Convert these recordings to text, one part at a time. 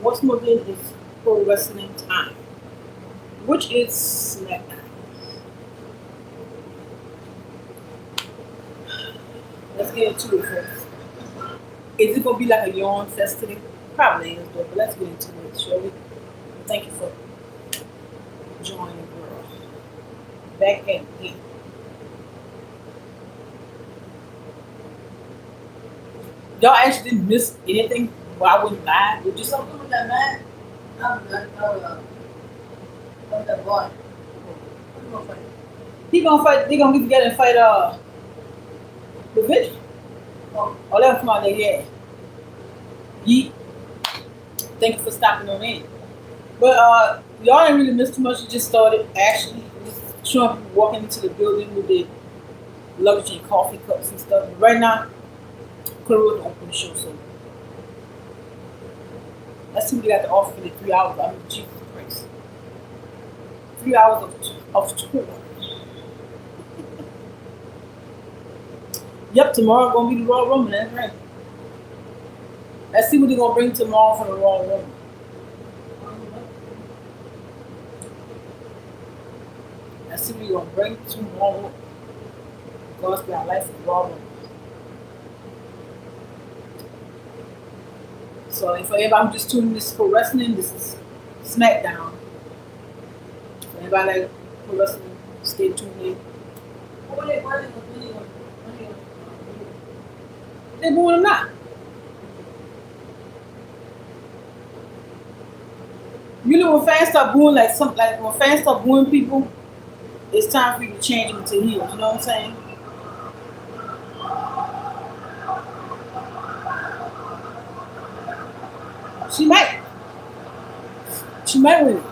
What's more than is pro wrestling time, which is SmackDown. Let's get into it first. Is it gonna be like a yawn fest today? Probably is, but let's get into it, shall we? Thank you for joining, girl. Back at again. Y'all actually didn't miss anything while I went live. It just something with that man. That boy. He gonna fight. They gonna get together and fight. The vision. Oh, let him come out there. Yeah. Yeet. Thank you for stopping on in. But y'all didn't really miss too much. It just started actually. Just showing people walking into the building with their luggage and coffee cups and stuff. But right now, Korea was open the show, so let's see what they got to offer for the 3 hours. I mean, Jesus Christ. 3 hours of tour. Yep, tomorrow gonna be the Royal Rumble. That's right. Let's see what they're gonna bring tomorrow for the Royal Rumble. Let's see what they're gonna bring tomorrow. God's got life for the Royal Rumble. So if everybody just tuning this for wrestling, this is SmackDown. So everybody like for wrestling, stay tuned in. They're doing or not. You know when fans start booing like when fans start booing people, it's time for you to change them to heels. You know what I'm saying? She might. She might win it.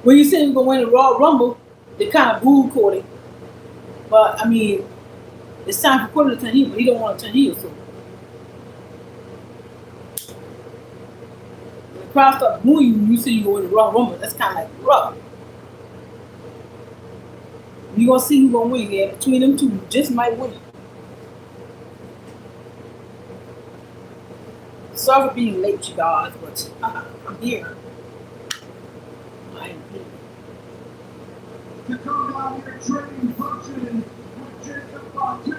When you say you're gonna win the Royal Rumble, they kind of boo Cody. But I mean, it's time for Cody to turn heel, but he don't want to turn heel. So when the crowd start booing you, you say you're gonna win the Royal Rumble. That's kind of like rough. You gonna see who's gonna win. Yeah, between them two, just might win. Sorry for being late, you guys, but I'm here. I am here. To come down here training function with Jacob Batu.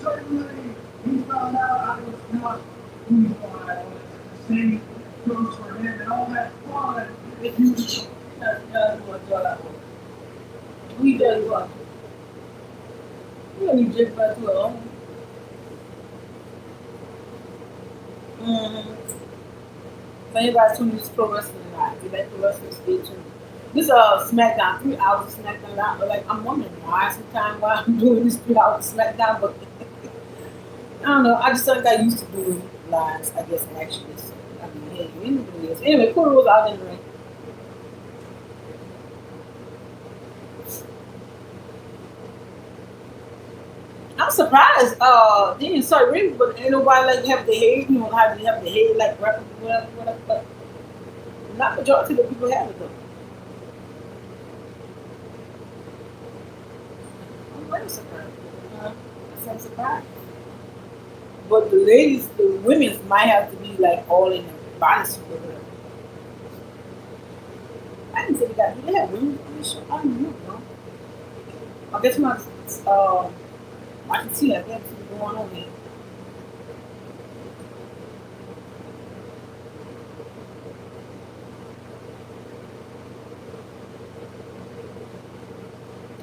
Certainly, he found out I was not who he thought I was. The same goes for him and all that fun. If you we does what? You don't need Jacob Batu alone. Mm-hmm. For anybody tuning this pro wrestling live, you like pro wrestling, stay tuned. This SmackDown, 3 hours of SmackDown. Like I'm wondering why sometimes why I'm doing this 3 hours of SmackDown, but I don't know. I just sort of got used to doing lives. I guess actually, so, I mean, hey, you know what it is. Anyway, Corey was out in the ring. I'm surprised. They didn't start ring, but ain't nobody like have the head. You know how they have the head like wrapped whatever, whatever. But not majority of the people have it though. I'm very surprised. Uh, I'm surprised. But the ladies, the women's might have to be like all in the bodysuit or whatever. I didn't say they got. Do they have women on this show? I don't know. No. I guess my I can see. I guess what's going on here.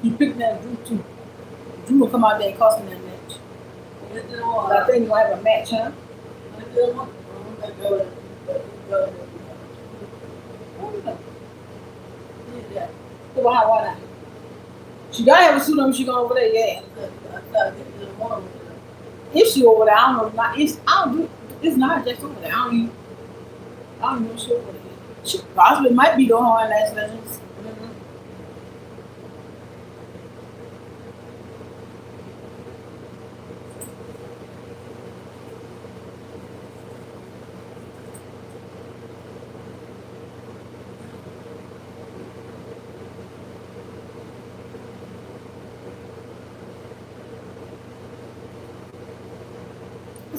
He picked that Drew too. Drew will come out there and cost him that match. But I think he'll have a match, huh? Why not? She gotta have a suit on when she going over there, yeah. If she over there, I don't know. Not, it's I don't do. It's not just over there. I don't know she over there. She possibly might be the Horn Last Legends. Mm-hmm.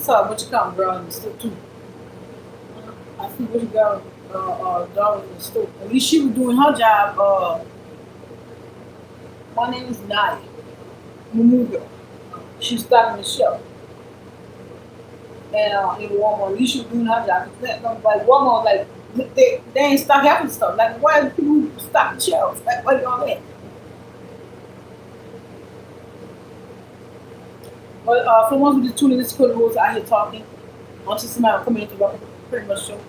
saw what you call girl in the store too. I see what you got dog in the store. At least she was doing her job. My name is Naya Mamuga. She was stocking the shelf. And in Walmart, at least she was doing her job. Like Walmart, like they ain't stock half the stuff. Like why are the people who stock the shelves? Like why you all that? But for the ones who just tuning this cool who's out here talking, until somebody will come in and interrupt pretty much show.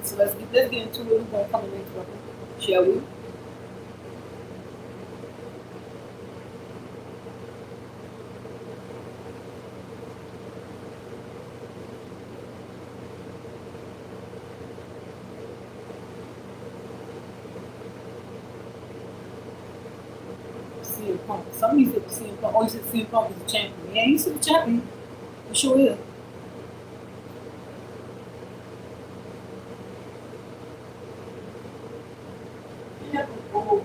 So let's get into it. Who's gonna come in and interrupt? Shall we? CM Punk. Some of you said CM Punk. Oh, you said CM Punk is the champion. Yeah, he's the champion. He sure is. Yeah. Oh,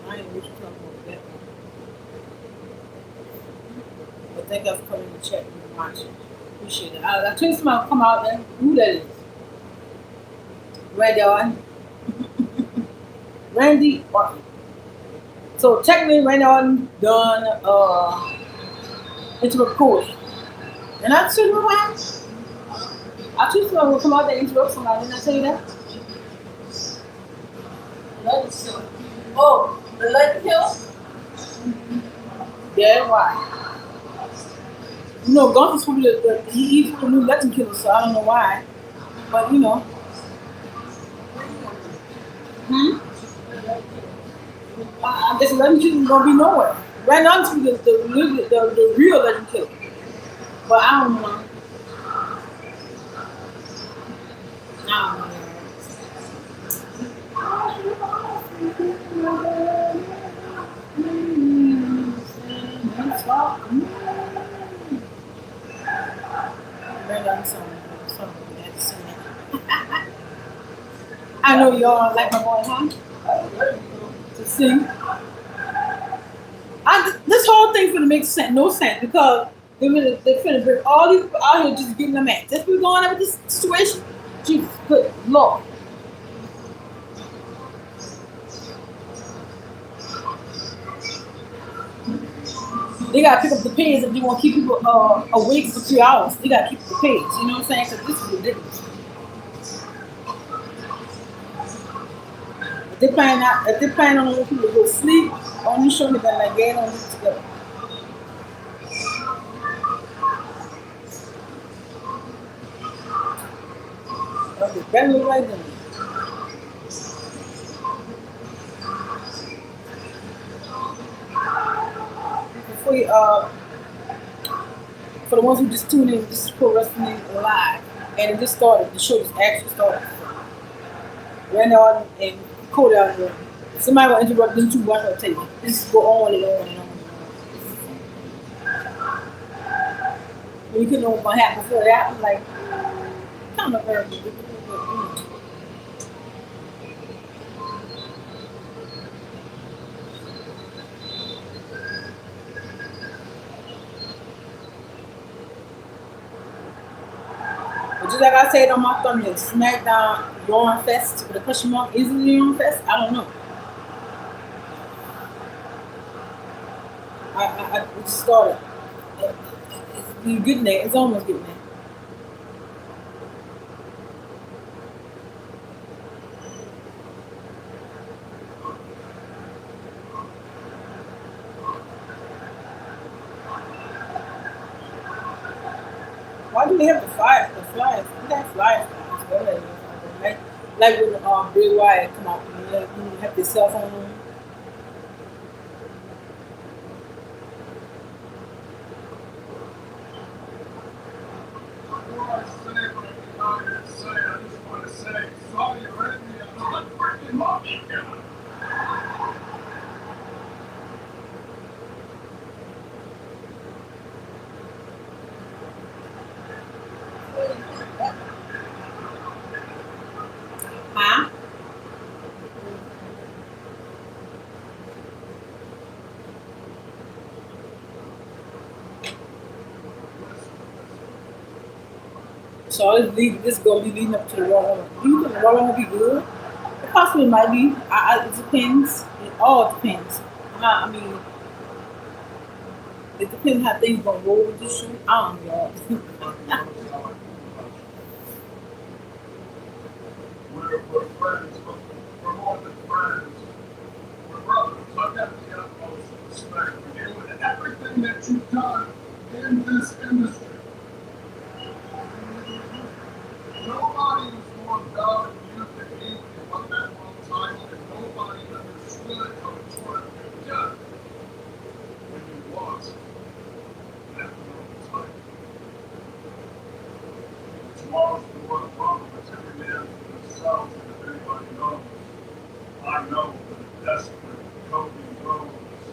I ain't what you talking about that. But thank you for coming to chat and watching. Appreciate it. I told somebody come out there. Who that is? Randy Orton. Randy Orton. So technically, Randy Orton done into a court. And I told you what happened. I told somebody will come out there and interrupt somebody. Didn't I tell you that? Legislature. Oh, the legislature? Yeah, why? You know, Gunther's from he's from the new legend killer, so I don't know why. But you know. Hmm? I guess legend killer is gonna be nowhere. Right now, to the real legend killer. But I don't know. I don't know. I know y'all like my boy, huh? To sing. This whole thing finna make no sense because they finna bring all these people out here just getting them at. That's what's going on with this situation. Jesus, good Lord. They gotta pick up the pace if they want to keep people awake for 3 hours. They gotta keep the pace. You know what I'm saying? Because this is ridiculous. If they plan on letting people go sleep on this show, they better like get on this together. Okay, better look like them. Before you, for the ones who just tuned in, this is Pro Wrestling Live, and it just started. The show just actually started. Randy Orton and Cody out here. Somebody will interrupt them too. What I'll tell you. This go on and on and on and on. You couldn't know what's gonna happen before it happened. Like kind of very ridiculous. But just like I said on my thumbnail, SmackDown Yarn Fest with a question mark. Is it Yarn Fest? I don't know. I just started. It's getting there. It's almost getting there. Why do they have the flyers? The flyers. We got flyers. Like when Bray Wyatt come out, you have their cell phone on. Huh? So this is gonna be leading up to the Royal Rumble. Do you think the Royal Rumble will be good? It possibly might be. It depends. It all depends. I mean, it depends how things gonna roll with this show. I don't know. We're friends, but we're more than friends. We're brothers. I've got the utmost respect for you and everything that you've done in this industry. Nobody was more proud of you than me. You won that world title, and nobody understood how important you did when you lost that world title. Tomorrow's the Royal Rumble. It's every man for themselves, and if anybody knows, I know that a desperate Cody Rhodes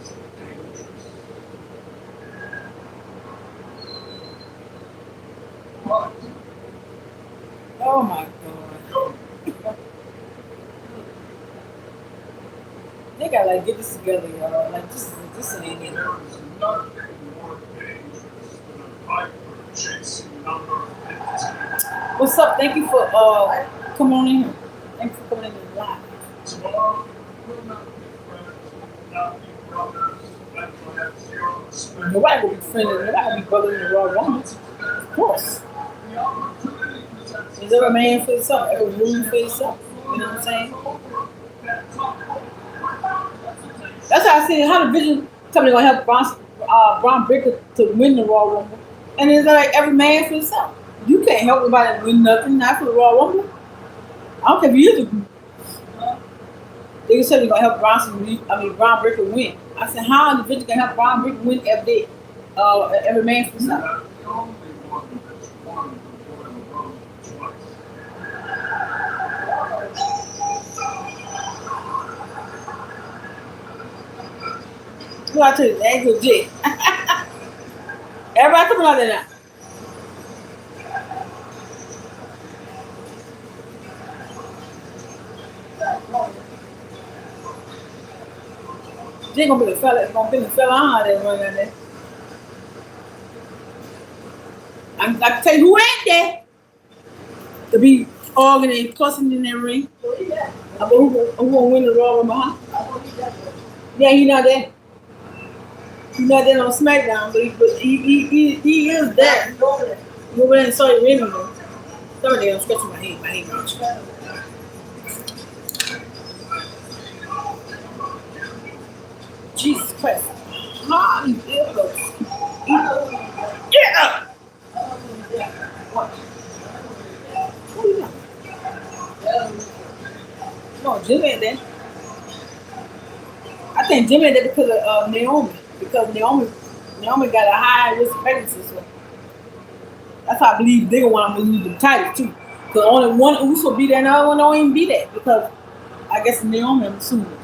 is dangerous. But Oh my god. Cody, They gotta like get this together, y'all. Like this ain't it. there is nothing more dangerous than a viper chasing number 15. What's up? Thank you for coming on in here. Thank you for coming in the live. Tomorrow, we'll not be friends, we'll not be brothers, and we'll have zero respect. Nobody will be friendly. Nobody will be brother in the Royal Rumble. Of course. The opportunity presents Is every man for himself? Every woman for himself. You know what I'm saying? That's how I see it. How the Vision company gonna help Braun Breaker to win the Royal Rumble, and it's like every man for himself. You can't help nobody win nothing, not for the Royal Rumble. I don't care if you is a group. They said they're gonna help Braun Breaker win. I said, how the Vision can help Braun Breaker win every man for himself? You're the only one that's won the Royal Rumble twice. Go out to the Angel J. Everybody coming out there now. Jay gonna be the fella. Gonna be the fella on there running out there. I can tell you who ain't there to be arguing and cussing in that ring. I mean, who gonna win the Royal Rumble? Huh? Yeah, he not there. He's not there on SmackDown, but he is there. Go over there and saw the ring. Sorry, I'm scratching my head. My head hurts. Jesus Christ. Ah, you feel those. Yeah. What are you doing? No, Jimmy ain't there. I think Jimmy ain't there because of Naomi. Because Naomi got a high risk pregnancy. So that's how I believe they gonna want to lose the title too. Because only one Uso be there, and the other one don't even be there. Because I guess Naomi, I'm assuming.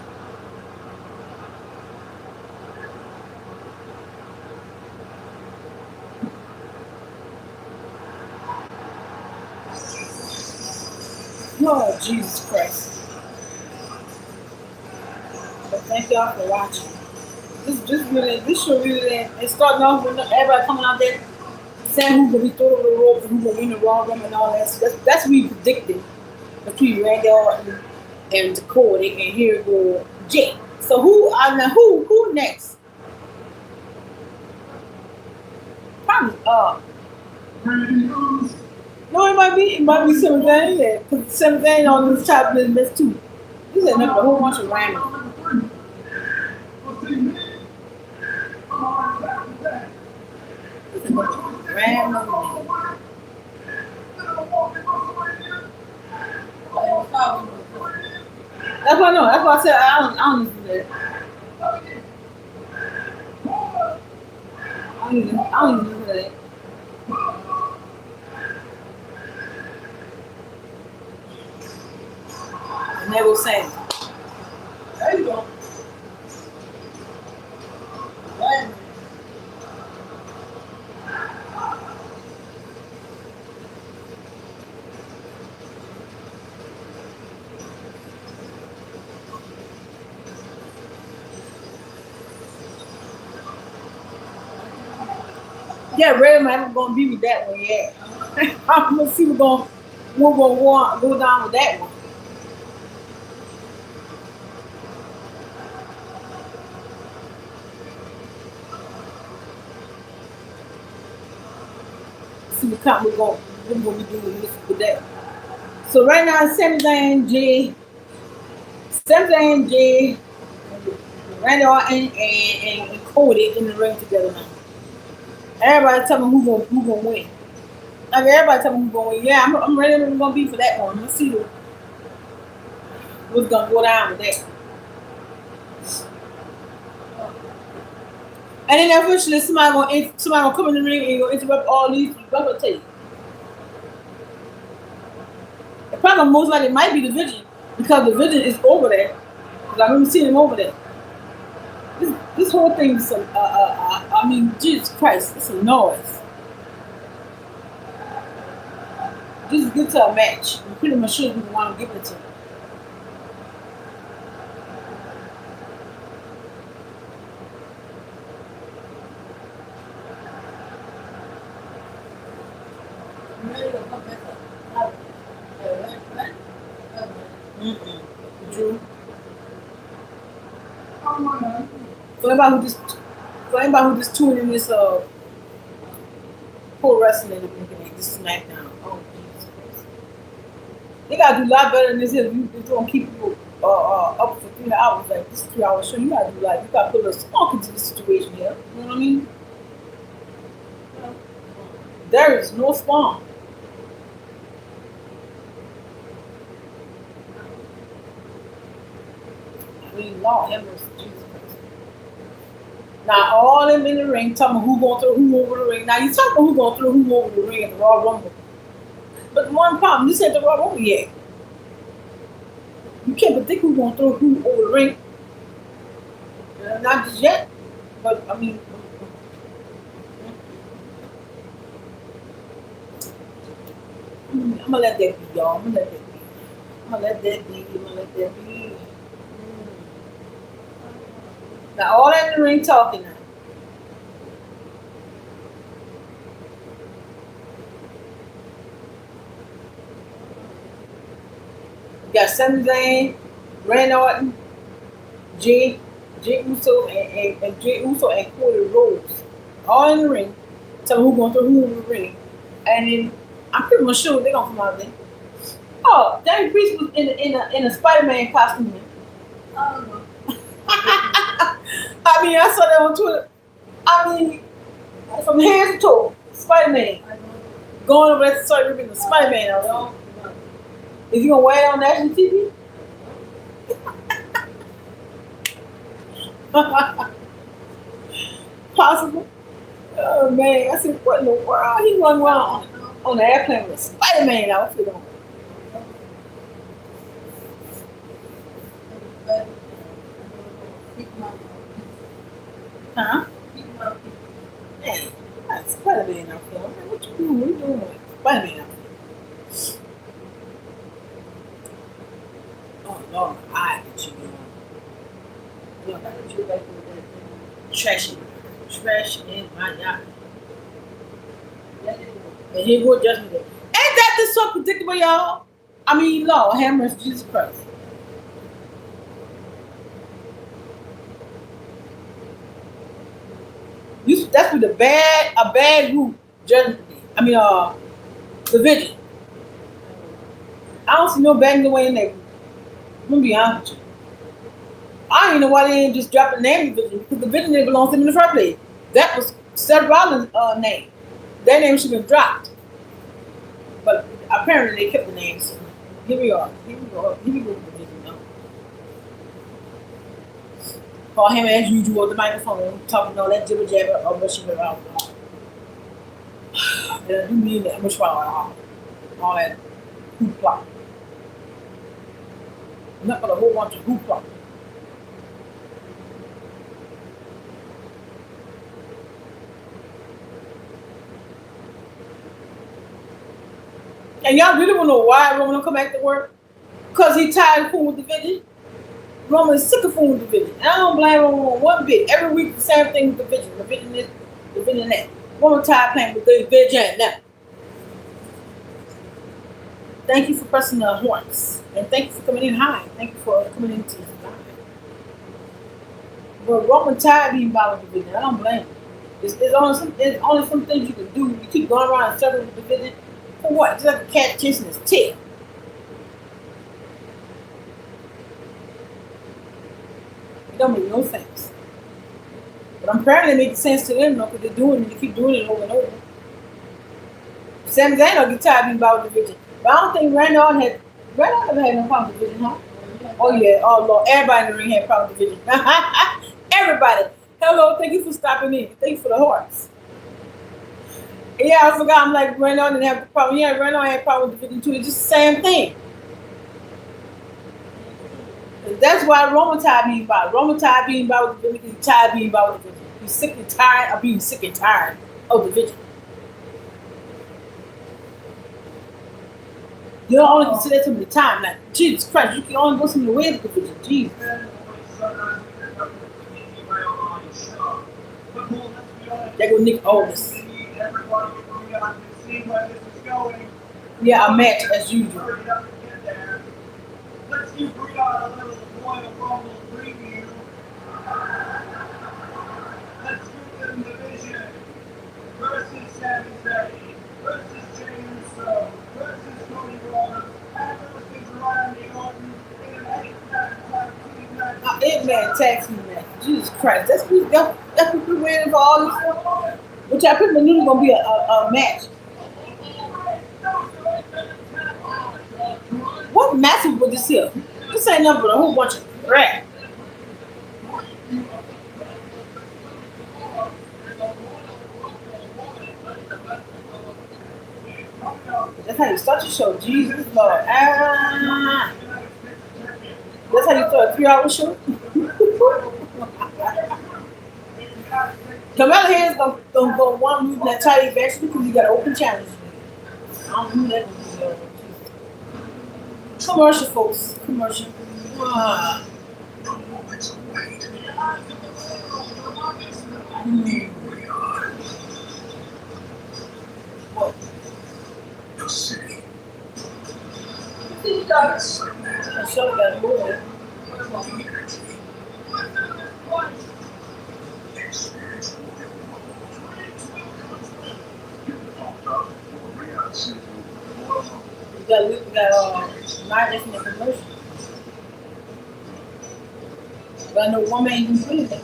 Oh, Jesus Christ. But thank y'all for watching. This show really, it's starting off with everybody coming out there saying who's gonna be thrown over the rope and who's gonna win the Raw Rumble and all that. So that's what we predicted between Randy Orton and Dakota, and here go Jay. So who next? Probably no, it might be Sami Zayn there because Sami Zayn on this top of the list too. He's a whole bunch of random. Random. That's what I know. That's why I said I don't listen to that. I don't even listen to that. Never saying. There you go. Right. Yeah, Red man, I'm gonna be with that one, yeah. I'm gonna see what gonna go down with that one. See what we gonna be doing with that. So right now, Sami Zayn and Jay, Randy Orton and Cody in the ring together now. Everybody tell me who gonna win. Like everybody tell me who gonna win. Yeah, I'm ready. I'm gonna be for that one. Let's see what's gonna go down with that. And then eventually somebody gonna come in the ring and gonna interrupt all these people. I'm gonna tell you. It probably most likely might be the Vision because the Vision is over there. Cause I remember seeing him over there. This whole thing is I mean, Jesus Christ, it's a noise. Just get to a match. I'm pretty much sure people want to give it to him. Drew. For anybody who just tuned in this pro wrestling and looking at this SmackDown. Oh Jesus Christ. They gotta do a lot better than this if you don't keep people up for 3 hours. Like this 3 hour show, you gotta put a little spunk into the situation here. You know what I mean? There is no spunk. I mean, Lord have mercy, Jesus Christ. Now all them in the ring talking who gonna throw who over the ring. Now you talking who gonna throw who over the ring at the Royal Rumble. But one problem, this ain't the Royal Rumble yet. You can't predict who's gonna throw who over the ring. Not just yet. But I mean I'm gonna let that be, y'all. I'm gonna let that be. I'm gonna let that be. I'm gonna let that be. Now all that in the ring talking now. You got Sami Zayn, Randy Orton, Jay Uso and Jay Uso and Cody Rhodes. All in the ring. Tell them who's gonna throw who in the ring. And then I'm pretty much sure they're gonna come out there. Oh, Danny Priest was in a Spider-Man costume. I don't know. I mean, I saw that on Twitter. I mean, from head to toe, Spider-Man. Going over there to start ripping the Spider-Man out. Is he gonna wear it on national TV? Possible. Oh man, I said, what in the world? He went wrong on the airplane with Spider-Man outfit on. Huh? Man, that's Spider-Man outfit. I'm like, what you doing? What you doing with Spider-Man outfit? Oh Lord, I get you doing. You know, I get you back with that trash in my yard. And here go Justin. Ain't that this so predictable, y'all? I mean, Lord, hammers Jesus Christ. That's with a bad group judging me. I mean, division. I don't see no bad in the way in that group. I'm gonna be honest with you. I don't even know why they ain't just drop the name division because the division didn't belong to them in the first place. That was Seth Rollins' name. That name should have been dropped. But apparently they kept the names. So here we are. Here we go. Here we go. Call him as usual at the microphone, talking all that jibber jabber or rushing around. You mean that much all that hoopla. Not but a whole bunch of hoopla. And y'all really want to know why Roman don't come back to work? Because he tired of fooling with the division. Roman is sick of fooling with the division. And I don't blame Roman one bit. Every week the same thing with the division. The division this, the division that. Roman tired playing with the division now. Thank you for pressing the horns. And thank you for coming in high. Thank you for coming into this line. But Roman tired being bothered with division. I don't blame you. It's only some things you can do. You keep going around in circles with division. For what? Just like a cat chasing his tail. It don't make no sense. But I'm praying it makes sense to them though, because they're doing it. They keep doing it over and over. Sami Zayn don't get tired being bothered with division. But I don't think Randall never had no problem with division, huh? Oh yeah, oh Lord, everybody in the ring had problem with division. Everybody. Hello, thank you for stopping in. Thank you for the hearts. Yeah, I forgot. I'm like Randall didn't have the problem. Yeah, Randall had problem with division too. It's just the same thing. And that's why Roman tired being bothered. Roman tired being bothered with division. He's tired being bothered with division. He's sick and tired of being sick and tired of division. You don't only consider that some of the time. Like, Jesus Christ, you can only go some of the ways of division. Jesus. That go Nick Aldis. Yeah, a match as usual. Let's give Brian a little Royal Rumble preview. Let's give them division versus Sami Zayn versus James versus Cody Rhodes and versus Randy Orton in an 8-man tag team match. 8-man tag team match. Jesus Christ, that's what we're waiting for all this for. Which I think knew was gonna be a match. What massive was this here? This ain't nothing but a whole bunch of crap. That's how you start your show, Jesus Lord. Ah. That's how you start a 3-hour show? Kamala Harris gonna go one move in that title eventually because you got an open challenge. I don't know that. Commercial, folks. Commercial. What? The city. I sure got a movie. You got my different commercial. But I know one man who's doing that.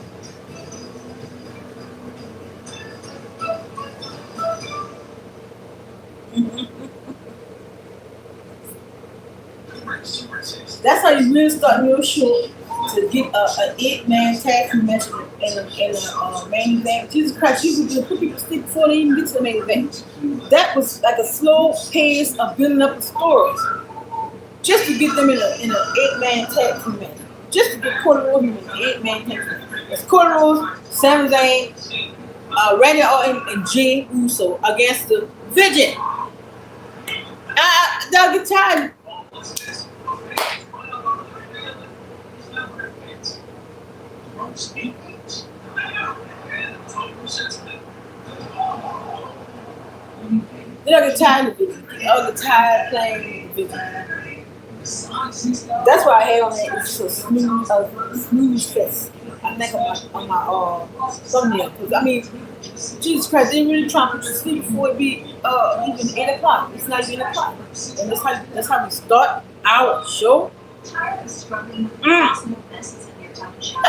That's how you really start your show to get an 8-man tag team match in a main event. Jesus Christ, you could put people to sleep before they even get to the main event. That was like a slow pace of building up the stories, just to get them in an 8-man tag team match, just to get Cody Rhodes in an 8-man tag team match. It's Cody Rhodes, Sami Zayn, Randy Orton, and Jey Uso against the Vision. They'll get tired. They don't get tired of it. They don't get tired playing the video. That's why I hate on that. It's so snooze fest. I think on my thumbnail. Because I mean, Jesus Christ, they really trying to put you to sleep before it be even 8 o'clock. It's not even 8 o'clock. And that's how we start our show. I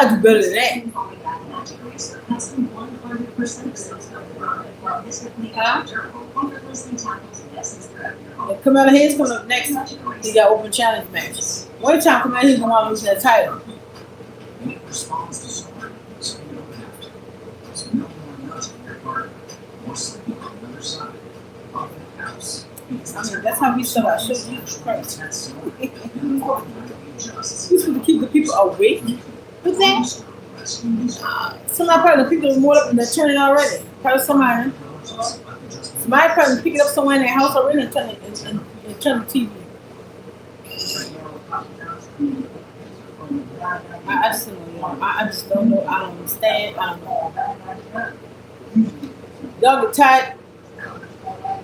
do better than that. If Kamala Harris coming up next, he got open challenge match. One time Kamala Harris gonna want to lose that title. I mean, that's how we start our show. Jesus Christ. We supposed to keep the people awake with that. Somebody probably picked them more up and they're turning already. Probably somebody probably pick it up somewhere in their house already and turn the TV. I just don't know. I just don't know. I don't understand. I don't know. Y'all get tired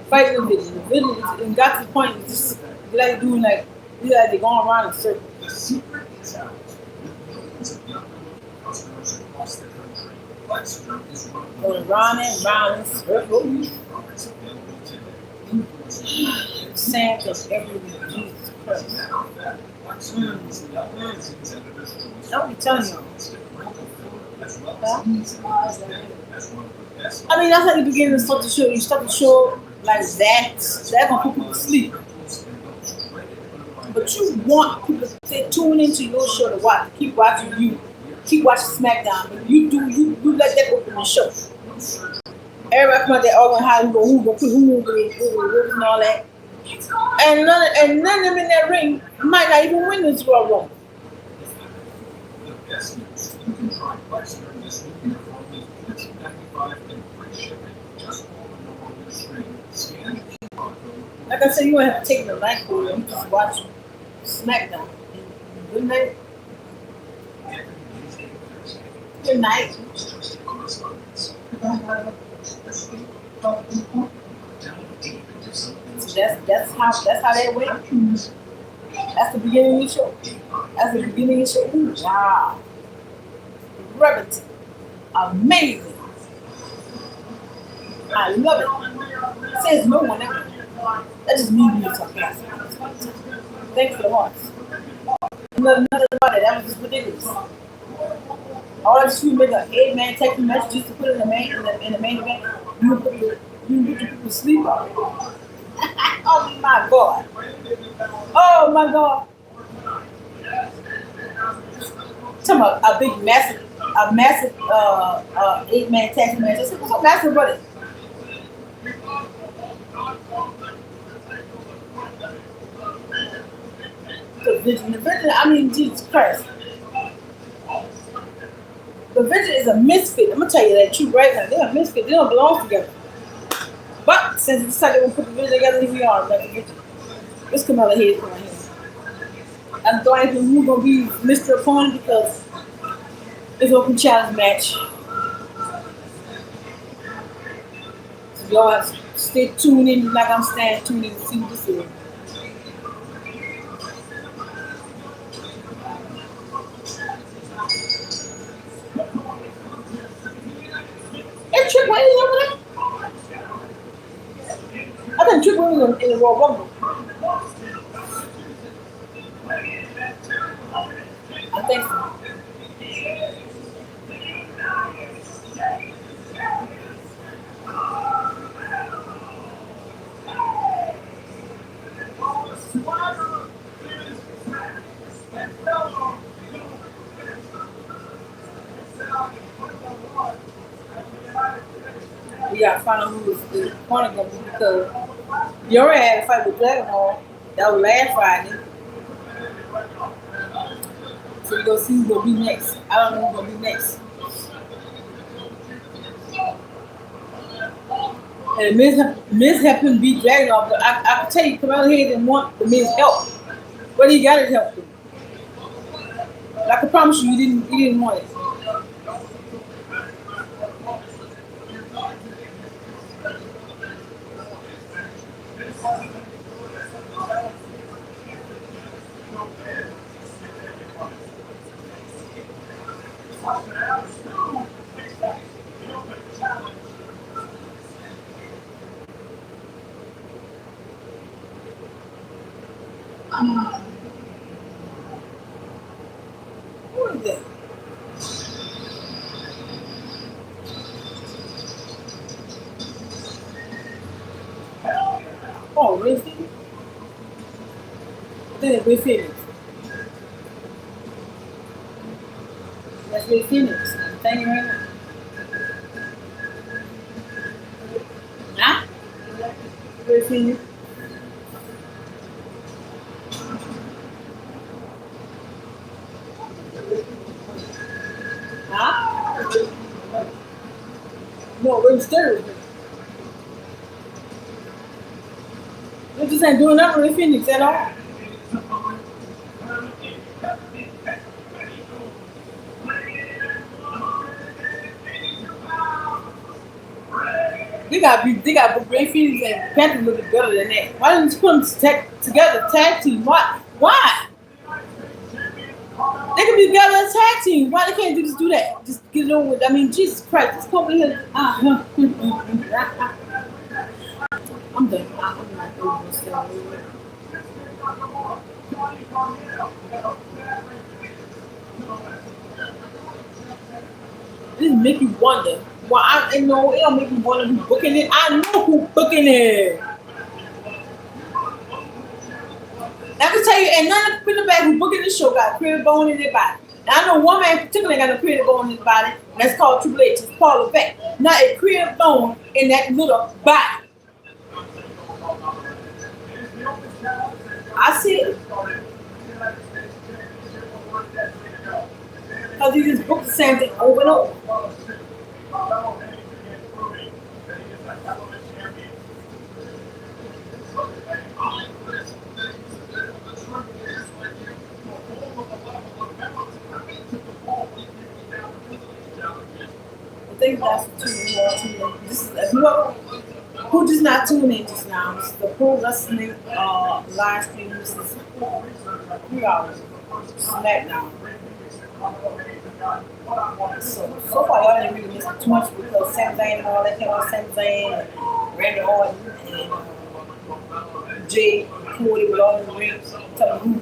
fighting the video. The video and got to the point. It's just They like doing like they're going around in circles. The secret is out. With millions of young customers across the country, Flexner is one of the Going round and round in circles. products available today. Sand of everywhere. Jesus Christ. Don't be telling you. I mean, that's how you begin to start to show. You start to show like that. That's gonna put people to sleep. But you want people to tune into your show to watch, keep watching you, keep watching SmackDown. But you let that open the show. Everybody come out there arguing how who gonna put who and all that. And none of them in that ring might not even win this Royal Rumble. The best news, you can try Flexner this weekend for only $14.95 and free shipping. Just call the number on your screen. Scan the QR code. Like I said, you won't have to take the night for it. You just watch SmackDown. Good night. Good night. That's how that went. That's the beginning of the show. That's the beginning of the show. Ooh, wow. Brevity. Amazing. I love it. Says no one ever. That just means me talking. Thanks for the hearts. Nothing about it. That was just ridiculous. All I just make an 8-man text message just to put in the main event. You put people to sleep on it. Oh my God. Oh my God. Talking about a big massive 8-man text message. What's so massive about it? The vision, I mean, Jesus Christ. The vision is a misfit. I'm gonna tell you that truth right now. They're a misfit. They don't belong together. But since they decided to put the vision together, here we are. Like the vision. Let's come out of here. I'm trying to who's gonna be Mr. Opponent because it's an open challenge match. So y'all have to stay tuned in like I'm staying tuned in to see what this is. Is Trick Williams over there? I think Trick Williams in the Royal Rumble. I think so. We gotta find out who the opponent gonna be because you already had a fight with Dragon Ball. That was last Friday. So we're gonna see who's gonna be next. I don't know who's gonna be next. And Miz helped him beat Dragon Ball, but I can tell you, Kamala Hayes didn't want the Miz help. But he got his help. I can promise you, he didn't want it. Who is that? Oh, really? Then we finished. Let's be finished. Thank you very much. Huh? We finished. Huh? No, we're still. We just ain't doing nothing with Phoenix at all. We they got great feelings and Panthers look better than that. Why didn't you put them together tag team? Why? They can be together as tag team. Why they can't just do that? Just get it over with. I mean, Jesus Christ, this company here. I'm done. I'm not doing this stuff. This make you wonder. Well, I know it'll make you wonder who's booking it. I know who's booking it. I can tell you, and none of the people back who booking this show got a creative bone in their body. Now, I know one man in particular got a creative bone in his body, and that's called Triple H. It's Paul Levesque. Not a creative bone in that little body. I see it. Because he just booked the same thing over and over. I think that's the two. This is who just not tuning in just now. This is the Pro Wrestling live stream. This is 3 hours. Smackdown. So far, y'all didn't really miss too much because Sami Zayn and all that came on. Sami Zayn, Randy Orton, and Jay Cody with all the rings. Telling who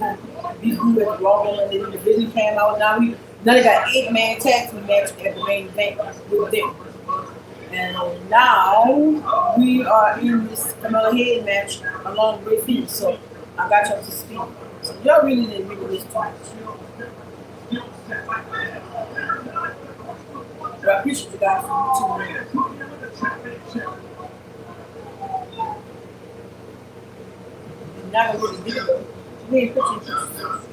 be who at the Raw, and then the division came out. Now they got 8-man tag team match at the main event with them. And now we are in this Camilla Head match along with Finn. So I got you up to speed. So y'all really didn't really miss too much. But I appreciate you guys for tuning in. You're not gonna really get it though. We ain't put you in pictures.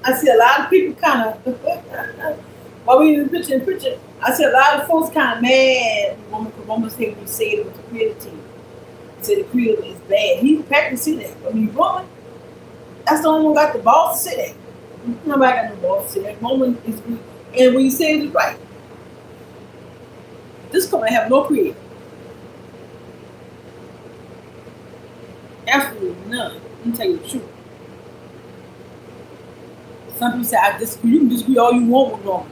I see a lot of people kind of, while we in the picture, I see a lot of folks kind of mad when Roman said we say it with the creative team. He said the creative is bad. He's practicing that. But when Roman, that's the only one got the balls to say that. Nobody got no balls to say that. Roman is good. And when you say it is right, this company have no creative. Absolutely none. Let me tell you the truth. Some people say I disagree. You can disagree all you want with Roman.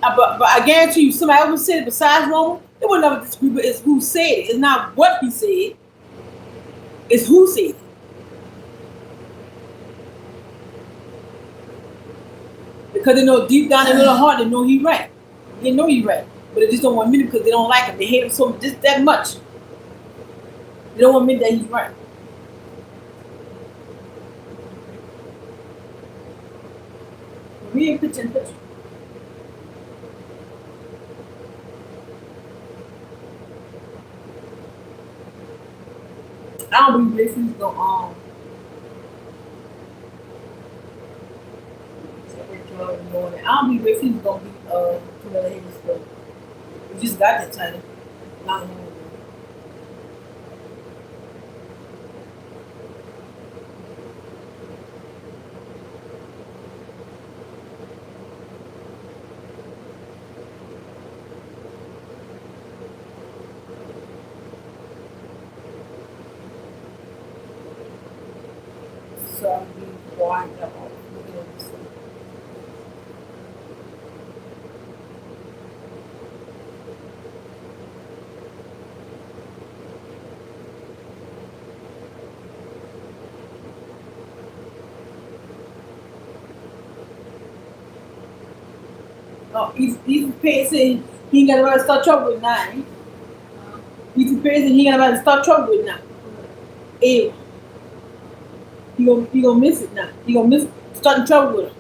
But I guarantee you, somebody else would say it besides Roman, they would never disagree, but it's who said it. It's not what he said. It's who said it. Because they know deep down in their heart, they know he's right. They know he's right. But they just don't want to admit it because they don't like him. They hate him so just that much. They don't want to admit that he's right. We ain't picture in picture. I don't believe this is going on. I don't believe this is going to be Camilla Hayes' stuff. We just got that title. Not long ago. So I'm being quiet about looking at this thing. Oh, he's prepared saying he ain't got about to start trouble with nine. He's prepared saying he ain't got about to start trouble with nine. Ew. He gonna miss it now. He gonna miss starting trouble with him.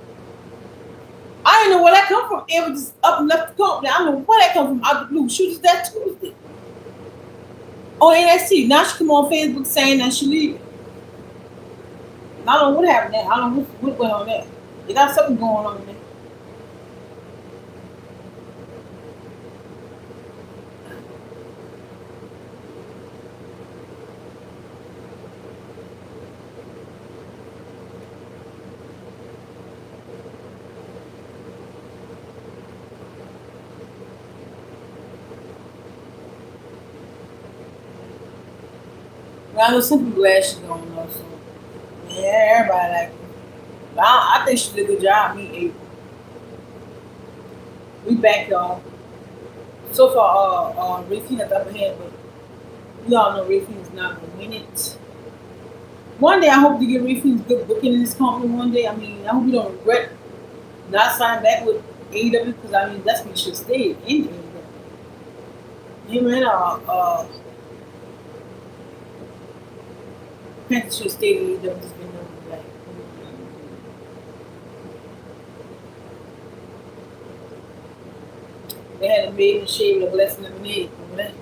I didn't know where that come from. It was just up and left the company. I don't know where that come from out the blue. She was that Tuesday. On NXT. Now she come on Facebook saying that she leaving. I don't know what happened there. I don't know what went on there. They got something going on there. Well, I know some people actually don't know, so yeah, everybody like it. But I think she did a good job. Me, April. We back, y'all. So far, Rafine at the upper hand, but we all know Rafine's not gonna win it. One day, I hope to get Rafine's good booking in this company. One day, I mean, I hope you don't regret not signing back with AEW because I mean that's when you should stay in AEW. Him and Panther should stay in AEW. Just been known like they had a maiden shave with a blessing lemonade. But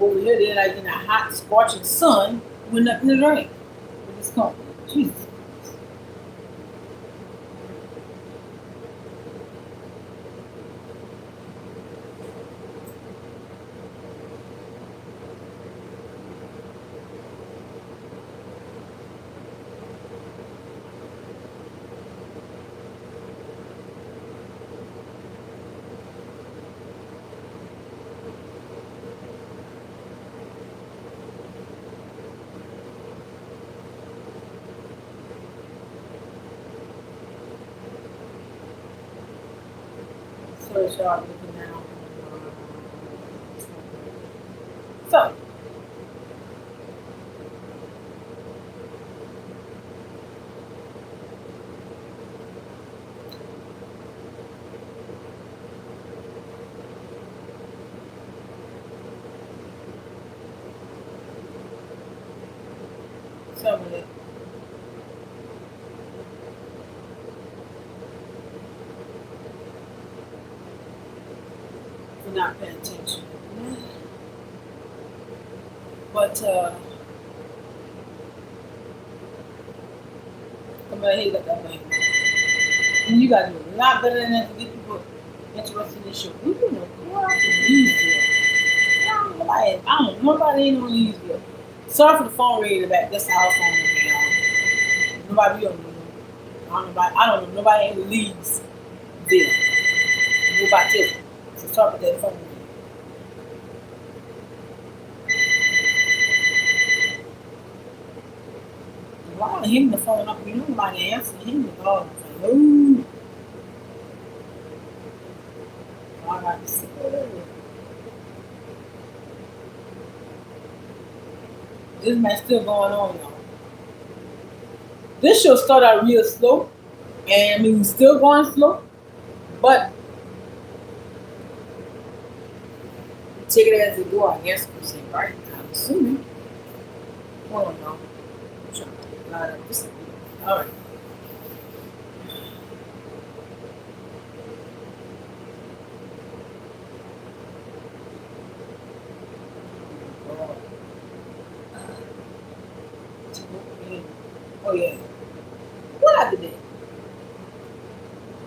over here, they're like in a hot, scorching sun with nothing to drink with this company. Jesus. So y'all looking now. So some of it. For not paying attention. But come on, here, got that man. And you gotta do a lot better than that to get people interested in this show. We don't know who else to leave here. I don't know nobody ain't on these here. Sorry for the phone ringing in the back. That's the house phone ringing, y'all. Nobody we don't know. I don't know nobody in the leagues there. What about this? So sorry about that phone ringing. Why would him the phone up? You know nobody answering him the call. It's like, ooh. I got to see. This match still going on, y'all. This show started out real slow, and I mean, we're still going slow, but take it as it go, I guess, per se, right? I'm assuming. Hold on, y'all. I'm trying to line up this. All right. Oh, yeah. What I did that?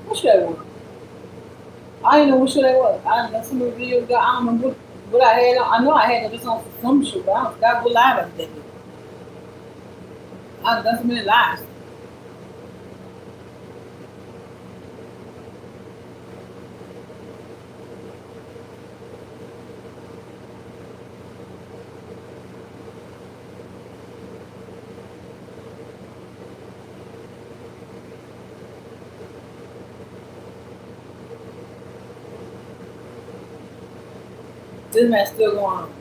What show that was? I didn't know what show that was. I done some of the videos. I don't remember what I had on. I know I had this on for some show, but I forgot what live I did that. I've done so many lives. This match still going on.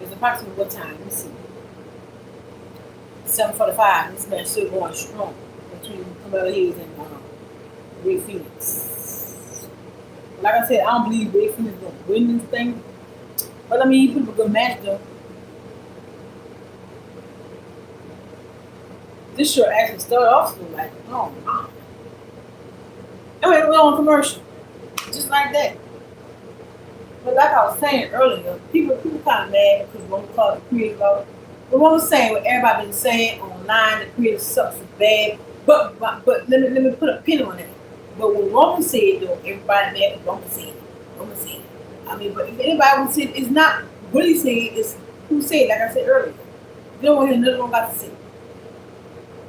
It's approximately what time? Let me see. 7:45. This match still going strong between Camilla Hayes and Ray Phoenix. Like I said, I don't believe Ray Phoenix is gonna win this thing. But I mean, he put up a good match though. This show actually started off so like, oh my. Anyway, we're on commercial. Just like that. But like I was saying earlier, people kind of mad because one called the creative law. But what I was saying, what everybody been saying online, the creative sucks is bad. But let me put a pin on it. But when Roman said though, everybody mad at Roman said it. Roman said it. I mean, but if anybody would say it, it's not what he said, it's who said it, like I said earlier. You don't want to hear another one got to say it.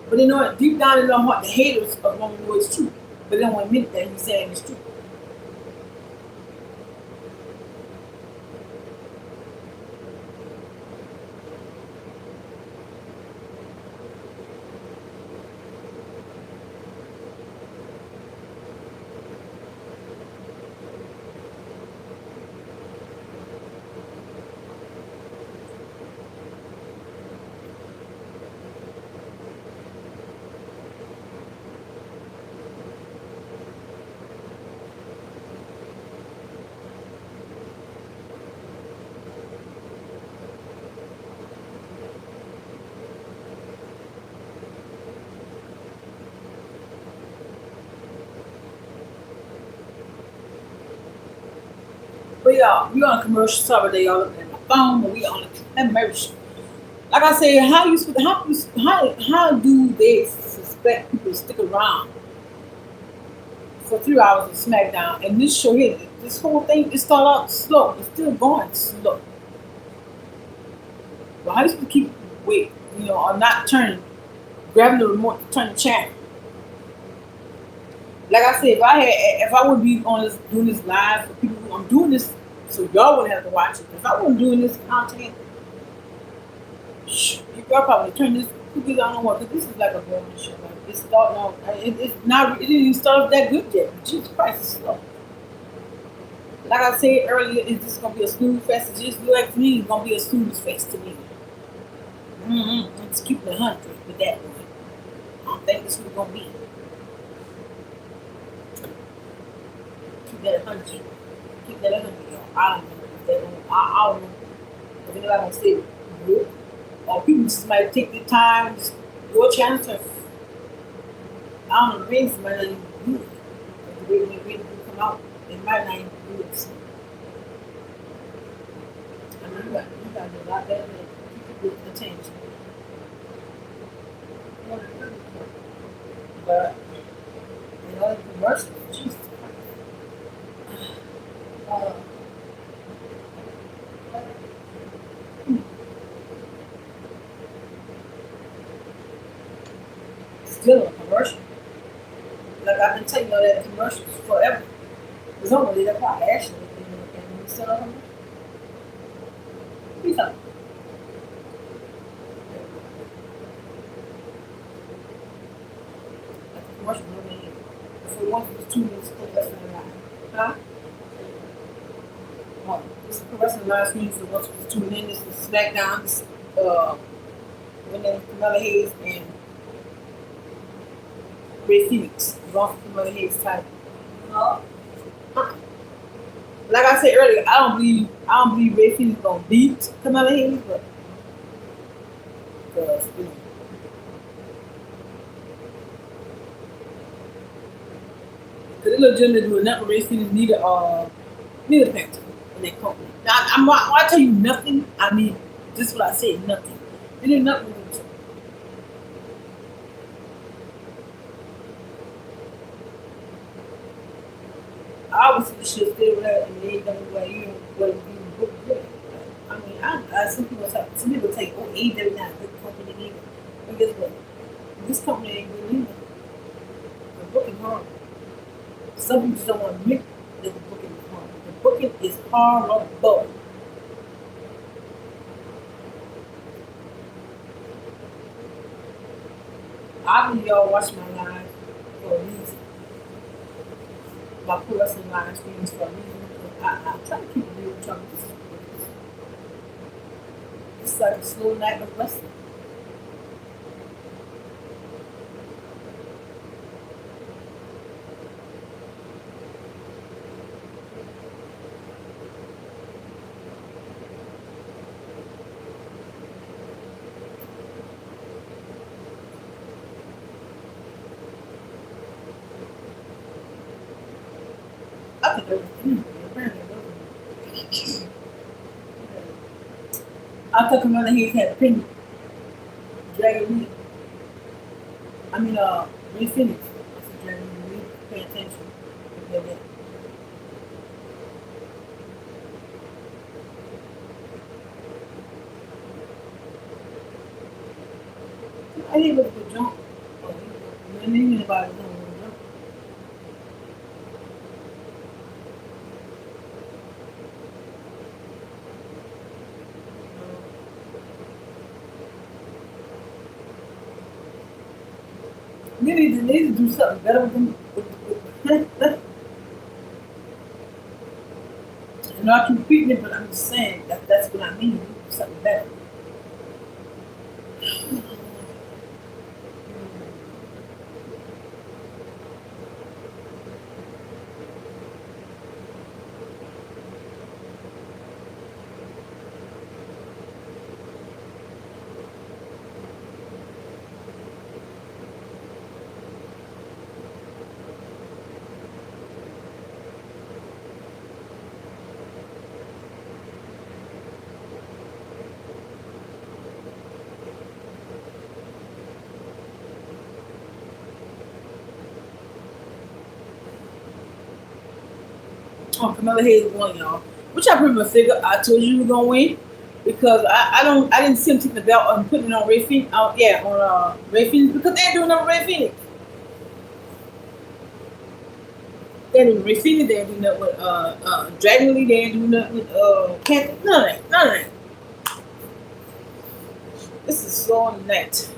But you know what, deep down in their heart, the haters of Roman know it's true. But they don't want to admit that he's saying it's true. We on a commercial. Sorry, they all looking at my phone, but we on a commercial. Like I said, how do they suspect people to stick around for 3 hours of SmackDown? And this show here, this whole thing, it started out slow. It's still going slow. Well, how you supposed to keep wait, or not turning, grabbing the remote to turn the channel? Like I said, if I would be on this doing this live for people, I'm doing this so y'all wouldn't have to watch it. If I wasn't doing this content, you probably turn this cookies on and what? Because this is like a morning show. Like it's starting out. It's not. It didn't even start off that good yet. Jesus Christ, it's slow. Like I said earlier, is this gonna be a snooze fest? It just look like to me, it's gonna be a snooze fest to me. I'm just keeping 100 with that one. I don't think this is gonna be. Keep that 100. Keep that 100, y'all. I don't know if they gonna. I don't know if anybody gonna say good. Or people just might take the time, just your chance to. I don't know, maybe somebody not even do it. Like the way when they come out, they might not even do it. I mean, you got to do a lot better than keep people's attention. But, the commercials, Jesus Christ. Uh, Still a commercial. Like I've been telling you that commercials forever. It's only that probably actually and we still on Please help. Like the commercial movie. For one for 2 minutes for wrestling live. Huh? Oh, this is for wrestling live screen for once for 2 minutes. This is SmackDown. This when they Camilla Hayes and Ray Phoenix. Wrong for Camilla Hayes title. Like I said earlier, I don't believe Ray Phoenix gonna beat Camilla Hayes, but because it legitimately do nothing. Ray Phoenix neither Panther in that company. Now when I tell you nothing, I mean this is what I said, nothing. It ain't nothing with it. Obviously the shit still there and they ain't gonna you book good. I mean some people say, oh, AEW not a good company either. But guess what? This company ain't good either. The booking hard. Some people just don't want to admit that the booking is hard. The booking is horrible. Obviously y'all watch my live for a reason. My pro wrestling live streams for a reason. I try to keep it real trouble. It's like a slow night of wrestling. I think I thought Camilla Hayes had a pin. Dragon Lee. I mean, Ray Phoenix. I said Dragon Lee. Pay attention. Okay. I didn't look at the jump. I didn't even about it. They need to do something better with them. I'm not competing it, but I'm just saying that's what I mean. Do something better. Oh, Camilla Hayes won, y'all. Which I pretty much figured. I told you were gonna win because I didn't see him taking the belt and putting it on Ray Phoenix. Yeah, on Ray Phoenix because they're doing nothing with Ray Phoenix. They're doing Ray Phoenix. They're doing nothing with Dragon Lee. They're doing nothing with Kent. None of that. None of that. This is slow on the net.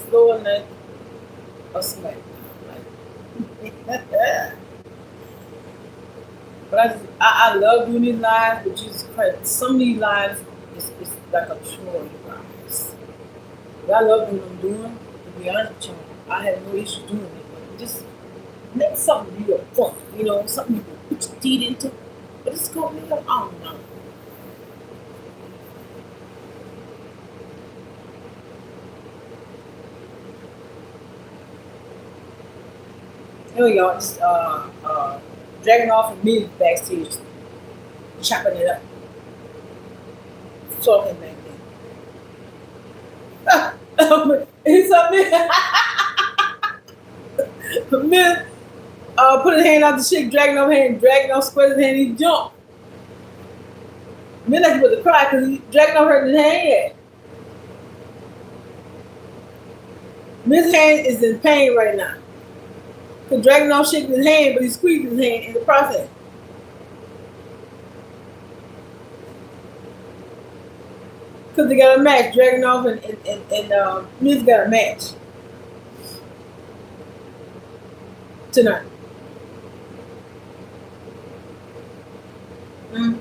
Slow on the net. Or smack. But I love doing these lives, but Jesus Christ, some of these lives is like a chore, you guys. But I love doing what I'm doing. To be honest with you, I have no issue doing it. But just make something real fun, something you can put your teeth into. But it's called me, I don't know. Here we go, just dragging off and me backstage, chopping it up, talking back then. It's something. Man, put his hand out the shit, dragging off Square's hand, he jumped. Man, like he was to cry because he dragging off her hand yet. His hand is in pain right now. Because dragging off shaking his hand, but he's squeezing his hand in the process. Because they got a match, dragging off and Miz got a match tonight. Mm.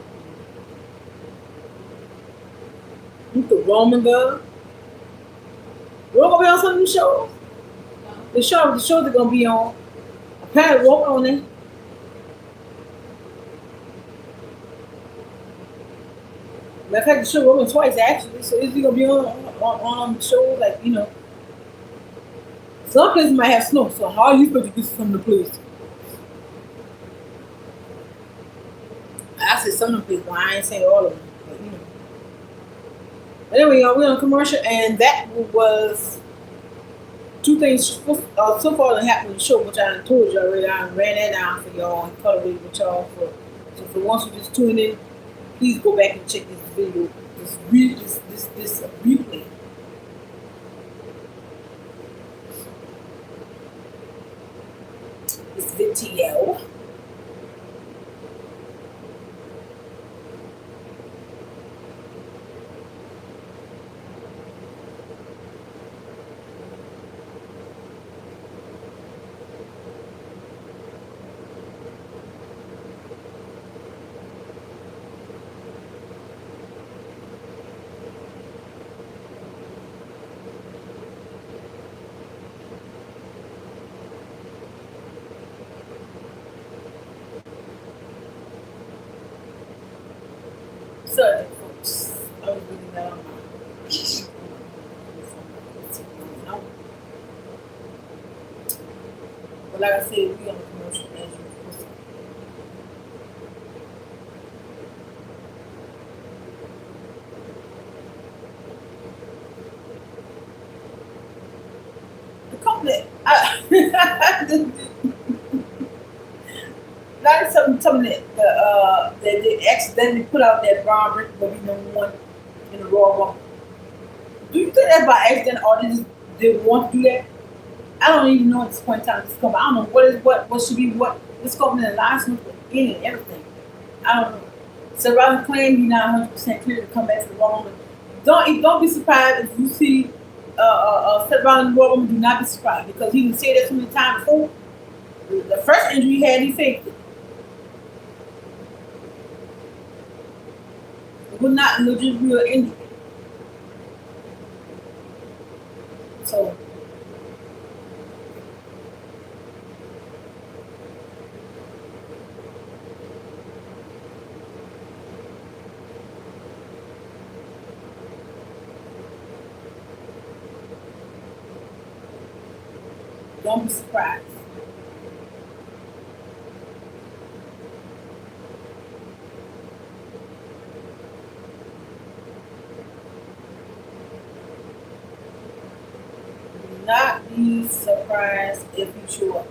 You could Roman girl. Roman gonna be on some of them shows. The shows are gonna be on. Apparently Roman on it. Matter of fact, the show Roman twice actually. So is he gonna be on shows like some places might have snow, so how are you supposed to get some of the places? I said some of the places, but I ain't saying all of them. But. But anyway, we're on commercial, and that was two things so far that happened in the show, which I done told you already. I ran that down for y'all and covered it with y'all. So for once you just tune in, please go back and check this video. This replay. This video. So, folks, I was reading that on my but like I said, we on the commercial as you the company, not something that they accidentally put out that Braun Breaker will be number one in the Royal Rumble. Do you think that's by accident or they want to do that? I don't even know at this point in time this company. I don't know what should be what this company alliance with any and everything. I don't know. So rather claim you're not 100% clear to come back to the Royal Rumble. Don't be surprised if you see Seth Rollins in the Royal Rumble. Do not be surprised because he didn't say that too many times before. The first injury he had, he faked it. It was not a legit real injury. So don't be surprised. not be surprised if you show up.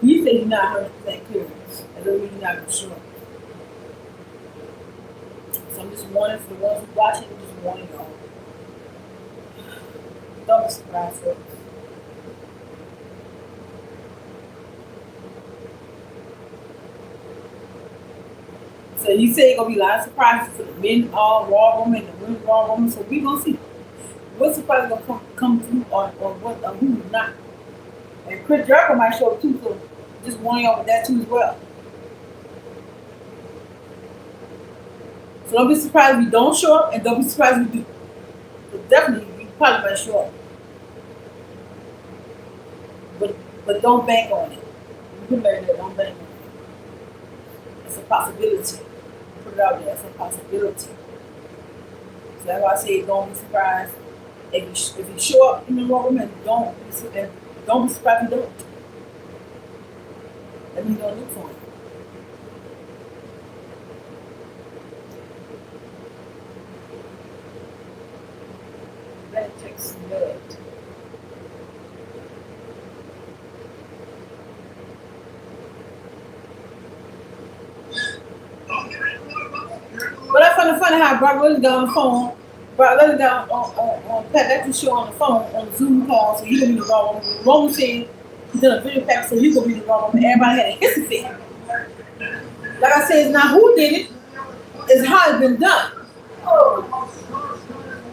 You say you're not 100% curious. That doesn't mean you're not gonna show up. So I'm just warning for the ones who watch it, I'm just warning y'all. Don't be surprised, folks. So he said gonna be a lot of surprises for the men Raw woman and the women Raw woman. So we gonna see what surprise gonna come through or what or who's not. And Chris Jericho might show up too, so just warning y'all with that too as well. So don't be surprised if we don't show up, and don't be surprised if we do. But definitely, we probably might show up. But don't bank on it. You can learn that. Don't bank on it. It's a possibility. Put it out there. It's a possibility. So that's why I say don't be surprised if you show up in the wrong room, and don't be surprised if you don't. That means don't look for it. That takes blood. But I find it funny how Brock Lesnar got on the phone. Brock Lesnar got on Pat McAfee show on the phone on the Zoom call, so he gonna be the wrong one. Roman said he done a video pack, so he gonna be the wrong one. Everybody had a hissy fit. Like I said, it's not who did it, it's how it's been done.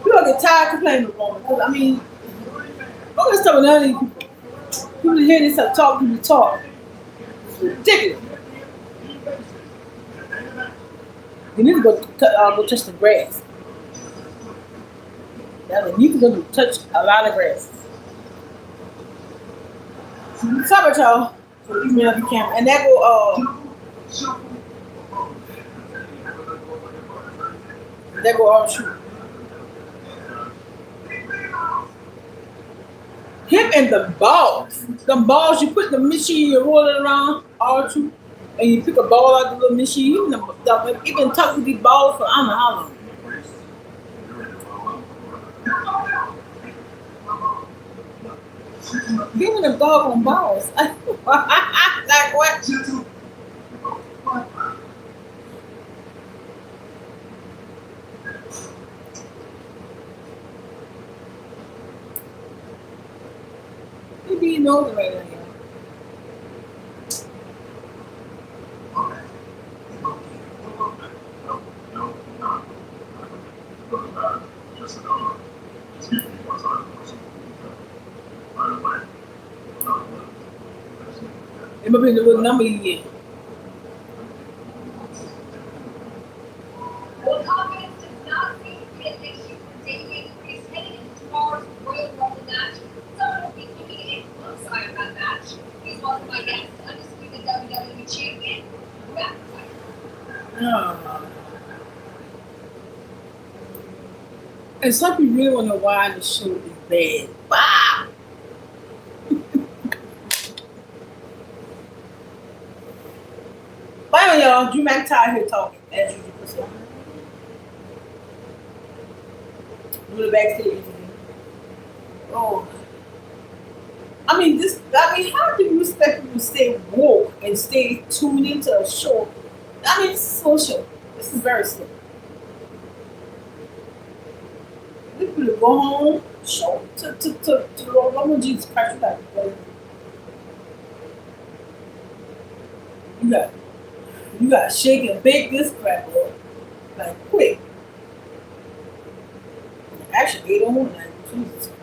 You don't get tired complaining with Roman, because I mean, don't get stuff with none of these people. People hear this stuff, talk, people talk. It's ridiculous. You need to go touch the grass. You need to go touch a lot of grass. Sorry about y'all. So you may the camera. And that go shoot. Him and the balls. The balls you put in the machine, you roll it around, all true. And you pick a ball out of the little machine. You've been talking to these balls for I don't know how long. Give me the dog on balls. Like what? You be nosy right now. It might be the little number you get. Well, confidence does not seem to be an issue for Damien Priest heading into tomorrow's Royal Rumble match. Someone will be keeping a close eye on that match. Please welcome my guest, undisputed WWE champion, McIntyre. And some people really want to know why the show is bad. Wow! Bye, y'all. Drew McIntyre here talking as usual. Do the backstage interview. Oh, I mean, how do you expect people to stay woke and stay tuned into a show? I mean, this is social. This is very simple. People to go home, show to the Roman Jesus Christ. You got to shake and bake this crap up like quick. Actually, 801. Jesus Christ.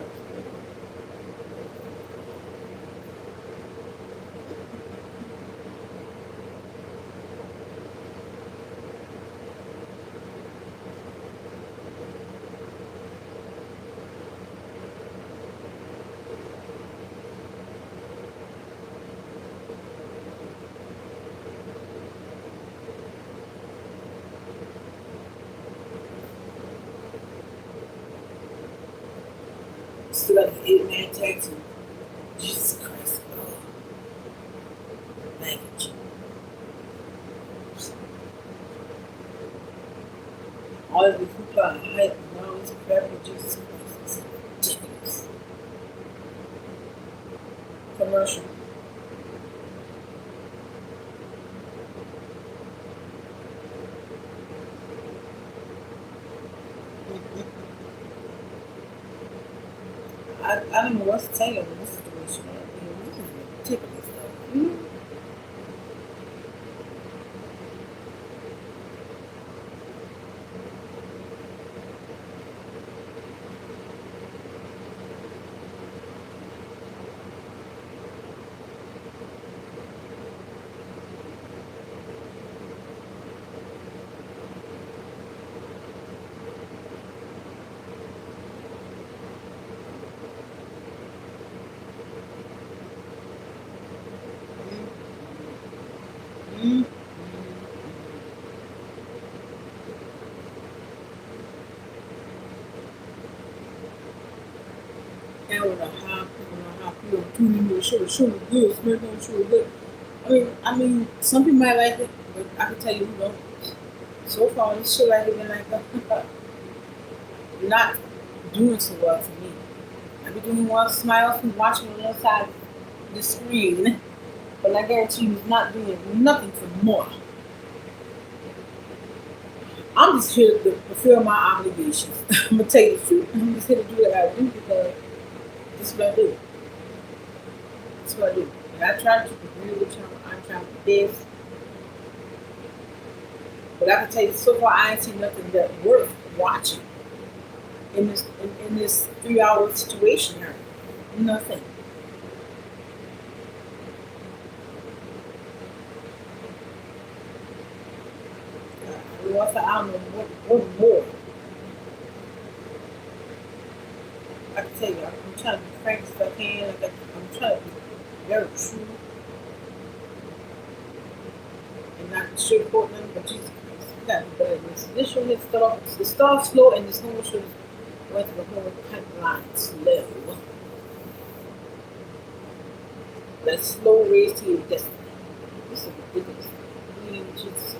Still got the 8-man tag team. Jesus Christ. Oh. Baggage. All of the people are hype and all this crap with Jesus Christ. It's ridiculous. commercial. I don't know what to tell you in this situation. I mean, this is ridiculous, though. Mm-hmm. And with how people tune into the show, the show is good, SmackDown show is good. I mean, some people might like it, but I can tell you who don't. So far, this show has been like not doing so well for me. I've been doing well, smiles from watching on the other side of the screen, but I guarantee you, he's not doing nothing for more. I'm just here to fulfill my obligations. I'm gonna tell you the truth. I'm just here to do what I do because this is what I do. That's what I do. And I try to keep it real with y'all. I try to be best. But I can tell you so far I ain't seen nothing that worth watching in this 3 hour situation here. Nothing. I don't know what more. I can tell you, I'm trying to be frank as I can. I'm trying to be very true and not sugarcoat them, but Jesus Christ, we gotta be better than this. This show has started off, it started slow, and this whole show went to the whole pipeline slow. That slow race to your destiny. This is ridiculous. I mean, Jesus.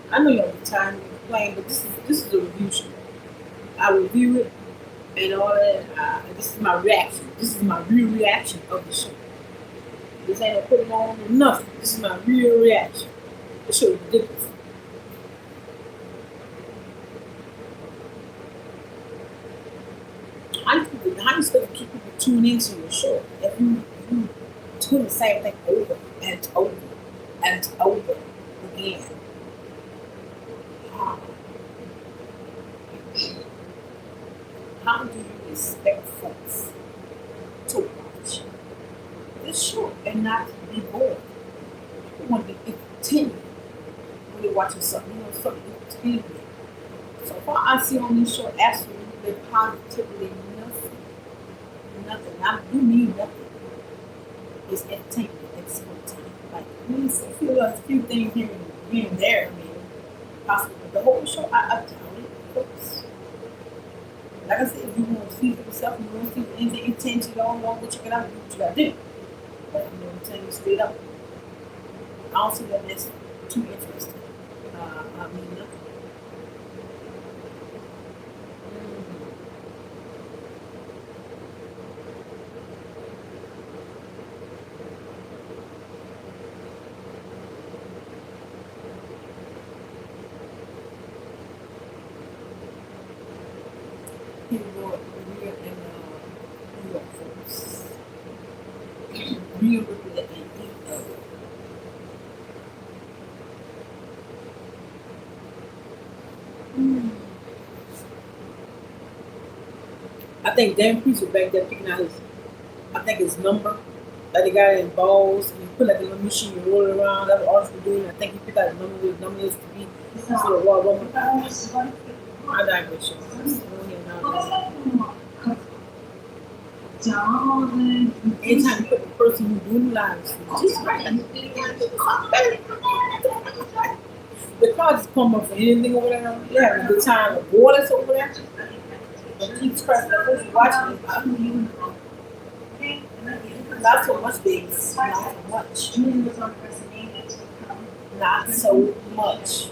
I know you're on the time you complain, but this is a review show. I review it and all that. This is my reaction. This is my real reaction of the show. This ain't no putting on or nothing. This is my real reaction. The show is ridiculous. How you supposed to keep people tuned into your show if you do the same thing over and over and over again? How do you expect folks to watch this show and not be bored? People want to be entertained when they're watching something, something entertaining. So far, I see on this show absolutely positively nothing. Nothing. You need nothing. It's entertainment at some time. Like, a few things here and there, possibly. But the whole show, I doubt it, folks. Like I said, if you want to see for yourself, you want to see anything intense, you don't want to check it out, do what you gotta do. But I'm telling you straight up, I don't see that that's too interesting. I mean, nothing. People real in New York folks. Real representing ego. I think Dan Priest was back there picking out his number. Like they got it in balls and you put like a little machine, you roll it around. That's what artists were doing. I think he picked out his number, his number is to be sort of raw woman. I digress. Anytime you put the person who's doing lives, just right. The car just come up for anything over there. They having a good time. The water's over there. But keeps crashing. The person watching it. Not so much, baby. Not so much. Not so much.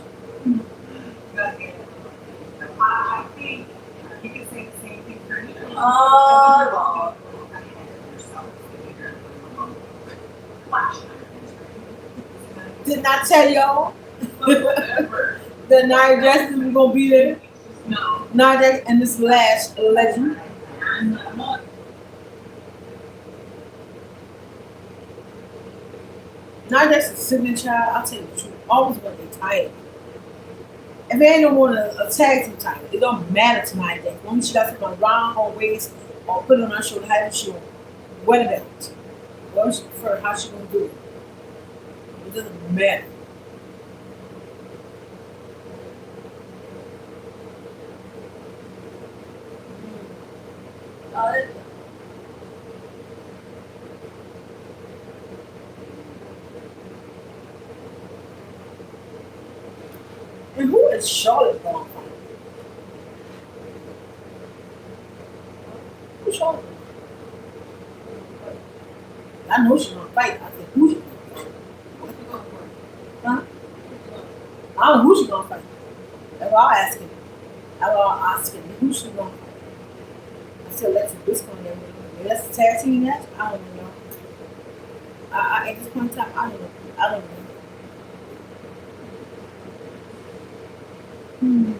I think you can say the same thing for me. Oh, Did not tell y'all Whatever. that Nia Jackson was gonna be there. No. Nia Jackson and this last legend. Nia Jackson's signature, I'll tell you the truth, always gonna be tight. If they don't want a tag team title, it don't matter to Nia Jackson. As long as she got something around her waist or put it on her shoulder, however she want. Wear the belt. Whatever she prefer, how she gonna do it. It doesn't matter. And who is Charlotte going to fight? Who's Charlotte? I know she's going to fight. I said, who's she going to fight? Huh? I don't know who she's going to fight. That's what I'm asking. That's what I'm asking. Who's she going to fight? I said, Alexa Bliss going to get that's a tag team match? I don't know. At this point in time, I don't know. I don't know. Hmm.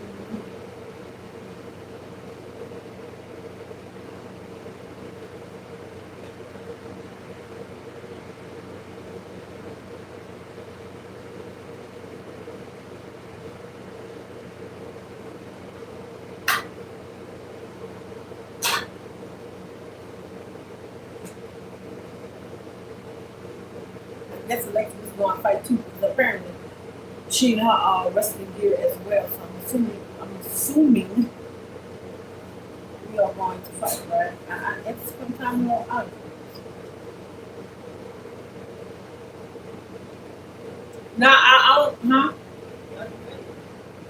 That's Alexa Bliss going to fight too, because apparently she in her wrestling gear as well. So I'm assuming we are going to fight, right? It's sometime more out. Now I don't, huh?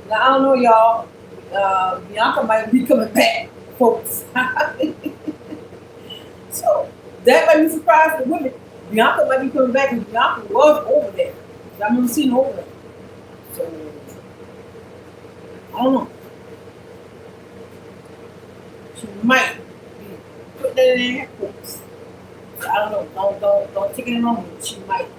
Now I don't know, y'all. Bianca might be coming back, folks. So that might be surprised for women. Bianca might be coming back, and Bianca was over there. I've never seen her over there. So I don't know. She might be putting that in her books. So I don't know. Don't take it wrong. She might.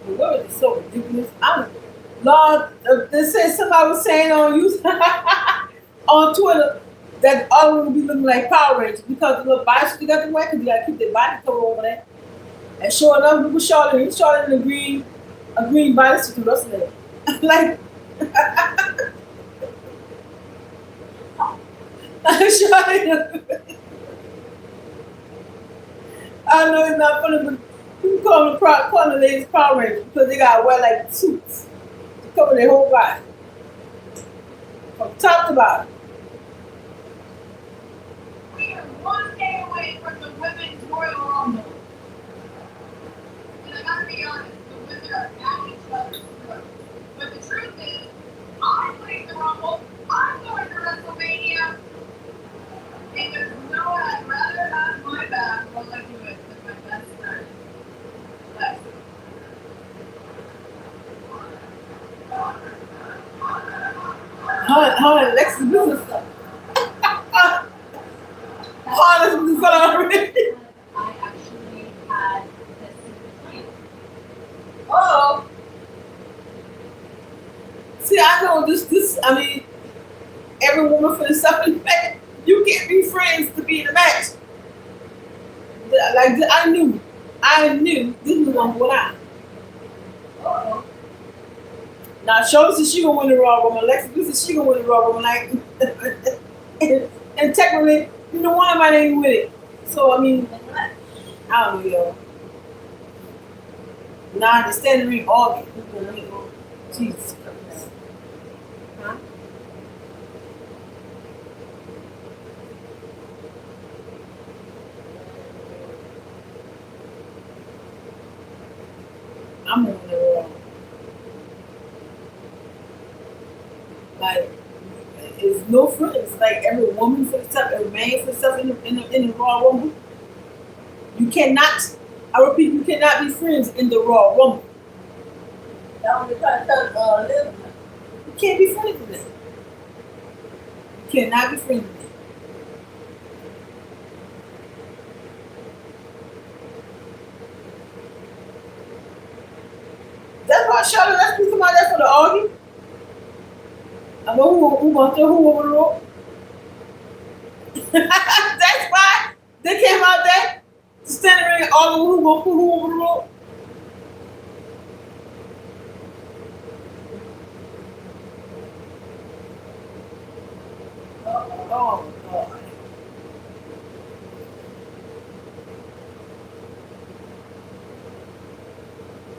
The word is so ridiculous. Lord, they said somebody was saying on YouTube, on Twitter, that all of them be looking like Power Rangers because the little bicycle got the way because you gotta keep their body cover over there. And sure enough, people Charlotte in a green bicycle the rest of it. Like Charlotte, I know it's not funny, but people call the ladies Power Rangers because they gotta wear like suits to cover their whole body. From top to bottom. We are 1 day away from the Women's Royal Rumble. And I gotta be honest, the women are at each other's throats. But the truth is, I'm winning the Rumble, I'm going to WrestleMania, and there's no one I'd rather have my back while I do it with my best friend. But Hold on, Lexus business stuff. Oh, this is already. I actually had this secret plan. Oh. See, I know I mean, every woman for herself in the match. You can't be friends to be in the match. Like, I knew this was one for I. Uh-oh. Now, Charlotte says she gonna win the Raw Woman. Alexa says she gonna win the Raw Woman. Like, and technically, neither one of them ain't with it. So, I mean, I don't know, yo. Now, the standing ring arguing. Jesus Christ. Huh? I'm on the Raw. Like, it's no friends. Like every woman for herself, every man for herself in the Raw Rumble. You cannot. I repeat, you cannot be friends in the Raw Rumble. That was the kind of stuff, you can't be friends with them. You cannot be friends with them. what, Charlotte? Let's be somebody else for the argue. I know who wants to who over the road. That's why they came out there to stand there and argue who over the road. Oh God.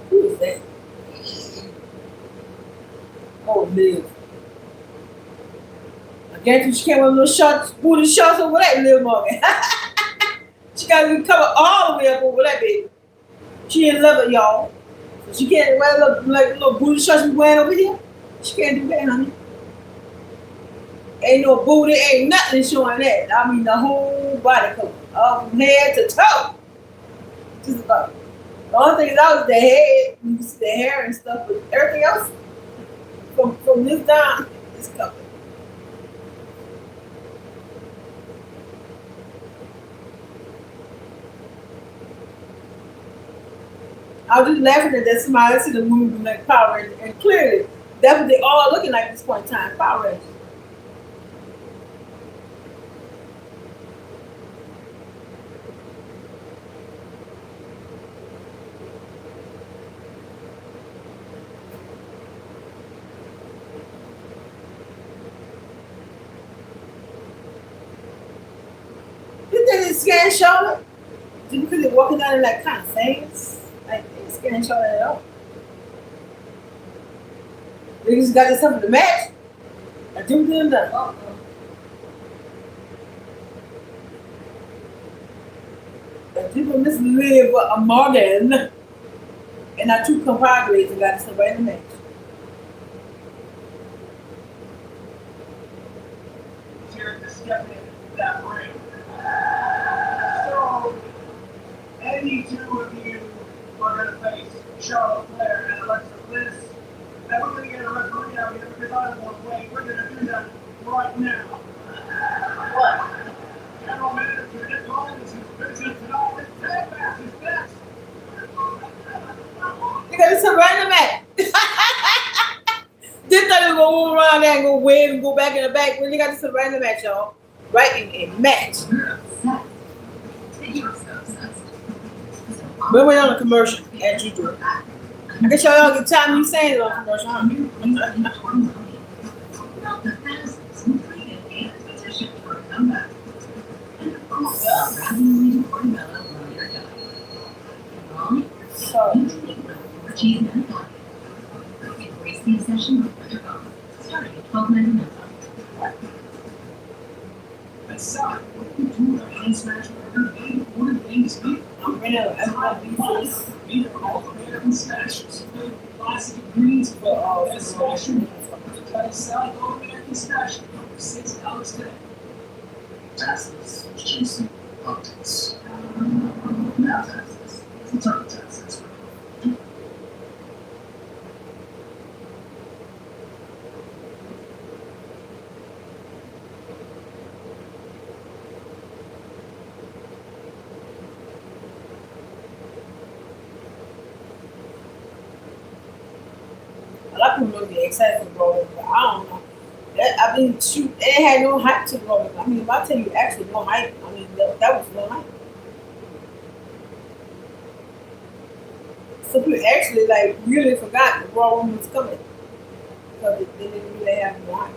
Who is that? Oh, Liv. I guess she came with little shorts, booty shorts over that little Morgan. She got to be covered all the way up over that baby. She didn't love it, y'all. So she can't wear little booty shorts we wearing over here. She can't do that, honey. Ain't no booty, ain't nothing showing that. I mean the whole body cover. From head to toe. Just about. The only thing is out was the head. You can see the hair and stuff, but everything else from this down is covered. I was just laughing at that somebody see the movie like Power Rangers, and clearly that's what they all looking like at this point in time, Power Rangers. You think it's scaring Charlotte? Just because they're walking down in that kind of things? Like, it's scaring Charlotte at all. They just got themselves in the match. I do them done. I do Miss Liv Morgan and our two compadres and got themselves right in the match. Here to step in that ring. So, any two of you are going to face Charlotte Flair and Alexa Bliss. And we're going to get a referee out here because I don't want to wait. We're going to do that right now. What? General Manager Nick Collins is busy tonight with 10 matches next. They got themselves right in the match. They thought they were going to move around there and go wave and go back in the back. When they got themselves right in the match, y'all. Right in a match. When we're on a commercial, as you do. I guess y'all get time you saying it on commercial, huh? I'm ready to everybody Smashes. Classic greens for smashing. South American smashing for $6 today. Taxes, juicy optics. Now taxes. It's on taxes. A lot of people don't get excited for Rollins, but I don't know. I mean, shoot, it had no hype to Rollins. I mean, if I tell you actually no hype, I mean, that was no hype. So people actually, like, really forgot the Rollins was coming. Because they didn't really have no hype.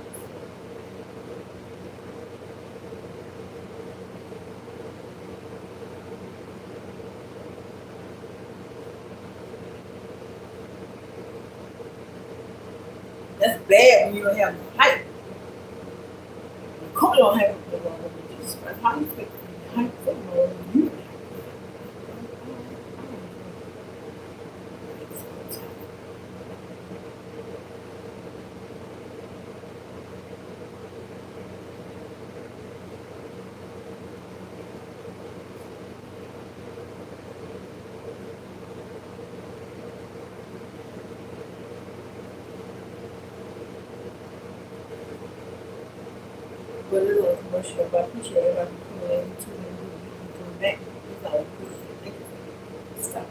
That's bad when you don't have no hype. You probably don't have no Rollins. How do you think hype for Rollins? You but it was commercial, but I appreciate everybody coming in to me coming back. It's all good. Thank you. Stop it.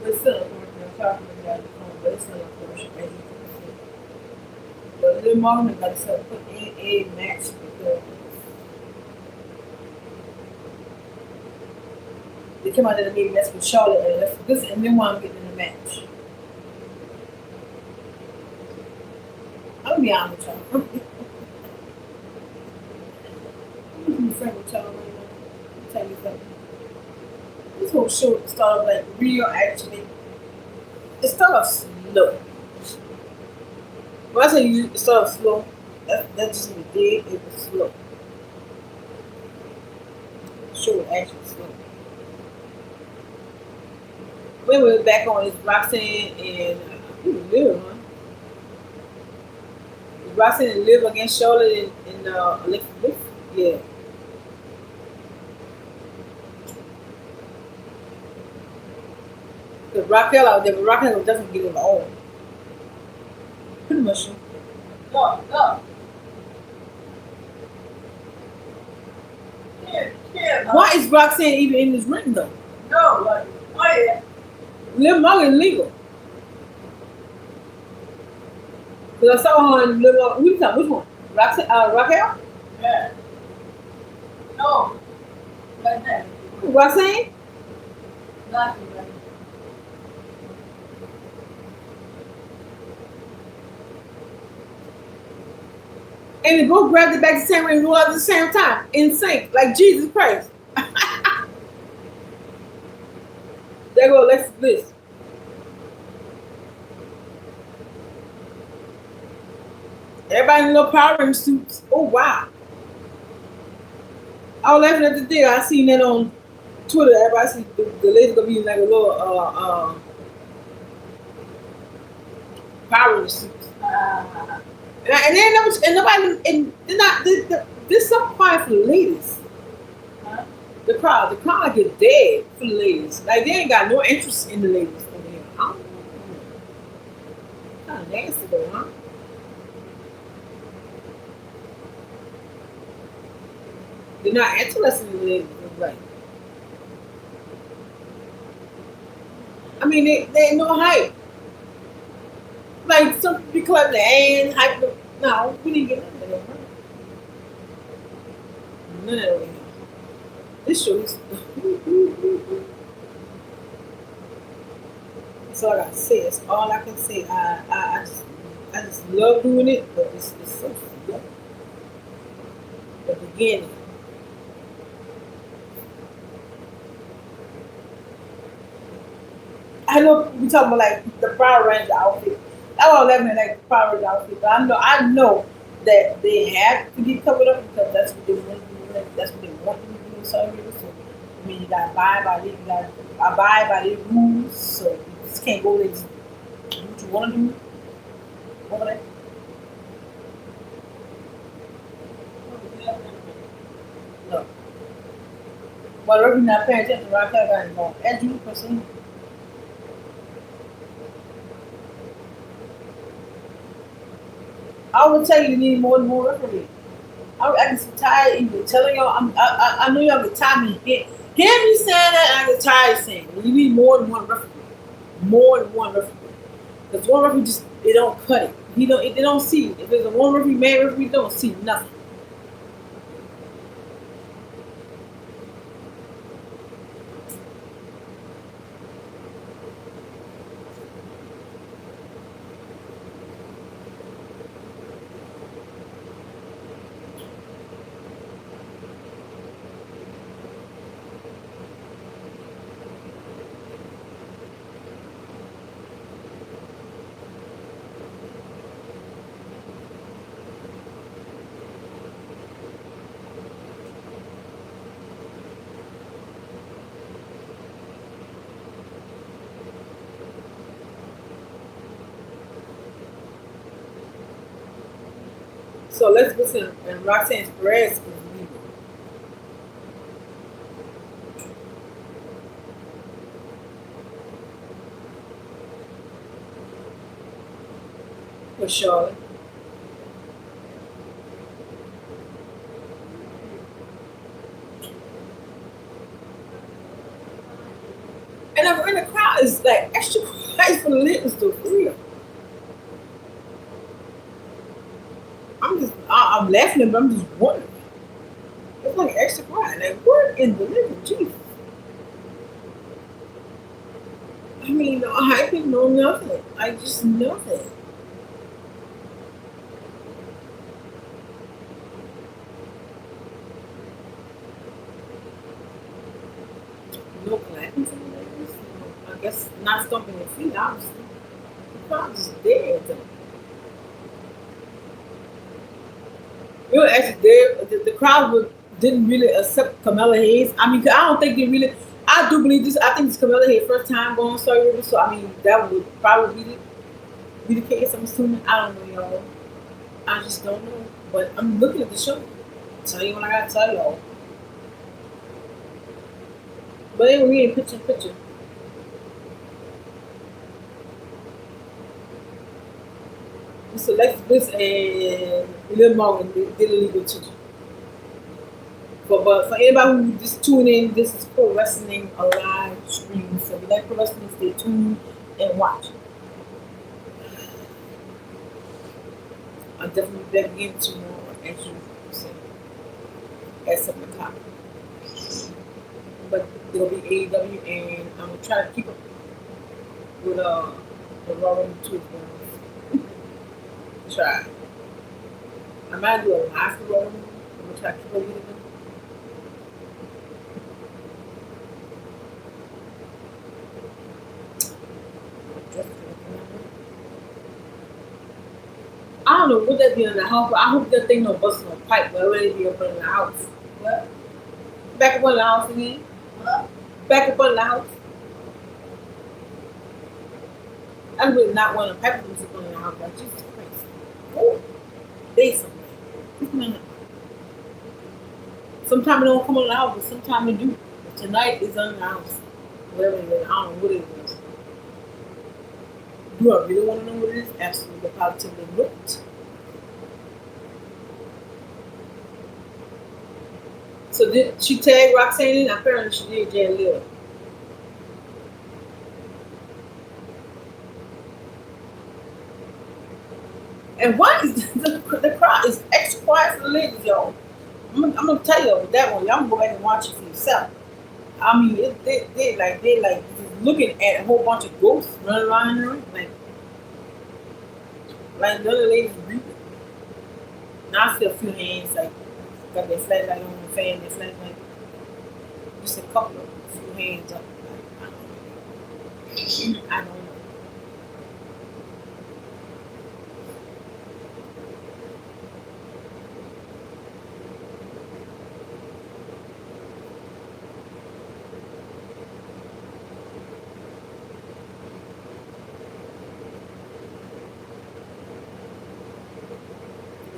But it's still a commercial. I'm talking about the phone, but it's still a commercial. But Lil Marvin got himself put in a match because they came out there and made a mess with Charlotte and this and then one getting in the match. I'm gonna be honest with y'all. I'm gonna be frank with y'all right now. Let me tell you something. This whole show started like real actually. It started off slow. When I say you start off slow, that's just what it did. It was slow. The show was actually slow. When we were back on is Roxanne and who was Liv, huh? Roxanne and Liv against Charlotte and Alexa Bliss. Yeah. Because Raquel out there, but Raquel doesn't get it all. Pretty much. No, no. Yeah. Why is Roxanne even in this ring though? No, like, oh yeah. Liv Morgan legal. Because I saw her in Liv Morgan. Which one? Roxanne, Raquel? Yeah. No. Like that. Roxanne? Nothing like And they both grabbed it back the same way and rolled out at the same time. In sync. Like Jesus Christ. There go Alexa Bliss. Everybody in little Power Ranger suits. Oh wow. I was laughing at the thing. I seen that on Twitter. Everybody see the lady gonna be in like a little Power Ranger suits. And then and nobody and they're not this so quiet for the ladies. huh? The crowd get dead for the ladies. Like they ain't got no interest in the ladies over here. I don't know. Kind of nasty though, huh? They're not interested in the ladies. Right. I mean, they ain't no hype. Like some people be clapping their hands, hype them. No, we didn't get none of that. Huh? None of that. This show is. That's all I gotta say. That's all I can say. I just love doing it, but it's so slow. The beginning. I know we talking about like the Power Ranger outfit. I was laughing at like the Power Ranger outfit, but I know that they have to get covered up because that's what they want to do. That's what they want to do in Saudi Arabia. So I mean, you gotta abide by it. You gotta abide by the rules. So you just can't go there and do what you want to do over there. No. But if you're not paying attention, right there, got involved. As you person. I would tell you you need more than one referee. I get tired of even telling y'all. I know y'all get tired of me. Hear me saying that, and I get tired of saying it. You need more than one referee. More than one referee. Because one referee just, they don't cut it. They don't see it. If there's a one referee, man referee, they don't see nothing. So let's listen. And Roxanne's Perez is legal. For Charlotte. And I'm in the crowd is like extra quiet for the littles to for real. I'm laughing, but I'm just wondering. It's like extra quiet. Like, what in the living Jesus? I mean, no hyping, no nothing. I just nothing. No clapping for the ladies. No, I guess not stomping their feet, obviously. The crowd just dead. We were actually there. The crowd didn't really accept Kamala Hayes. I mean, I don't think they really. I do believe this. I think it's Kamala Hayes' first time going Saudi Arabia. So I mean, that would probably be the case. I'm assuming. I don't know, y'all. I just don't know. But I'm looking at the show. Tell you what I gotta tell y'all. But anyway, we ain't picture. So Lex Bliss and Lil Morgan did illegal too. But for anybody who just tune in, this is Pro Wrestling a live stream. So if you like Pro Wrestling, stay tuned and watch. I'll definitely be back again tomorrow, as you said, at 7 o'clock. But it'll be AEW, and I'm gonna try to keep up with the Raw and Truth ones. Try. I might do a live for Raw. I'm gonna try to keep up with it. I don't know what that be in the house, but I hope that thing don't bust no pipe, but it be up in the house. What? Back up on the house again. What? Back up on the house. I really not want to pipe music on the house, but Jesus Christ. Oh, they something. Sometimes it don't come on the house, but sometimes it do. But tonight is on the house. Whatever it is, I don't know what it is. Do I really want to know what it is? Absolutely, positively not. So did she tag Roxanne in? Apparently she did, Jan Lil. And why is the crowd is extra quiet for the ladies, y'all? I'm gonna tell you that one. Y'all can go back and watch it for yourself. I mean, they like just looking at a whole bunch of ghosts running around in the room, like none of the ladies breathing. Now I see a few hands like got their flashlight on the fan, their flashlight. Just a couple of few hands up. I don't know.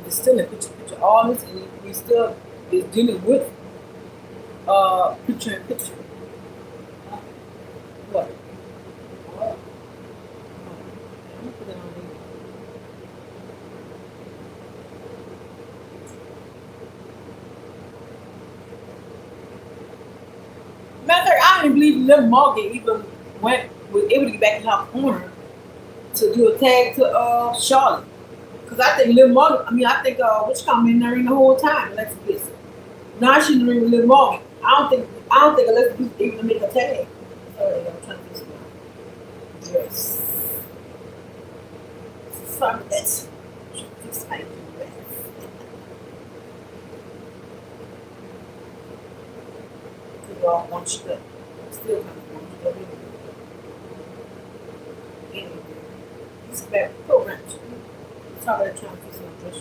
It's still a picture all this, and we still is dealing with picture in picture. What? What? I'm gonna put it on there. Matter of fact, I didn't believe Lil Morgan even was able to get back in her corner to do a tag to Charlotte. Cause I think Lil Morgan, I think which come in there in the whole time, Alexa Bliss. Now she's in the ring with Lil Morgan. I don't think Alexa Bliss able to make a tag. Sorry, I'm trying to fix it. Yes. Sorry, that's exciting. Y'all want you to still kind of want you to anyway. It's back program. Sorry, I'm trying to fix my dress.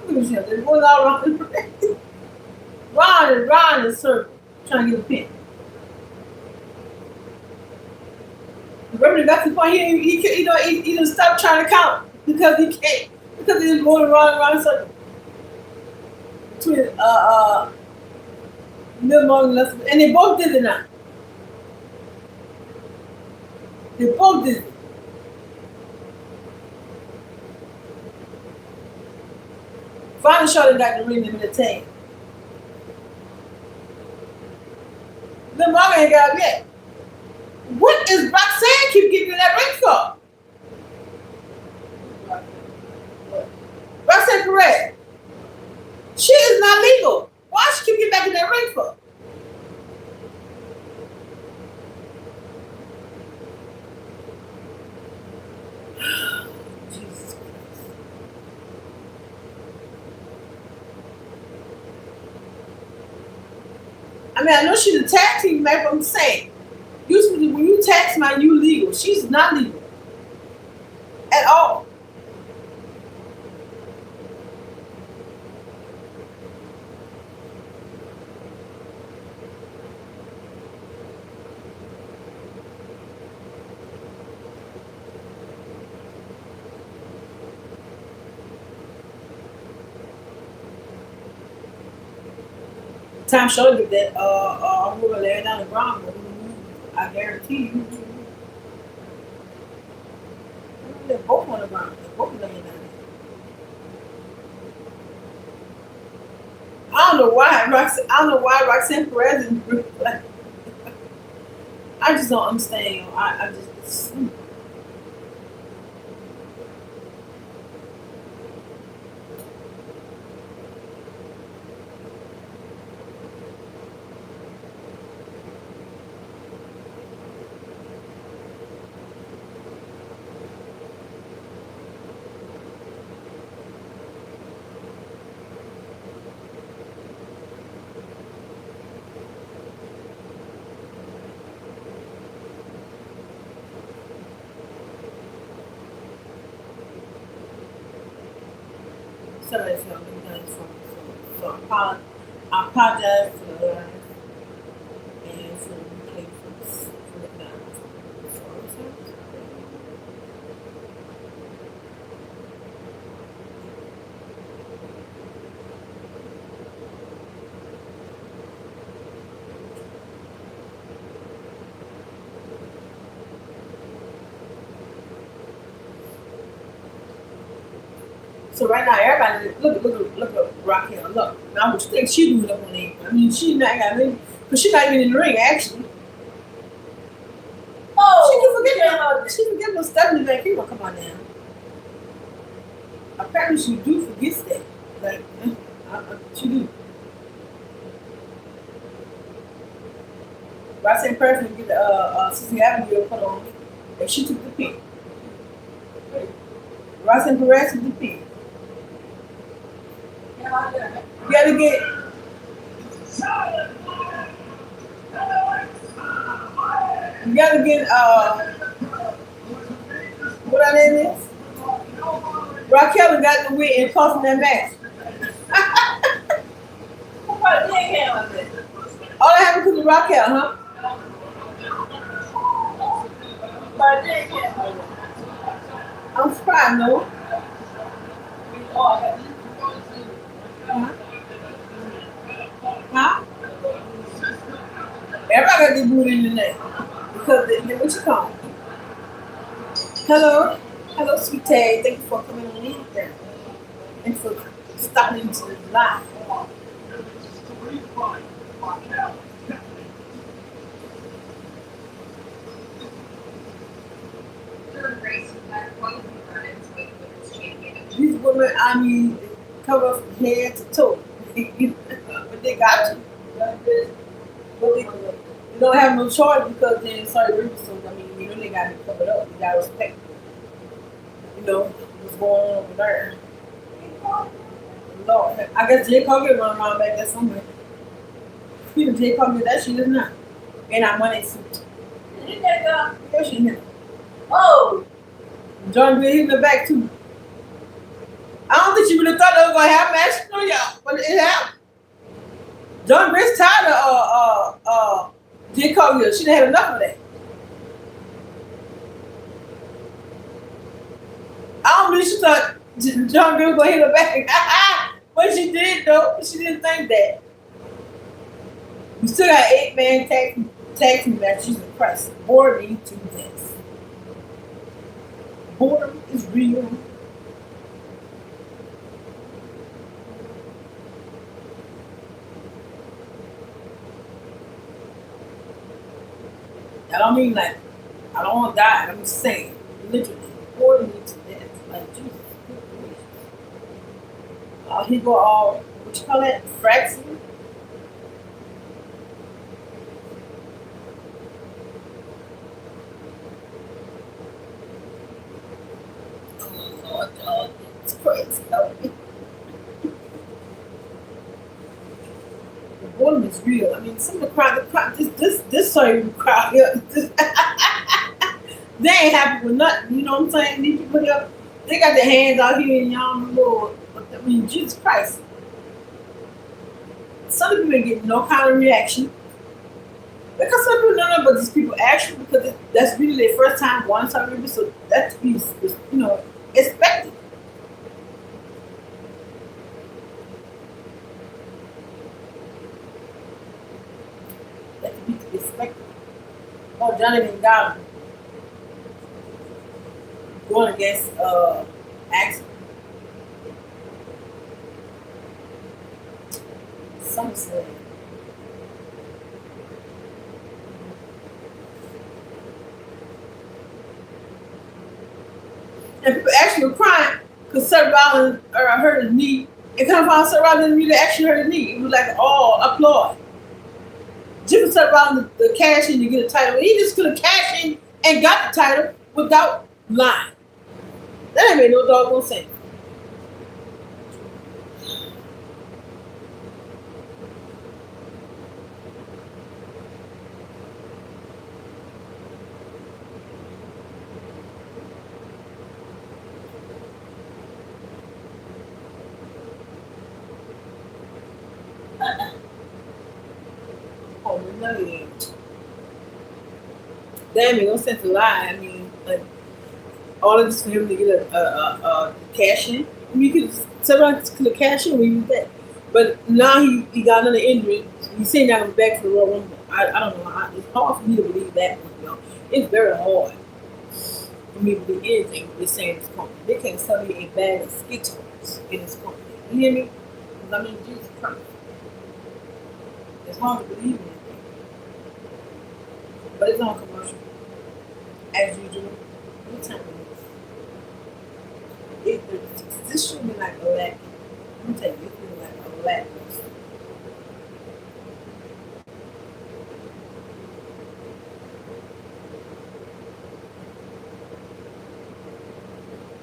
Look at him. They're going all around round in a circle, trying to get a pin. Remember, that's the point. He done stopped trying to count because he can't because he's going around in a circle between Lil Morgan and Leslie, and they both did it now. They both did it. Finally, Charlotte got the ring in the tank. The mama ain't got up yet. What is Roxanne keep getting in that ring for? Roxanne Perez. She is not legal. Why she keep getting back in that ring for? Jesus Christ. I mean, I know she's a tag team match, but I'm saying, usually when you tag somebody, you legal. She's not legal at all. Time showed you that we were laying down the ground, but I guarantee you, they're both on the ground. They're both laying down there. I don't know why Roxanne Perez is like, I just don't understand. I just. Sorry, so I apologize for the live and for the replay for the guys. So right now, everybody look at Raquel. Look, now what you think she doing up on there? I mean, she not got me, but she not even in the ring actually. Oh, She forget when Stephanie Van will come on now. Apparently, she do forget that. Like, she do. Roxanne Perez get the Sissy Abigail put on, and she took the pick. Roxanne Perez took the pick. You gotta get. You gotta get. What her name is? Raquel got the win and cost that match. All that happened because of Raquel, huh? I'm surprised, no. Huh? Everybody got to booed in the neck. Because they what you call it? Hello. Hello, sweet Tay. Thank you for coming on in there. And for stopping into the live. These women, I mean, cover from head to toe. But they got to. But they don't have no choice because they're sorry, so I mean, you know, they got to be covered up. You got to respect, you know, what's going on over there. Lord, I guess Jay Conger run around back there somewhere. You know, Jay Conger, that shit is not. And our money suit. Did that go? Yeah, she hit. Oh, John Bill hit in the back too. I don't think she would have thought that was gonna happen. Actually, no, y'all, but it happened. John Britt's tired of Jay Conger. She done had enough of that. I don't believe she thought John Bill was gonna hit her back. But she did though. She didn't think that. We still got 8-man tag team match. Jesus Christ. Boredom to this. Boredom is real. I don't mean like I don't want to die. I'm just saying, literally, bored me to death. Like Jesus. He go all what you call that? Fraxing. Oh Lord, dog, it's crazy. Help me. The boredom is real. I mean, some of the crowd, this certain crowd here, they ain't happy with nothing. You know what I'm saying? These people here, they got their hands out here and y'all Lord. I mean, Jesus Christ. Some people ain't getting no kind of reaction because some people don't know, but these people actually because that's really their first time going to Saudi, so that to be expected. That to be expected. Oh, Johnny and God going against Axel. Some say. And people actually were crying because Seth Rollins hurt his knee. And come find Seth Rollins didn't really actually hurt his knee. It was like, oh, applaud. Jimmy Seth Rollins the cash in to get a title. He just could have cashed in and got the title without lying. That ain't made no doggone sense. Oh, no, it ain't. That ain't made no sense to lie. I mean, like, all of this for him to get a cash in. I mean, you could someone could have cashed in when he was that. But now he got another injury. He's saying that he's back for the Royal Rumble. I don't know. It's hard for me to believe that one, you know. It's very hard for me to believe anything they're saying in this company. They can't sell me a bag of Skittles in this company. You hear me? Because I mean, Jesus Christ. It's hard to believe anything. But it's on commercial. As usual. What time is it? 8:36. This should be like a lap. I'm telling you, it's been like a lap.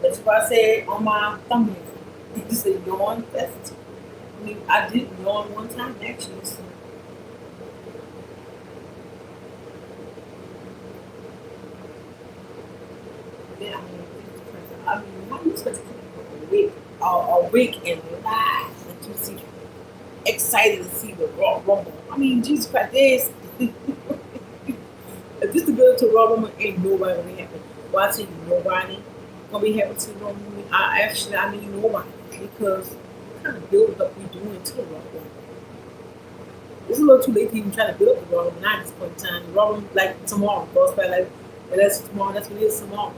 That's why I said on my thumbnail, it just said yawn fest. I mean, I did yawn one time actually. So. Yeah, I mean, how you supposed to keep a week and lie that you see excited to see the Raw Rumble? I mean, Jesus Christ, there's if this to go to Raw Rumble, ain't nobody gonna be happy. Well, I tell you, nobody gonna be happy to Raw Rumble. I mean nobody because what kind of build up we doing to the Raw Rumble? It's a little too late to even try to build up the Raw Rumble. Not at this point in time. The Raw Rumble like tomorrow, goes by like well, that's tomorrow. That's what it is tomorrow.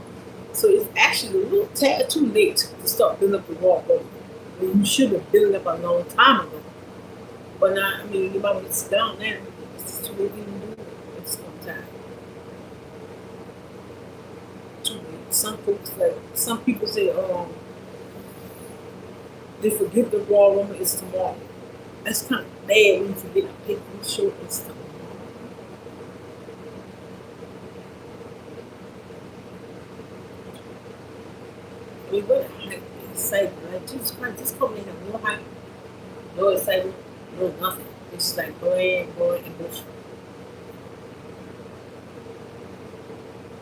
So it's actually a little tad too late to start building up the Raw Rumble. I mean, you should have built it up a long time ago. But now, I mean, you might want to sit down now. It's too late to even do it at this point in time. Too late. Some folks, like, some people say, they forget the Raw Rumble is tomorrow. That's kind of bad when you forget a pick and short and stuff. I mean, what hype excitement? Like, Jesus Christ, this company has no hype, no excitement, no nothing. It's just like going, and bullshit.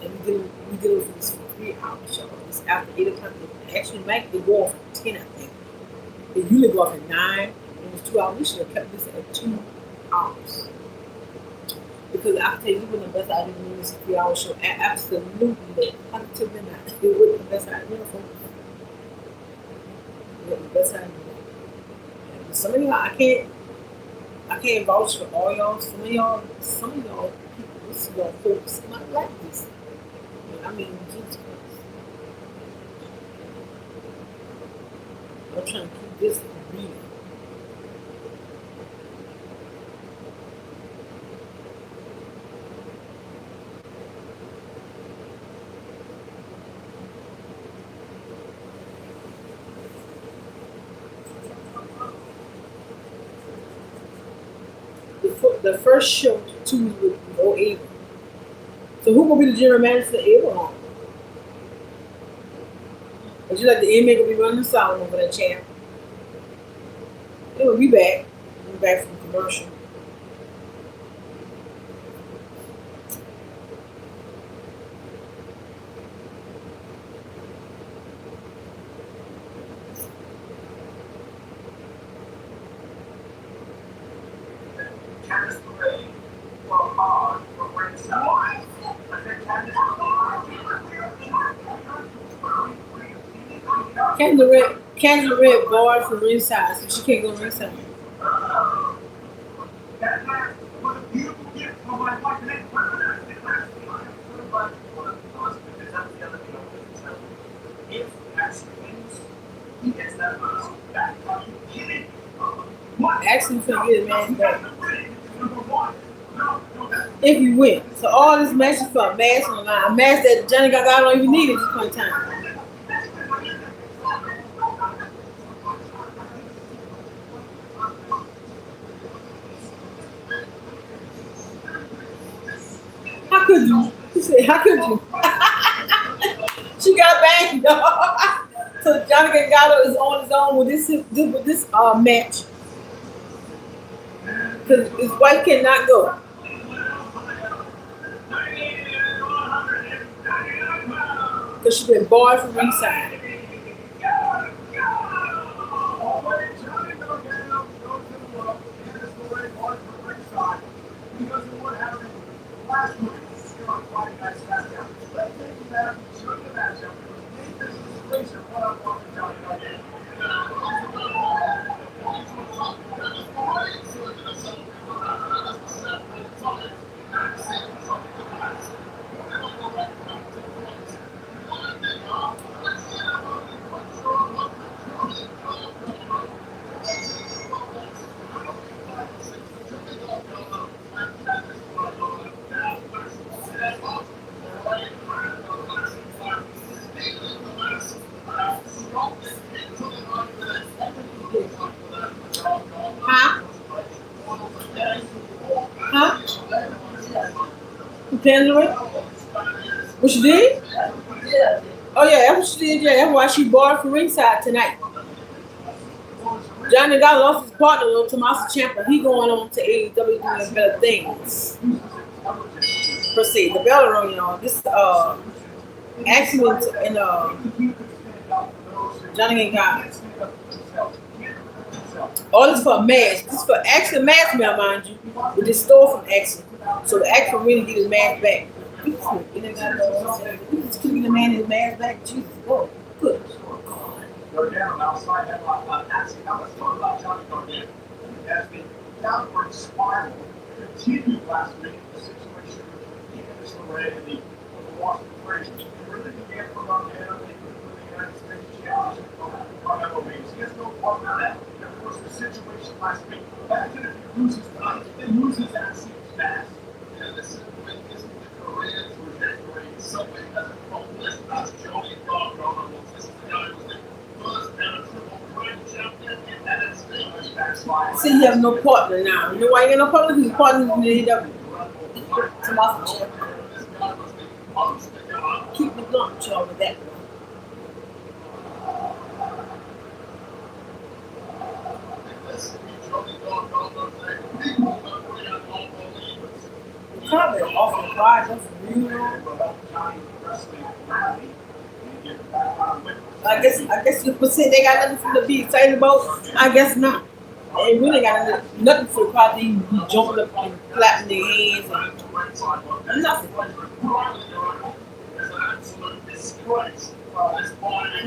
And we did it for this 3 hour show. It's after 8 o'clock. They actually make they go off at 10, I think. They usually go off at 9, and it was 2 hours. We should have kept this at 2 hours. Because I tell you, it wasn't the best idea to do this 3 hour show. Absolutely, positively not. It wasn't the best idea. It wasn't the best idea. And some of y'all, I can't vouch for all y'all. Some of y'all people, this is y'all folks not like this. I mean, Jesus Christ. I'm trying to keep this real. the first show to with no Abel. So who gonna be the general manager for Abel? But you like the inmate gonna be running the song over that champ. It will be back. We'll be back from commercial. Candice LeRae from ringside. I think Candice Candy the Red barred from ringside, so she can't go ringside. that was a beautiful gift from my wife. And then, if Max wins, he gets that money back. Are you kidding? What? Actually, finna get his man back Number one. No, that's if you win. So all this matches for a match on the line, a match that Johnny Gargano don't even need at this point in time. How could you? He said, how could you? She got banged, dog. So Johnny Gargano is on his own with this match. Because his wife cannot go. Because she's been barred from ringside. because of what happened last week here on Friday Night SmackDown. Let's take you back to the matchup. This is the situation one-on-one with Johnny Gargano. Huh? Huh? You planning it? What she did? Oh yeah, that's what she did. Yeah, that's why she barred from ringside tonight. Johnny got lost his partner, little Tommaso Ciampa. He going on to AEW doing better things. Proceed. The bell ring, y'all. This accident in Johnny and guys. All this for a mask. This is for actual mask mail, mind you. But this stole from Action. So the Action really get his mask back. You just keeping the man his mask back. Jesus, oh, good. Go down outside headlock. Asking how much fun about Johnny Gargano. As the downward spiral continued last week, the situation with Candice LeRae and the Washington Braves really began for Gargano. They could really United States Championship on WWE. He has no partner now. And of course, the situation last week. Imagine if he loses tonight, he loses that seems fast. Yeah, this is the career trajectory. Something that's a hopeless as Johnny Gargano. This is the guy who was the first ever triple threat champion in NXT. Backslide. See, you have no partner now. You know why you got no partner? Because his partner in the AEW. Tommaso Ciampa. Keep the blunt, y'all, with that one. Probably awful quiet, that's real. I guess you percent they got nothing to be excited about. I guess not. They really got nothing for the crowd to even be jumping up and clapping their hands and nothing.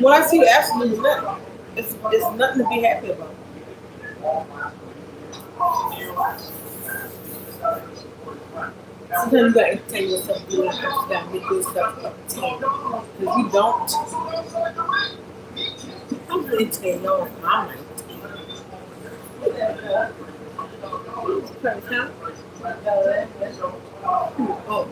When I see absolutely nothing, it's nothing to be happy about. Sometimes you gotta entertain yourself doing stuff. You gotta make your stuff up to you. If you don't, I'm gonna entertain y'all. I'm not entertaining. Oh.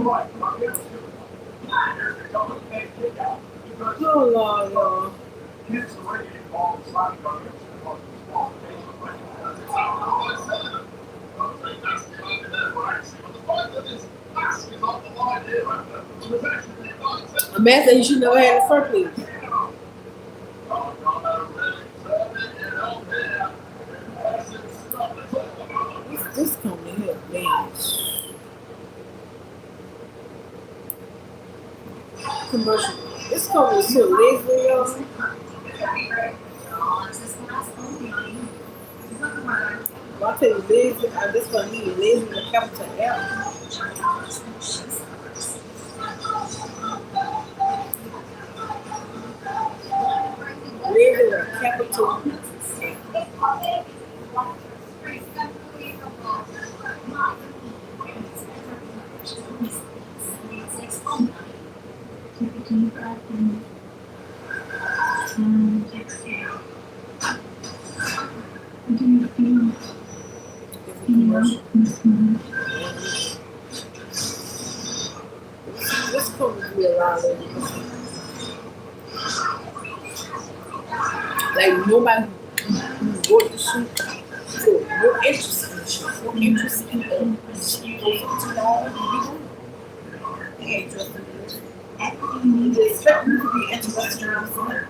Oh Lord, y'all. A man said he should never had it first place. This company here, man. Commercial. This company is so lazy, y'all. Well, I tell you, lazy. This one me, lazy with a capital L. Lazy with a capital L. Take a deep breath in and exhale. Continue to feel this moment. This company be a lot of like nobody who wrote the shoot, so no interest in the show, no interest in the shoot goes too long. They ain't interested in this. They expect you to be interested in something.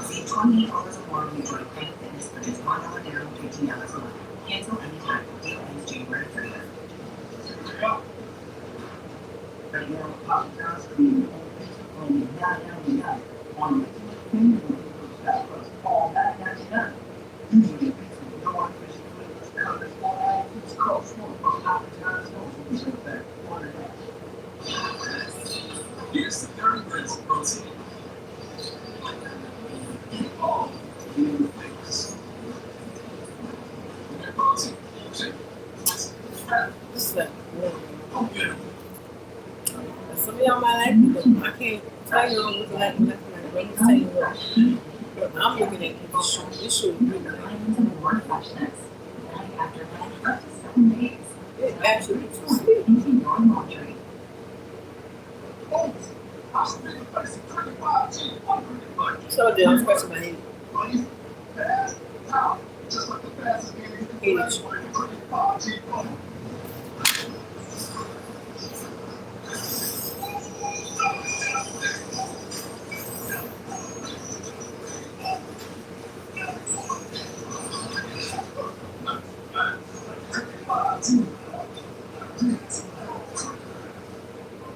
See 28 hours or more when you join Planet Fitness for just $1 down, $15 a month. Cancel anytime. Deal ends January 30th. Here's the 30 grams of protein. All new things. Protein. This is like, Okay. some of y'all might like it, but I can't tell you I'm looking at nothing like that. I'm tell you what I'm looking at this show. This show is really nice. It actually makes you sleep. So then I'm scratching my head. Age.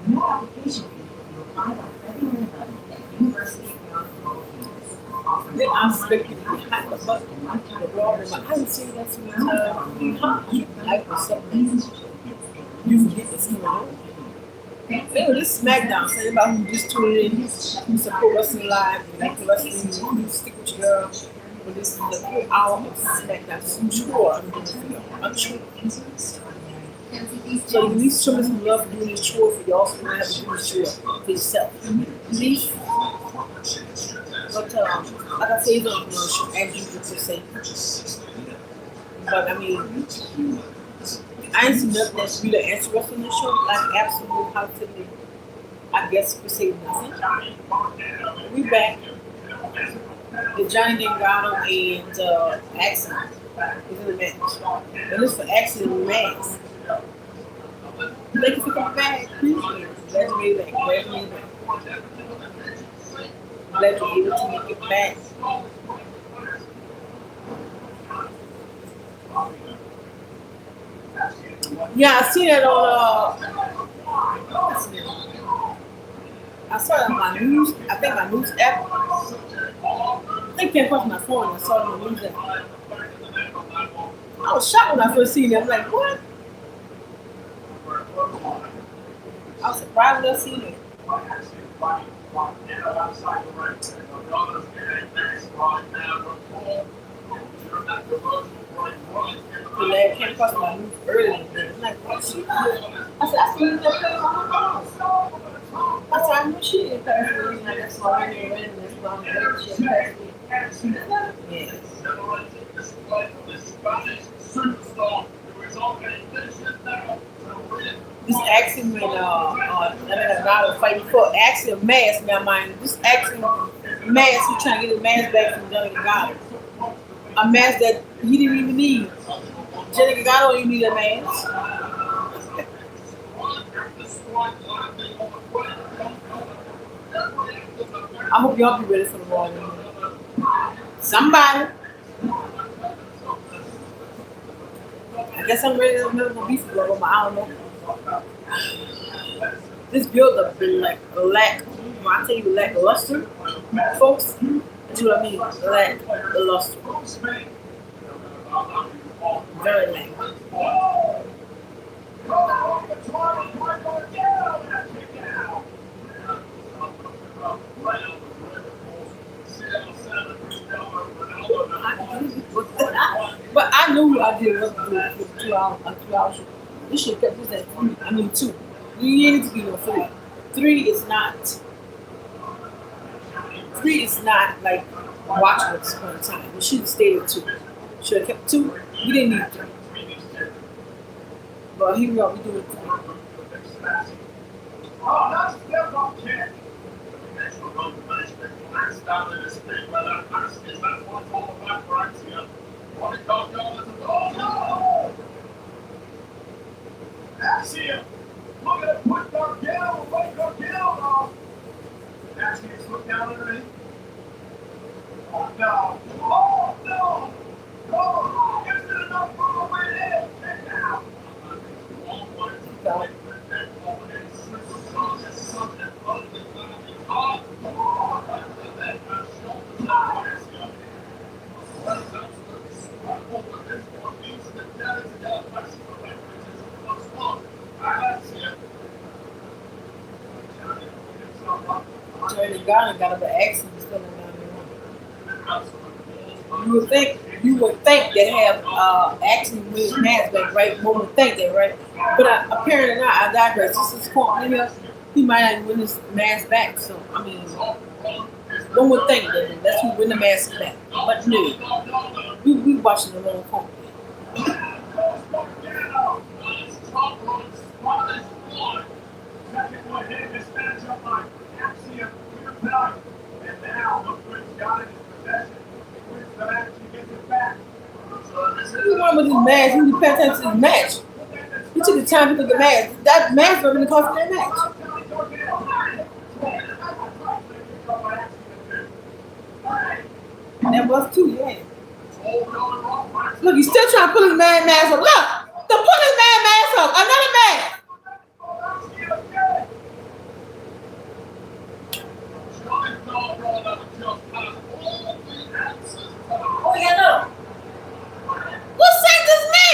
No application fee will be applied on February 11th at University of Maryland Philippines. Offering Then I'm online expecting to be hot as fuck. The Lord, I haven't seen that so many times. Like or something. You forget this coming on. Anyway, this SmackDown. Say about who just tuned in. You support wrestling live. You like the wrestling. You stick with your girl. But this is the full hour of SmackDown. This is a chore I'm doing for y'all. I'm chore. So you at least show me some love for doing this chore for y'all, so you don't have to do this chore for yourself. Please. But like I say, it's on commercial, as you could say. But I mean, I ain't seen nothing that's really interesting in the show, like absolutely positively. I guess you could say nothing. We back. The Johnny Gargano and Accident is in the match. But this for Accident and Max. Thank you for coming back. Appreciate it. Glad you made it back. Glad you made it back. Glad you're able to make it back. Yeah, I see that on I saw it on my news. I think my news app. I think it came across my phone. I saw it on my news app. I was shocked when I first seen it. I'm like, what? I was surprised when I seen it. The lad came across my news earlier. I'm like, what she did? I said, I seen that play on my phone. I said, I knew she didn't pass me. Like, that's why I didn't win. That's why I'm glad she didn't pass me. Yes. Superstar, the result of this now. This action when I got to fight before actually a mask, man, mind. This action mask, he trying to get his mask back from Johnny Gargano. A mask that he didn't even need. Johnny Gargano don't even need a mask. I hope y'all be ready for the Royal. Somebody. I guess I'm ready to remember the beef but I don't know. This build up been like lack. When I tell you lackluster, folks, that's what I mean. Lackluster. Very lack. But I knew I did was with 2 hours, a 2 hour show. You should have kept this at 3. I mean 2. You need to be on 3. 3 is not. 3 is not like watching at this point in time. You should have stayed at 2. Should have kept 2. We didn't need 3. But here we are. We do it 3. Axiom! Look at it, put Gargano, right Gargano off! Axiom's look down underneath. Oh no! Oh no! Oh! Isn't it enough for the win in? And now! Johnny Gargano got up an accident still in 91. You would think they have action with his mask back, right? One would think that, right? But apparently not. I digress. This is Courtney here. He might not win his mask back. So I mean, one would think that that's who win the mask back. But no, we watching the wrong Courtney. And now, look what he's got in his possession. Wins the match, he gets it back. He won with his mask. He didn't pay attention to the match. He took the time to put the mask. That mask was going to cost that match. And that was too, yeah. Look, he's still trying to put his man mask up. Look! To put his man mask up. Another mask. Oh, yeah, no. What sense is me?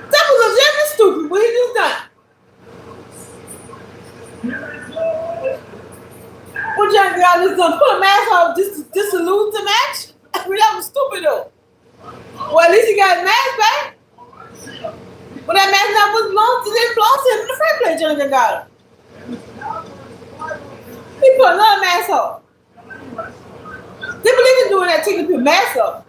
That was legitimately stupid what he just done. What Johnny Gargano just done? Put a mask on just to lose the match? I mean, that was stupid though. Well, at least he got his mask back. But that mask never didn't belong to him in the first place, Johnny Gargano. He put another mask on. They believe in doing that, taking the mask off.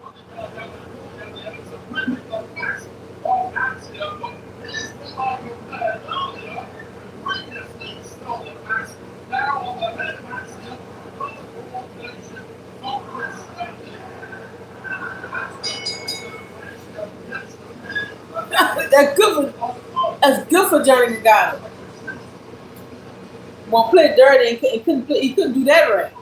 That's good for Johnny Gargano. Won't play dirty and he couldn't do that right.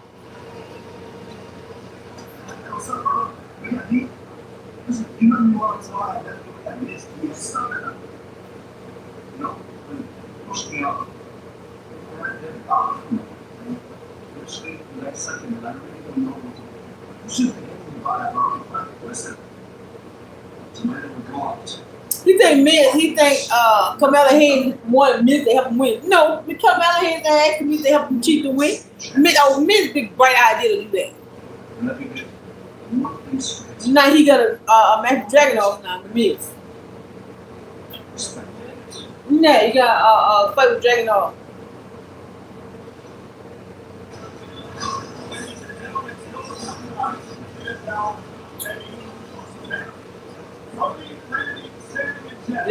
He think Kamala Hayes wanted Miz to help him win. No, Kamala Hayes asked Miz to help him cheat the win. Miz big bright idea to do that. Now he got a match with Dragunov now, the Miz. Nah, you got a fight with Dragunov.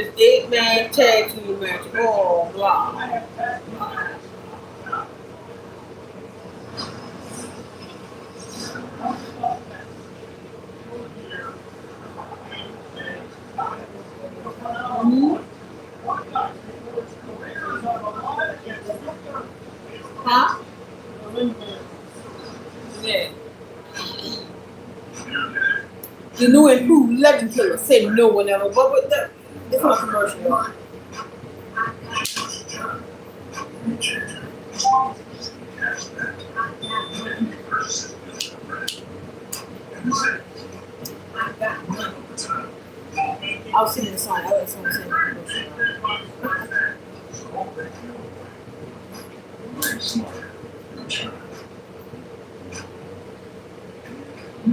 this 8-man tag team match. Oh, blah. Huh? Yeah. The new and improved legend killer said no whenever, but with the it's not commercial. I was singing the song. I was singing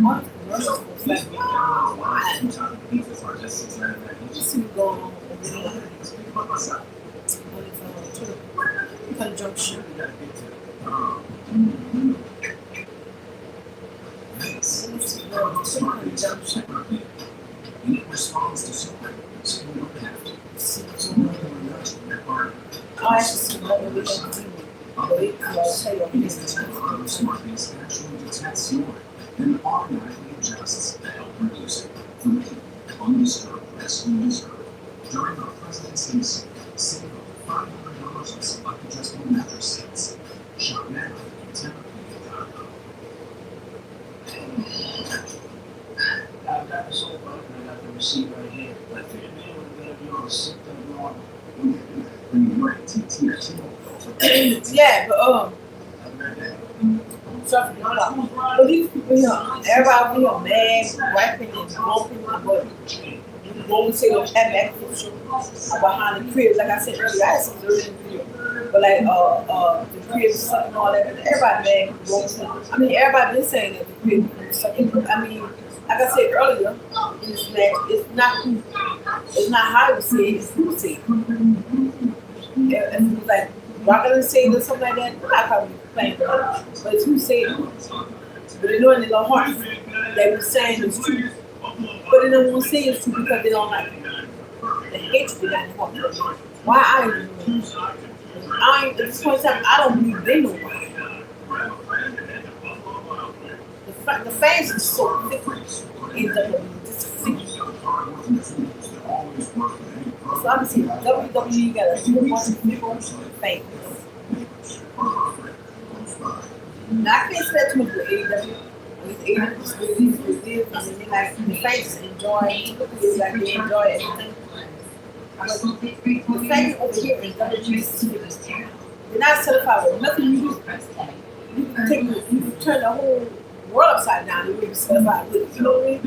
what commercials was like? Let's see what's going on conjunction. Conjunction. Responds to super, so you don't have to. I actually see what we have to do. I'll tell you Smartbeats actually detects your and automatically adjusts to help reduce it. For me, undisturbed rescue reserve. During our President's Day save over $500 on select adjustable mattress sets. Shop now at TerraPedia.com. I've got this whole button and I got the receipt right here. I figured maybe we're going to be able to sit them on. Bring your TTT. yeah, but so but these people here, everybody here mad, rapping and bumping and what we say those have back behind the crib. Like I said earlier, I had some earlier in the video. But like the crib sucking all that, everybody mad. I mean everybody been saying that the crib is sucking. I mean, like I said earlier in this match, it's not how you say it, it's who say it. And it was like Rocket say it or something like that, I'm not probably playing about it. But it's who say it. But they know in their hearts they were saying it's true. But they don't want to say it's true because they don't like it. The hatred behind the heart. Why I even know. At this point in time, I don't believe they know why. The fans are so thick in WWE, just thick. So obviously, WWE got a whole bunch of people fans. Now I can't say that too much with AEW. With AEW, I mean, like the fans enjoy it, like they enjoy everything. But the fans over here in WWE, they're not certified with nothing you do. You can turn the whole world upside down and you're certified with it. You know what I mean?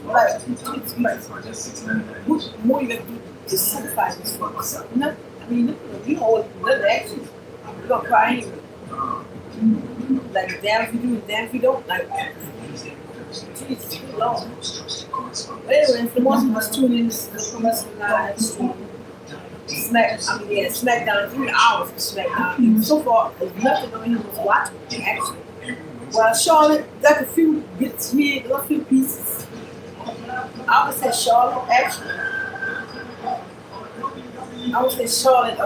Like, it's crazy. What more you got to do to certify this for yourself? Nothing. I mean, you hold nothing action. You're going to cry anyway. Like, damn if you do, damn if you don't. Like, Jesus, too long. But anyway, if the most of us tune in to the Wrestling Live SmackDown, 3 hours for SmackDown. And so far, there's nothing on here was watching, actually. Well, Charlotte got a few bits here, a few pieces. I would say Charlotte, actually. I would say Charlotte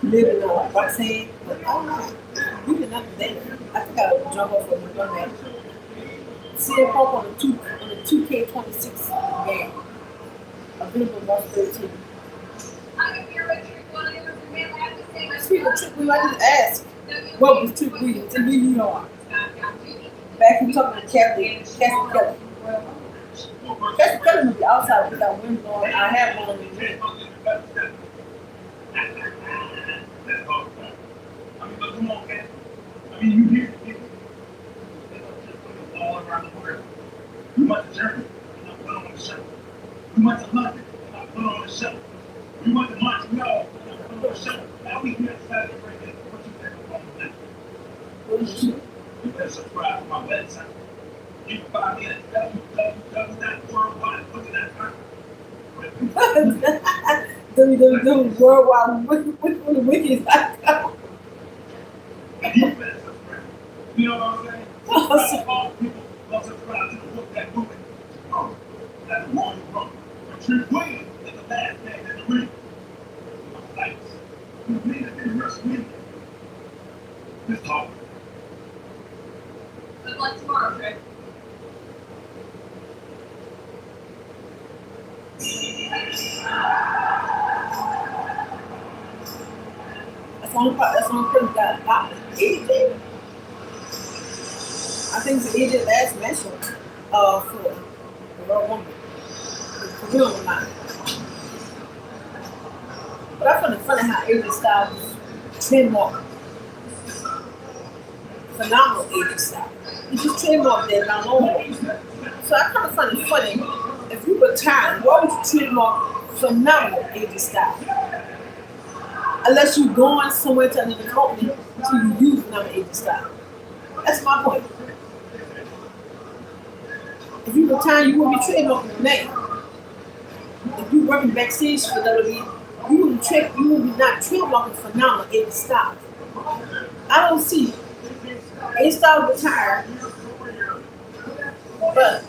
living on Roxanne, but I don't know. We did nothing there. I think I'll jump off of one match. CM Punk on the 2K26 game. Available March 13th. Speaking of Trick Williams, I just asked, what was Trick Williams in New York? Back in talking to Cassie Kelly. Cassie Kelly was the outside without wings on. I have one of them. Come on, man. I mean, you hear people. All around the world. We went to Germany, and I put on the show. We went to London, and I put on the show. We went to Montreal, and I put on the show. Now we here inside the break. What you think about that? What did you do? You better subscribe to my website. You can find me at www.worldwide. Look at that. www.worldwide with the wikis.com. You know what I'm saying? All people must subscribe to the book that moving. come at the Royal Rumble. But you're winning in the last man in the ring. Thanks. You made it in WrestleMania. This talk. Good luck tomorrow, Trey. That's the only part. That's the only person that got AJ. I think it's AJ last match for the Royal Rumble. For real or not. But I find it funny how AJ Styles trademark phenomenal AJ Styles. He just trademarked that not long ago. So I kind of find it funny if you retire, why would you trademark phenomenal AJ Styles? Unless you're going somewhere to another company to use phenomenal AJ Styles. That's my point. If you retire, you won't be trademarking your name. If you're working backstage for WWE, you will be not trademarking phenomenal AJ Styles. I don't see AJ Styles retire, but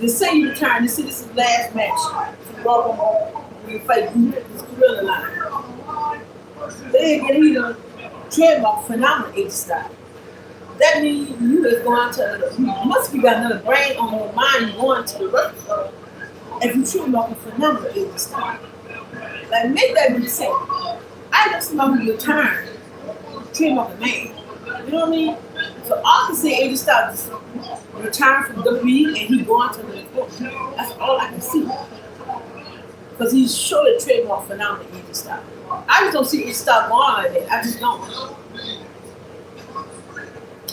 they say you retire. They say this is the last match for the Royal Rumble when you fight this gorilla line. Then again, he done trademark phenomenal AJ Styles. That means you is going to you must be got another brain on your mind going to the wrestling if you trademarking phenomenal AJ Styles. Like, make that make sense. I know somebody who retired, trademark a name. You know what I mean? So all I can say AJ Styles is retiring from WWE and he going to the court. That's all I can see. Because he's surely trademark phenomenal AJ Styles. I just don't see AJ Styles going like that. I just don't.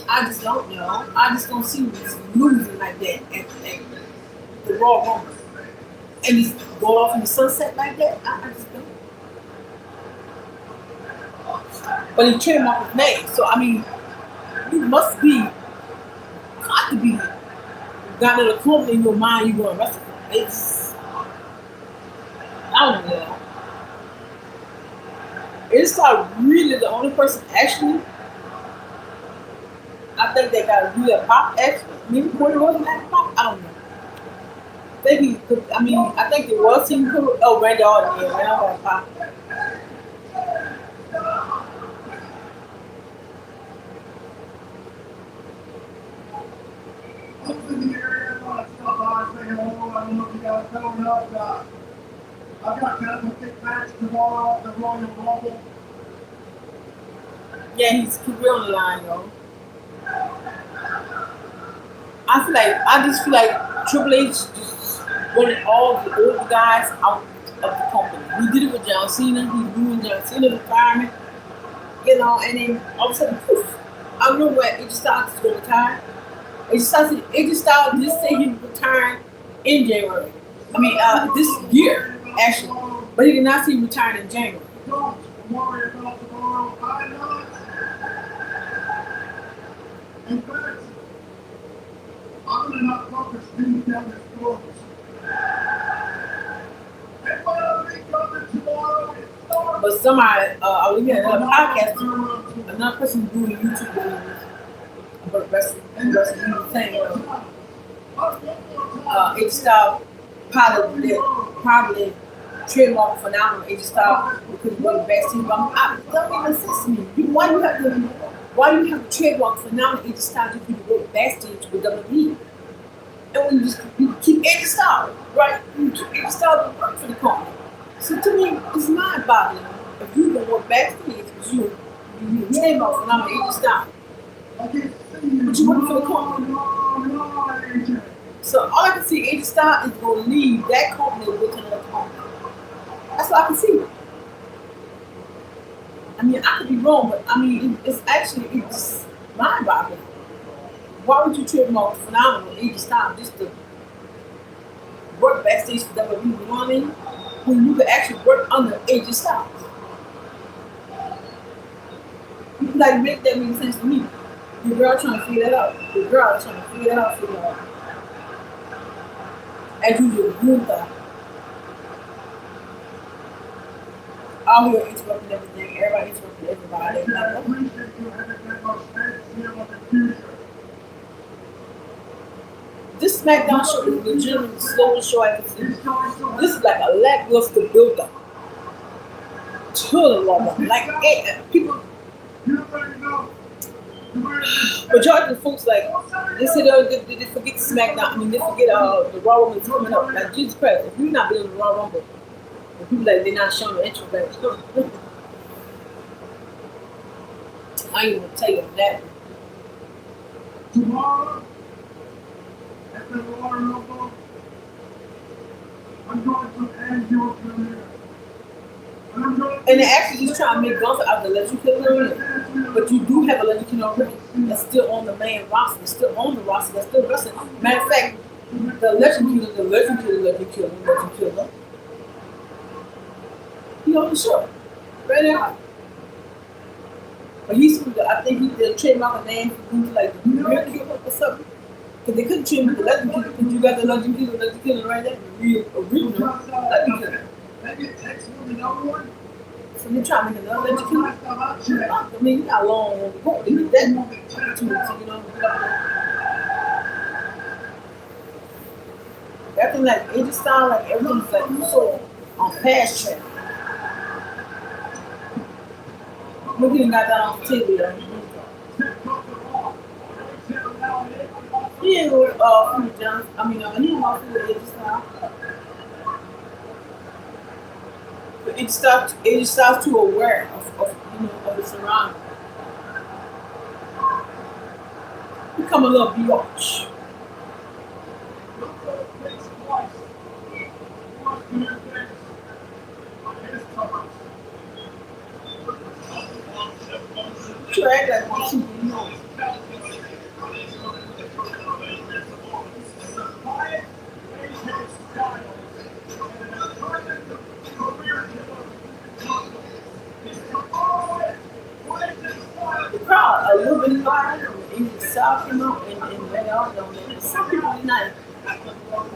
I just don't know. I just don't see him losing like that at the Royal Rumble. And he's going off in the sunset like that. I just don't. But he trademarked his name. So, I mean, you must be, got to be, got a company in your mind you're going to wrestle. It's, I don't know. It's like really the only person actually, I think they got a real pop actually. Maybe Cody wasn't that pop. I don't know. I think he could, I mean, I think it was he could. Oh, Randy Orton, yeah, Randy Orton pop. In the area, I want to stop by and say hello. I don't know if you guys know or not. I've got kind of a big match tomorrow at the Royal Rumble. Yeah, he's career on the line, yo. I just feel like Triple H just wanted all the old guys out of the company. He did it with John Cena. He ruined John Cena's retirement, you know, and then all of a sudden, poof! I don't know what AJ Styles is going to retire. AJ Styles just said he was retiring in January. I mean, this year actually, but he did not say he retired in January. Don't worry about tomorrow. I know it. In fact, I'm going to not focus things down this close. And what I'll be coming tomorrow is But somebody, I was looking at another podcast, another person doing YouTube videos about wrestling. He was saying, AJ Styles probably trademark phenomenal AJ Styles because he went backstage. But it don't even sense to me. Why do you have to trademark phenomenal AJ Styles if you go backstage with WWE? And when you keep AJ Styles, right? You keep AJ Styles to work for the company. So to me, it's mind-boggling if you can work backstage because you trademark phenomenal AJ Styles. But you work for the company. So all I can see, AJ Styles is going to leave that company and go to another company. That's all I can see. I mean, I could be wrong, but I mean, it's mind-boggling. Why would you trademark phenomenal AJ Styles just to work backstage for WWE? You know what I mean? When you could actually work under AJ Styles. Like, make that make sense to me. The girl trying to figure that out. The girl trying to figure that out for you. As usual, Gunther. Out here interrupting everything. Everybody interrupting everybody. This SmackDown show is legitimately the slowest show I've ever seen. This is like a lackluster build up to the Raw Rumble. Like people, You already know. You already know. majority of the folks like they said they forget SmackDown. I mean they forget the Raw Rumble is coming up. Like Jesus Christ, if you're not building the Raw Rumble, and people like they're not showing no interest. Like, I ain't gonna tell you that. Tomorrow, at the Royal Rumble, I'm going to end your career. And I'm going And they're actually just trying to make Gunther out of the Legend Killer already. But you do have a Legend Killer already that's still on the main roster. That's still on the roster. That's still wrestling. Matter of fact, the Legend Killer. He on the show. Right now. But I think he did trademark a name for him to like the real killer or something. Because they couldn't train with the Legend Killer because you got the Legend Killer right there. The real original Legend Killer. Maybe it takes one to know one. So they're trying to make another Legend Killer. I mean, you got a long one to go to get that to it, so you know. Acting like it just sounds like everything's like so on fast track. Look at him got that on the table, though. He ain't with Philip Johnson. I mean, he ain't off with Edge style. But Edge style's too aware of his surroundings. Become a little biatch. Track that one, you know. The crowd a little bit higher in the South, you know, and they all know that. Some people are not. The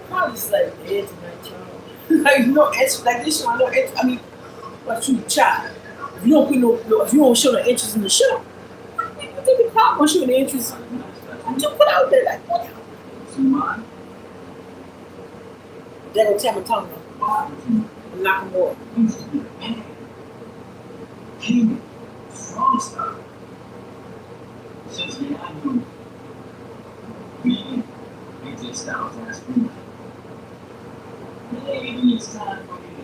crowd is like Edge tonight, y'all. Like no edge, like this show, no edge. I mean, what you child? If you don't put if you don't show no interest in the show, you think the crowd won't show the interest? You put out there like what? They go Tammy Tonga, Nakamura. King, strong style. Since the annual meeting, AJ Styles last week. Maybe it's time for me to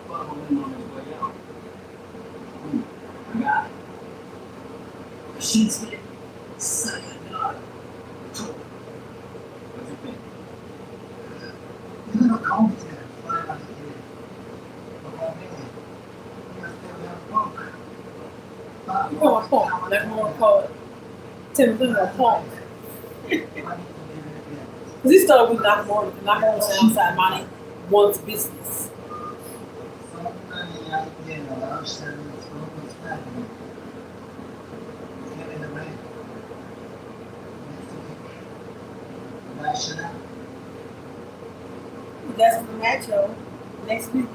follow him on his way out. I got it. She's it. Sayonara. What do you think? You're gonna call me today. Fly out of here. But oh man, you gotta stay without a punk. You know what punk? Like more call it Tammy Tonga punk. Because he started with Nakamura. Nakamura was outside money, one's business. Somebody out there, I'm saying it's almost happening. Get in the ring. Nice shit out. That's the match, yo. Next week.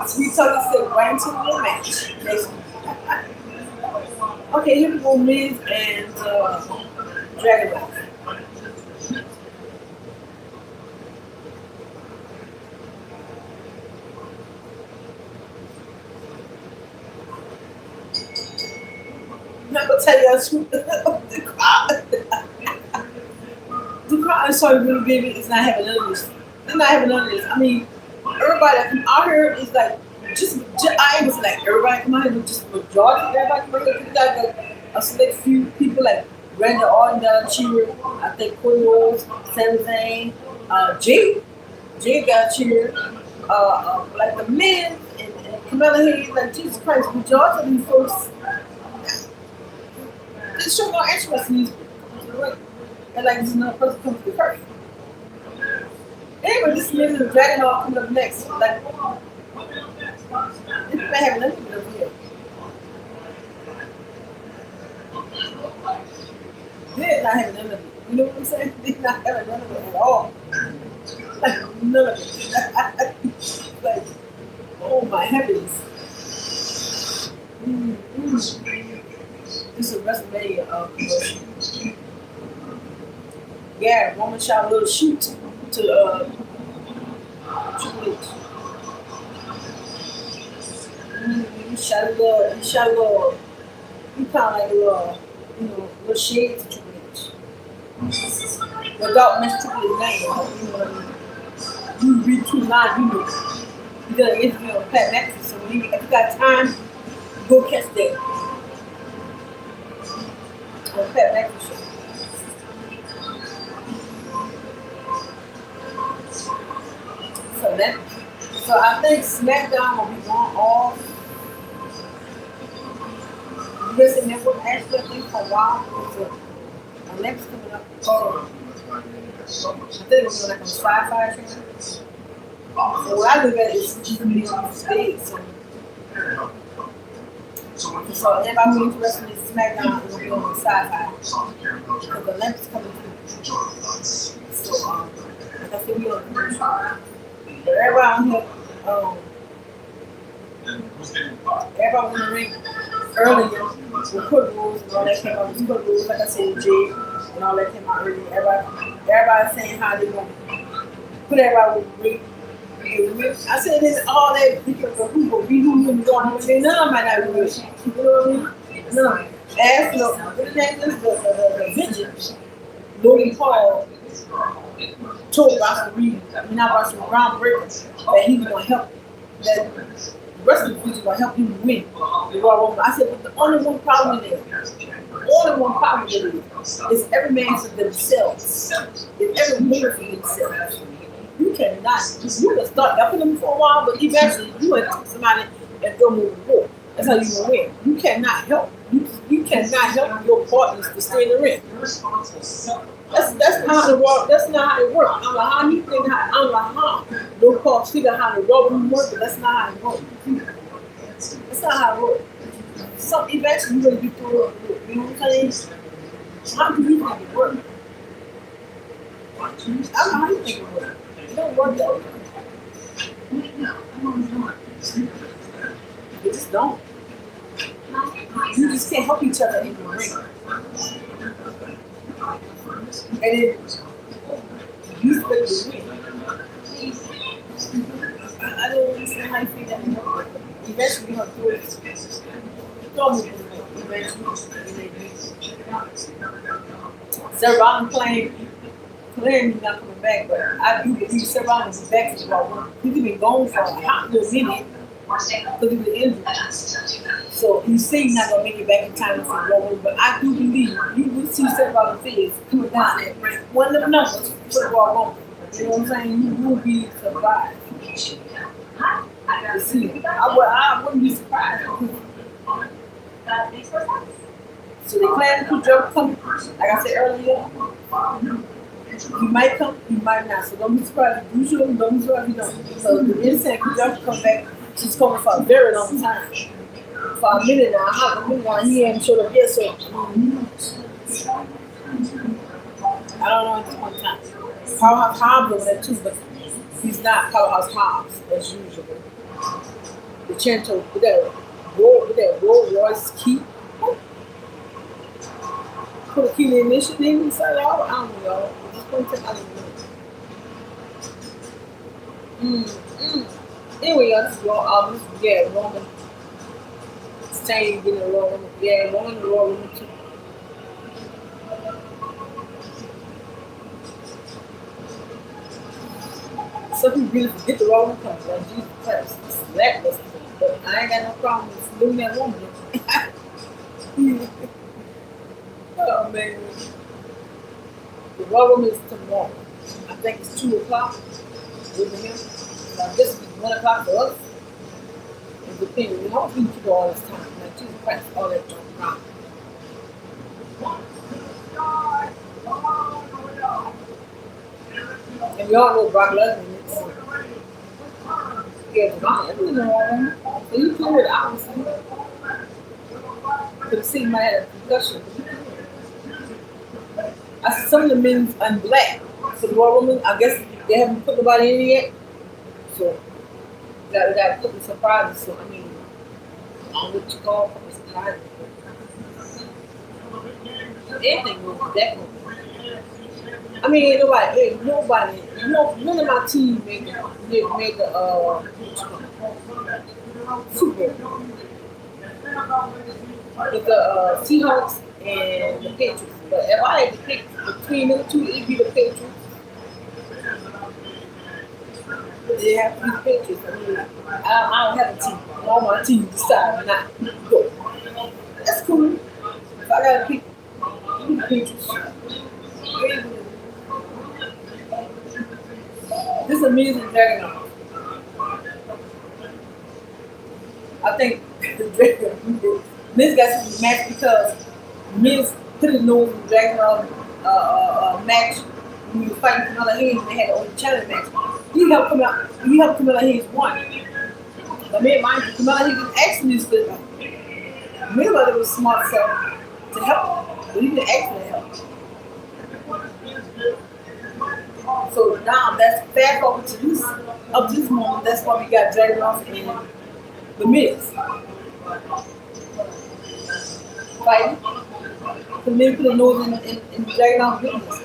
Sweet Tucker said right into the match. Next week. Okay, here we go, Miz and Dragon Ball. I'm not gonna tell you the crowd. The crowd is so really big. It's not having none of this. They're not having none of this. I mean, everybody that come out here is like just I ain't gonna say like everybody come out here, but just majority everybody come out here. You got like a select few people like Randy Orton down cheer. I think Cody Rhodes, Sami Zayn, Jay got cheer. Like the men and Camilla Hayes, like Jesus Christ, majority of these folks. They show no interest in these people. And like this is another person comes to the first. Anyway, this is the Dragon Ball coming up next. Like, they may have nothing over here. They're not having none of it. You know what I'm saying? They're not having none of it at all. Like, none of it. Like, oh my heavens. This is a WrestleMania promotion. Yeah, Roman shot a little shoot to Triple H. He shot a little, he kind of like a little, little shade to Triple H. Without Mr. Triple H name, like, you know what I mean? You read too live, you know. You got an interview on Pat McAfee, so if you got time, go catch that on Pat McAfee show. So I think SmackDown will be going off. Listen, Network actually, I think for a while, the next coming up. I think it's going to like a sci-fi channel. So what I look at is just going to be on stage. So everybody who's interested in SmackDown will be on the sci-fi. Because the next coming through. So, like I said, we on the first one. But everybody on here, everybody in the ring earlier with put rules and all that came out. We put rules, like I said, Jay and all that came out earlier. Everybody saying how they want to put everybody with the ring. I said this all that because of who will be who and going to say none might not be real. You know what I mean? None. Ask the vengeance. Logan Paul told Russell Reed, not Russell Brown Breaker, that he was going to help, that the rest of the was going to help him win the Royal Rumble. I said, but the only one problem is every man for themselves. It's every woman for themselves. You cannot, you can start helping them for a while, but eventually you will take somebody and throw them over the wall. That's how you will win. You cannot help. You cannot help your partners to stay in the ring. That's not how the world. That's not how it works. I don't know how he think. I don't know how. Don't call figure how the rubber works, but that's not how it works. That's not how it works. Some eventually you're gonna be through it. You know what I'm saying? How do you think it works? I don't know how you think it works. It don't work that way. It just don't. You just can't help each other in the ring. And then you split the win. I don't understand how you think that works. Eventually you're gonna do it. Sir Rollins clearly not coming back, but I do believe Sir Rollins is back to the Raw. He's been gone for a hot little minute because he was injured. So he's saying he's not gonna make it back in time for the Raw, but I do believe you will see Sir Rollins' face coming down there. One of the numbers for the Raw. You know what I'm saying? You will be surprised to see him. I wouldn't be surprised. So they plan to put Joe coming. Like I said earlier, he might come, he might not. So don't be surprised if you show him, don't be surprised if you don't. So the instant Joe come back, she's coming for a very long time. For a minute now, he hasn't showed up yet, so I don't know at this point in time. Powerhouse Hobbs over there too, but he's not Powerhouse Hobbs as usual. The Chanto with that Rolls Royce key. Put a key in the initial name inside y'all. I don't know, y'all. At this point in time, I don't know. Anyway, y'all, this is Roman. It's time getting a Royal Rumble. Yeah, Roman the Royal Rumble too. Some people really forget the Roman comes. Like Jesus Christ, this is lackluster. But I ain't got no problem with doing that woman. Oh man. The Royal Rumble is tomorrow. I think it's 2 o'clock over here. Now this is 1 o'clock for us. It depends. We don't need to go all this time. Like Jesus Christ, all that junk around. And we all know Brock Lesnar is scared of God. Everything wrong. So you clear it out. Could have seen my head a concussion. I see some of the men's on black. So the Royal Women, I guess they haven't put nobody in yet. So we gotta put the surprises. So I mean, I don't know what you call it, surprise. Anything was definitely. I mean, nobody, none of my team made the Super Bowl. With the Seahawks and the Patriots. But if I had to pick between them two, it'd be the Patriots. They have to be the Patriots. I mean, I don't have a team. All my teams decide not to go. That's cool. If I gotta pick, it'd be the Patriots. This is amazing Dragon. I think Miz got to be match because Miz put his nose in the Dragon match when he was fighting Camilla Hayes and they had the only challenge match. He helped Camilla Hayes won. But man, mind you, Camilla Hayes didn't ask Miz for help. Miz was smart enough to help, but he didn't ask for help. So now that's fast forward to this up to this moment. That's why we got Dragon and the Miz fighting. The Miz put a nose in Dragon business.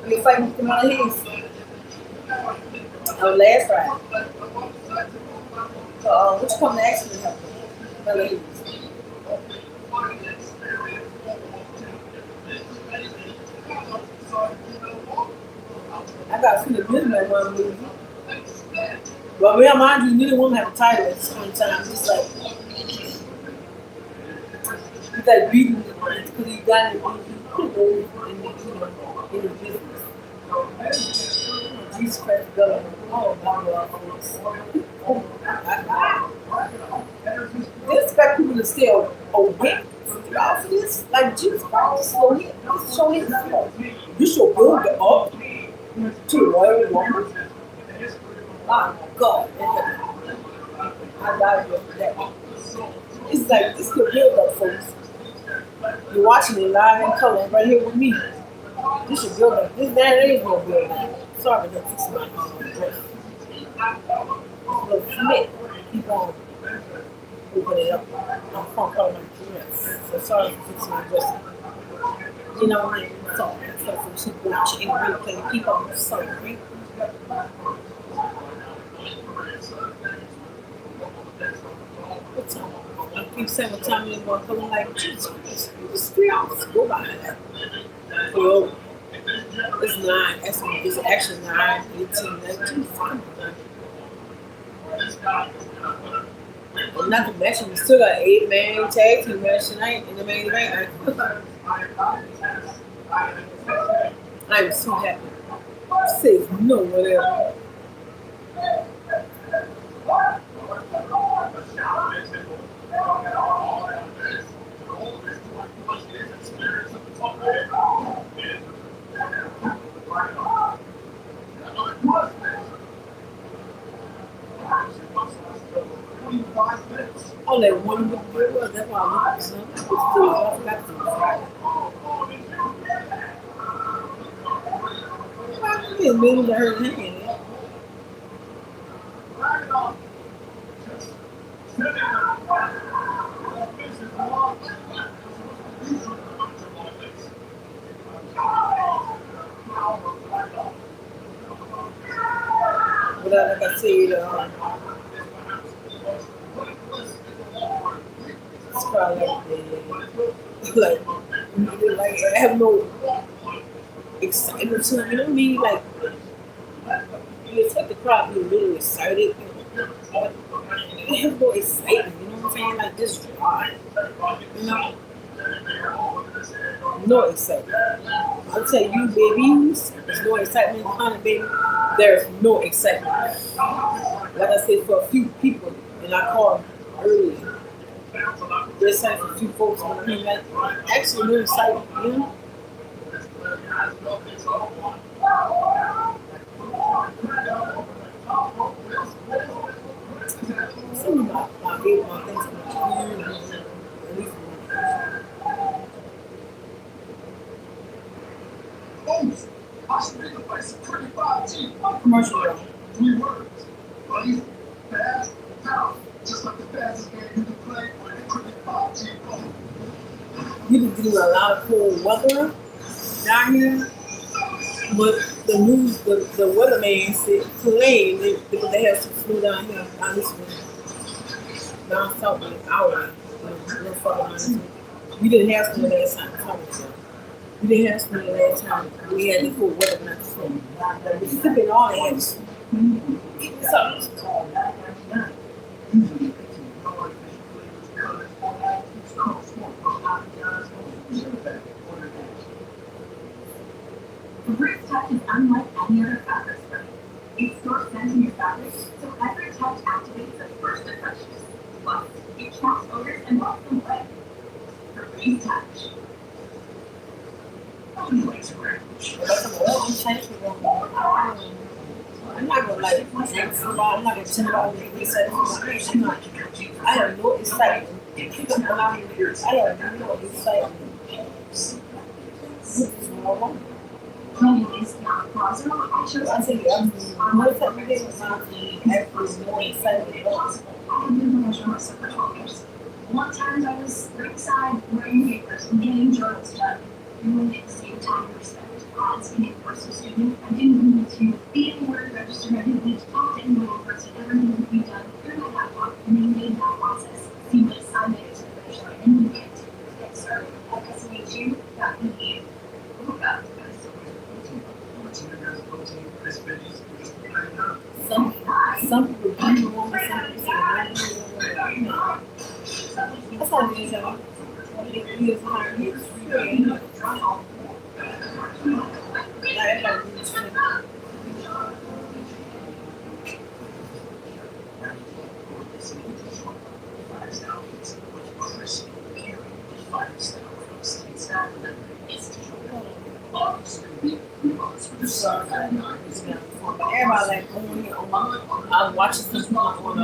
We're fighting with Camilla Hayes last Friday. So which come next to help Camilla Hayes? I got to see the Midnight Run movie. But real mind you, neither one have a title at the same time. It's like beating it because he got it in the business. Jesus Christ, God. Oh my God. They expect people to stay awake for this. Like Jesus Christ, show him. You should build it up to Royal Rumble. My God, I died for that. It's like this could build up, folks. You're watching it live in color right here with me. This should build up. This ain't gonna build up. Sorry, but that's my dress. Look, Smith, keep on opening it up. I'm funk color my dress. So sorry for fixing my dress. You know what I mean? Sorry. So from Super Bowl and replay, keep on sorry. What time? I keep saying what time it is, but I'm like, Jesus, it's 3 hours to go by that. Well, it's 9. It's actually 9:18. And not to mention, we still got 8-man tag team match tonight in the main event. I'm so happy. Safe, no, whatever. Oh, that one with the girl, that's why I look at some. I forgot to I mean, to hurt him in it. But like I said, it's probably like I have no excitement to it. You know what I mean? Like you expect the crowd to be really excited. They have no excitement. You know what I'm saying? Like this dry. You know? No excitement. I'll tell you, babies, there's no excitement on it, baby. There's no excitement. Like I said, for a few people, and I called earlier. There's like a few folks on the like actually no excitement, you know? Some of my favorite things at least I should make a place of 25G. commercial. 3 words. Funny, fast, power. Just like the fastest game you can play on a 25G phone. You can do a lot of cool weather down here. But the news, the weatherman said claimed because they had some snow down here, down this way, down south way, our way, a little further down this way. We didn't have snow last time. We didn't have snow last time. We had the cool weather, not the snow. Mississippi and all that had snow. So, Fruit touch is unlike any other fabric spray. It stores scent in your fabric, so every touch activates a burst of freshness. Plus, it traps odors and locks them away. Fruit touch. I'm not gonna like I'm not gonna tell about this. I have no excitement. I have no excitement. I tell you, I'm more excited after more excited. One time I was ringside writing papers and getting journals done. Doing it at the same time respect. As an in-person student, I didn't need to be anywhere registered. I didn't need to talk to anyone in person. Everything would be done through my laptop, and they made that process seamless. I made it to the finish line, and you get to get started. At SMHU, that we need. Look up. Some people do want to that's all it is, y'all. It is hard. It's free. Everybody like going here on. I was watching some people on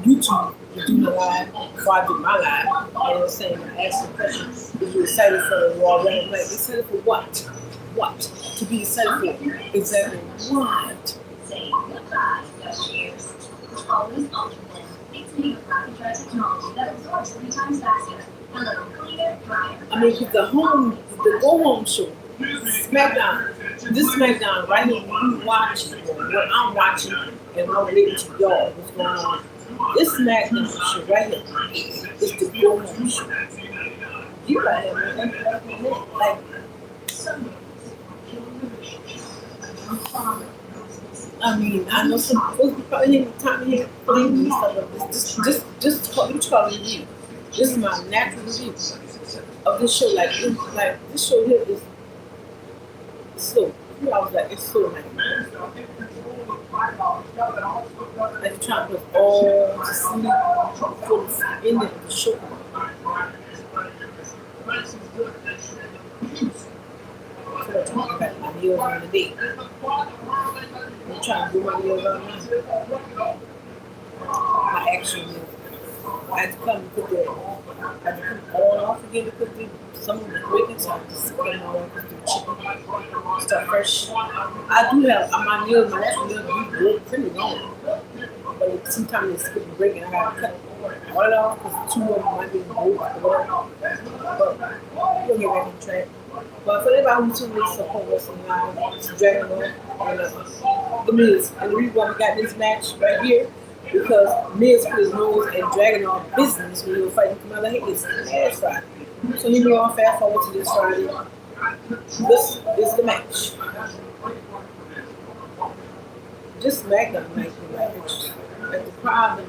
YouTube to do the live before I do my live. And they were saying, I asked the question, is you excited for the Raw Women? Like, excited for what? What? To be excited for? Exactly what? Saying goodbye to best years. Always ultimate. It's made of rapid dry technology that absorbs 3 times faster. A little cleaner, drier. I mean, the go home show, SmackDown. This SmackDown right here, when you watch what I'm watching and what I'm relating to y'all, what's going on. This SmackDown show right here is the go home show. You right here, man. Like, I mean, I know some folks probably hear time here putting me stuff like this. Just what you call review. This is my natural review of this show. Like this show here is so. I was like, it's so nice. Like you're trying to put all the sleep in the show. So I'm talking about my meals on the day. I'm trying to do my meals on now. My actual meals. I had to come and put I had to put all off again to put some of the bacon, so I just put them all and put the chicken stuff fresh. I do have my meals, my actual meals do pretty long. But sometimes it's getting breaking. I gotta cut all it off because 2 of them might be broke or whatever. But we'll get back on track. But for anybody who's tuning in support wrestling live, it's Dragon Ball and the Miz. And the reason why we got this match right here because Miz put his nose and Dragon on business when he was fighting Kamala Hayes last Friday. So he went on fast forward to this Friday. This is the match. Just SmackDown match, like the crowd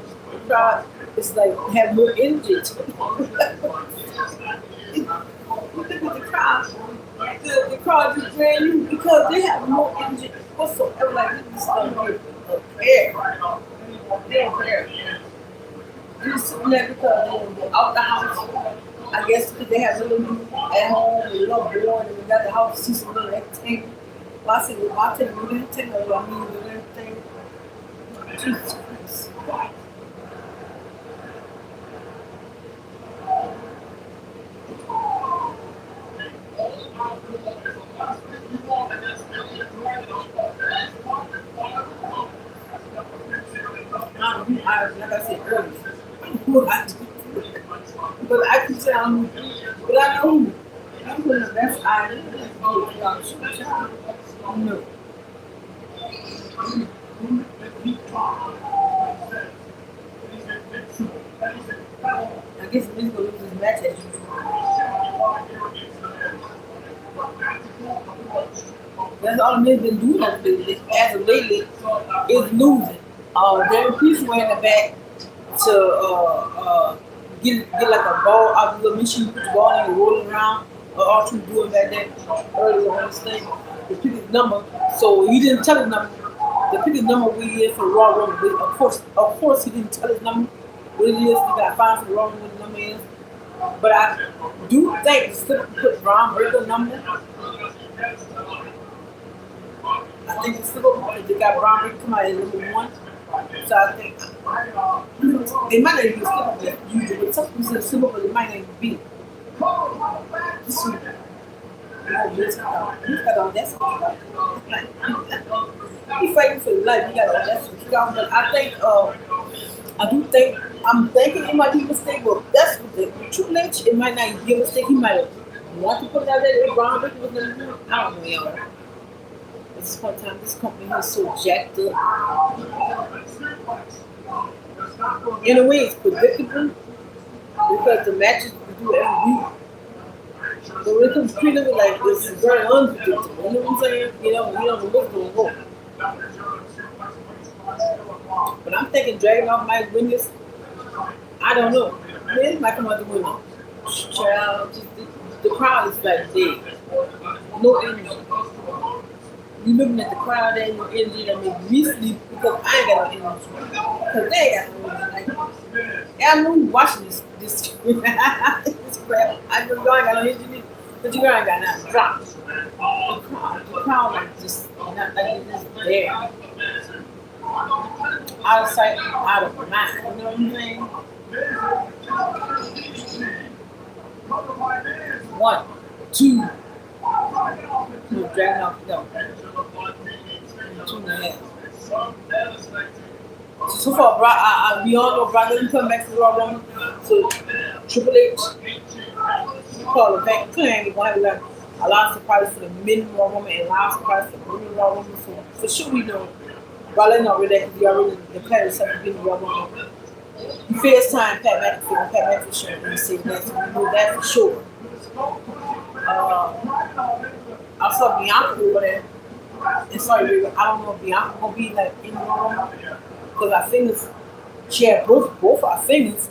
is like have more energy to it. Look at the crowd. The crowd is brand new because they have more energy whatsoever. Like this stuff here. They don't care. They're just sitting there because they don't go out the house. I guess because they have little at home, they're not bored, and they got the house to see some little entertainment. Well, I said, well, I'll take a little entertainment, I mean, little entertainment. Jesus Christ. Like I said earlier, but I can tell, but I know who. I'm putting the best idea. No. I guess the Miz gonna lose this match as usual. That's all the Miz been doing as of lately is losing. Darren Priest went in the back to get like a ball out of the little machine, put the ball in and roll it around. All two doing back there earlier on this thing. They pick his number, so he didn't tell his number. They pick his number what he is for the Raw Roman. But of course, he didn't tell his number what it is. He got fined for the Raw Roman what the number is. But I do think instead of put Braun Breaker number, I think it's still because they got Braun Breaker come out at number 1. So I think they might not even skip it usually, but some people say simple, but it might not even be. This week, he's got all that stuff. He's fighting for life. He got all that stuff. But I do think, I'm thinking it might be a mistake, but that's what the Triple H, it might not be a mistake. He might want to put it out there if Braun Breaker was going to do it. I don't know, y'all. At this point in time, this company is so jacked up. In a way, it's predictable because the matches we do every week. But when it comes to pre-living, like, it's very unpredictable. You know what I'm saying? You don't know what's going to go. But I'm thinking Dragon off might win this. I don't know. Miz might come out the winner. Child, just the crowd is like dead. No energy. You looking at the crowd, there ain't no energy that makes me sleep because I ain't got no energy. Because they ain't got no energy. Like, yeah, I'm watching this this crap. I know y'all ain't got no energy, but you ain't got nothing. Drop. The crowd like just not like it's just there. Out of sight, out of mind. You know what I'm saying? 1, 2. No, dragging off, no. 2.5. So far, Brock, we all know Brock didn't come back to the Raw Roman. So Triple H call it back. He's gonna have like a lot of surprises for the men Raw Roman and a lot of surprises for the women Raw Roman. So for sure we know. Brock not really that because he already declared himself to be the Raw Roman. He first time Pat McAfee on Pat McAfee show and he said that, so we know that for sure. I saw Bianca over there. And sorry, I don't know if Bianca gonna be like in the room because our fingers, she had both our fingers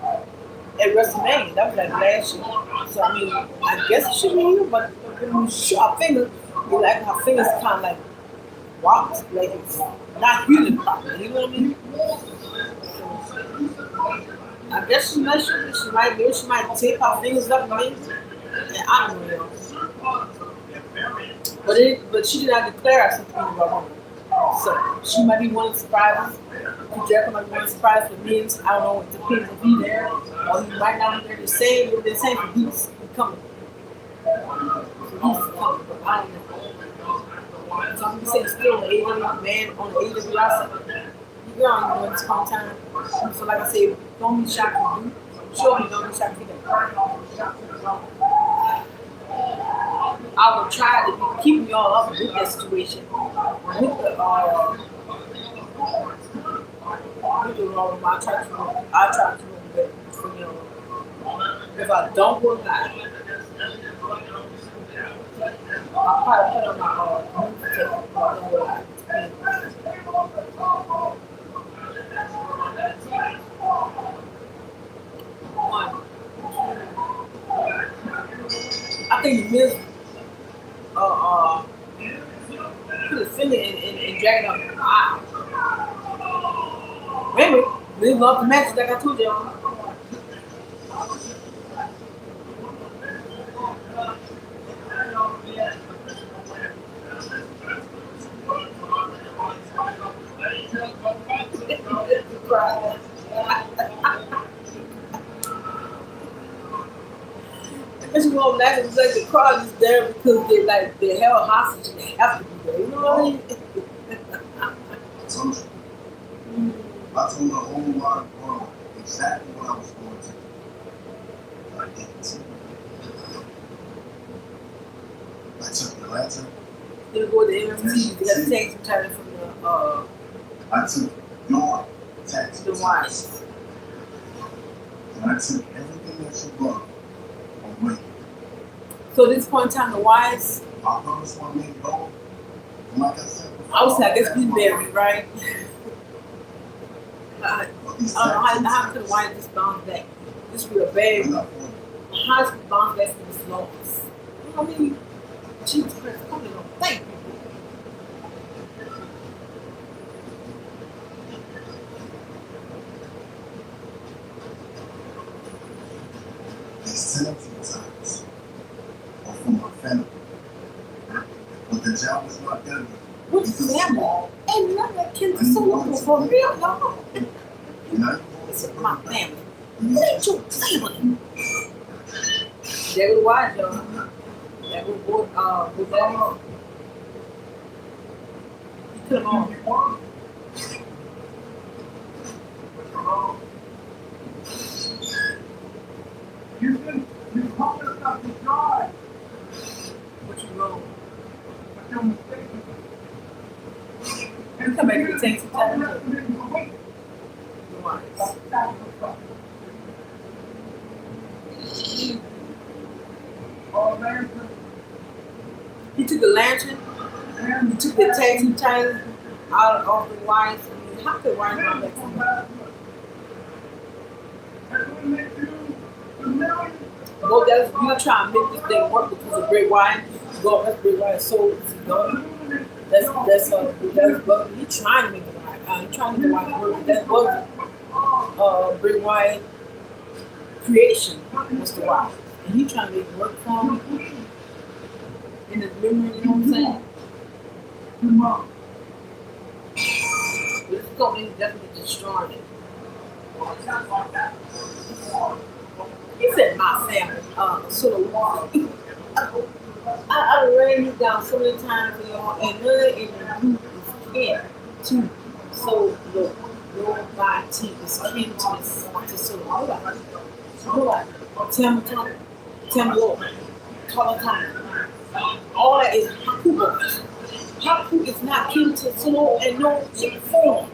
at WrestleMania. That was like last year. So I mean, I guess it should be here, but when you show our fingers, you like her fingers kind of like wobbly, like it's not healing properly. You know what I mean? I guess she might tape her fingers up maybe. Yeah, I don't know. But she did not declare something about her. So she might be one of the surprises. Jericho might be one of the surprises for Miz. I don't know. It depends if he's there or he might not be there to say. They've been saying for Beats coming. For Beats coming, but I don't know. So I'm gonna say still an AEW man on the AEW roster. You don't know it's fun time. So like I said, don't be shocked if you do. Sure, you don't be shocked if you don't. I will try to keep y'all up with that situation. With the Raw, I'll try to move it for y'all. If I don't work out, I'll probably put on my move tape. I don't work out. I think Miz put his finger and drag it up. Wow. Remember, Miz lost the match like I told y'all. It's more like it's like the crowd is there because they're held hostage and they have to be there. You know what I mean? I told the whole lot of world exactly what I was going to do. I didn't. I took Atlanta. They go to the MMT. They got to take some time from the I took your taxes. the wives. And I took everything that you love away. So at this point in time, the wives, I promise one million gold. And like I said, I guess we married, right? I don't know how could the wife just bounce back? This real bad. How does it bounce back from this loss? You know what I mean? Jesus Christ, come on, thank you. These 17 times are for my family. But the job is not done. What's family? Ain't none of that kid is so local for real, y'all. You know? This is my family. It ain't your family. There was wise, y'all. That was with that. He put him on. Houston, you told us not to drive. What you wrong? But you're mistaken. You come back and take some time. Wait. The wise. Oh, man. He took a lantern. He took the taxi title out of the wise. I mean, how could wise not make some money? Well, that's you trying to make this thing work because of Great Wine. God, that's Great Wine soul. That's but he trying to make it right. He trying to make the wine work. That was Great Wine creation, Mr. Wine, and he trying to make it work for him in his memory. You know what I'm saying? But this company is definitely destroying it. He said my family. So I ran you down so many times, you know, and none of the group is kin to so look. Nobody is kin to this to so nobody. Nobody. Tell me Lord. Call time. All that is Haku boys. Haku is not kin to Solo and no chick form.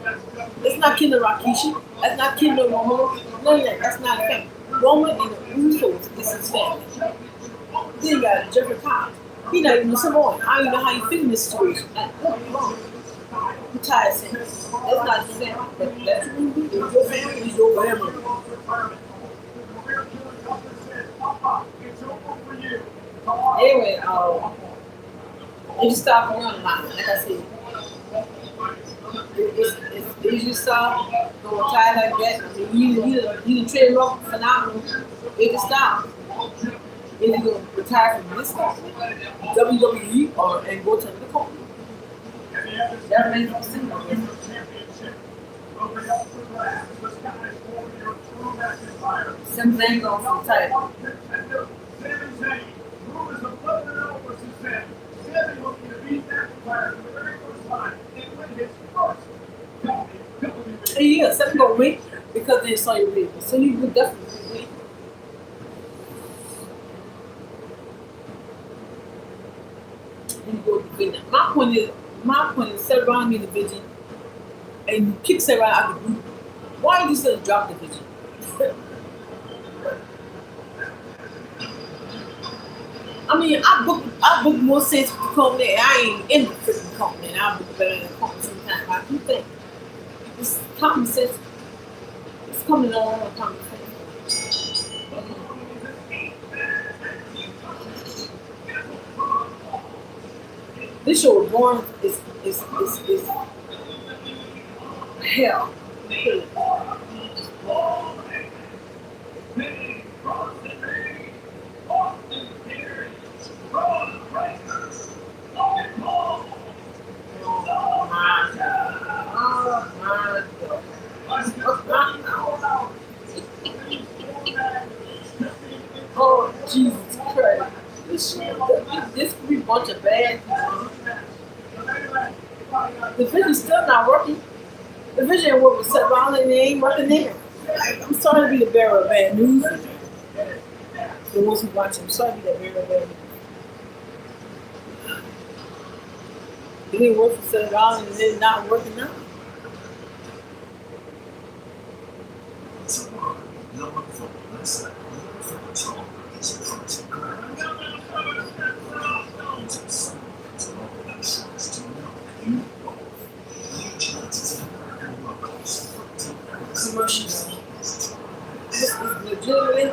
It's not kin to Rakishi. That's not kin to Romo. None of that. That's not a family. Roman and the Usos is his family. Then you got Jeffrey Cobb. He not even Samoan. I don't even know how you feel in this situation. You tired saying that's not your family. That's your family is your family. Anyway, it just stopped running line. Like I said, it's easy to stop. Go tired like that. I mean, you train up phenomenal. It just stopped. If you gonna retire from this company, WWE, or and go to another company, that makes no sense. Same thing goes for the title. Yeah, Seth gonna win because they saw your video. So you would definitely win. And you go to the video. My point is Seth Rollins made the vision and you kick Seth Rollins out of the group. Why you just drop the vision? I mean, I book more sense with the company. I ain't in the freaking company, and I book better than the company sometimes. I do think it's common sense. It's coming along with common sense. This show born is hell. Oh, Jesus Christ. This could be a bunch of bad people. The vision's still not working. The vision ain't working with Seth Rollins and they ain't working there. I'm sorry to be the bearer of bad news. The ones who watch, I'm sorry to be the bearer of bad news. It didn't work for so long and then not working out. Tomorrow, no one for less than for the top is protein. To some, to all the insurance to know you both. New chances of American locals. Commercials. This is legitimately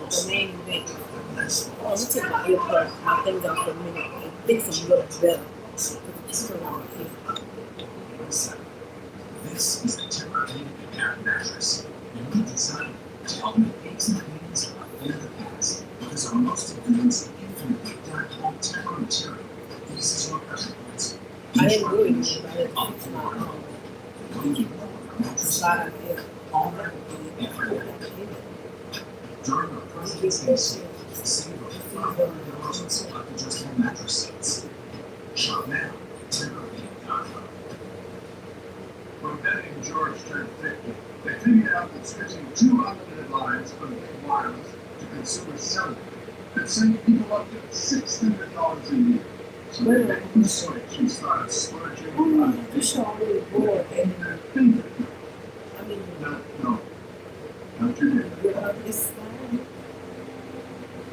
the main event. Oh, let me take my earplugs, my things off for a minute, and fix them a little better. Just around here. This is a temporary air mattress, and we designed it to help make aches and pains in the past because our most advanced infinitely adaptable temporary material eases your pressure points. I didn't do it, but I didn't fix my slide out there. During our presidency sale, save over $500 on select adjustable mattress sets. Shop now at temporary.com. When Betty and George turned 50, they figured out that switching 2 unlimited lines from big wireless to consumer cellular could save people up to $600 a year. So they made the switch and started splurging on You show really bored, and their finger. I mean, No, not your name. it's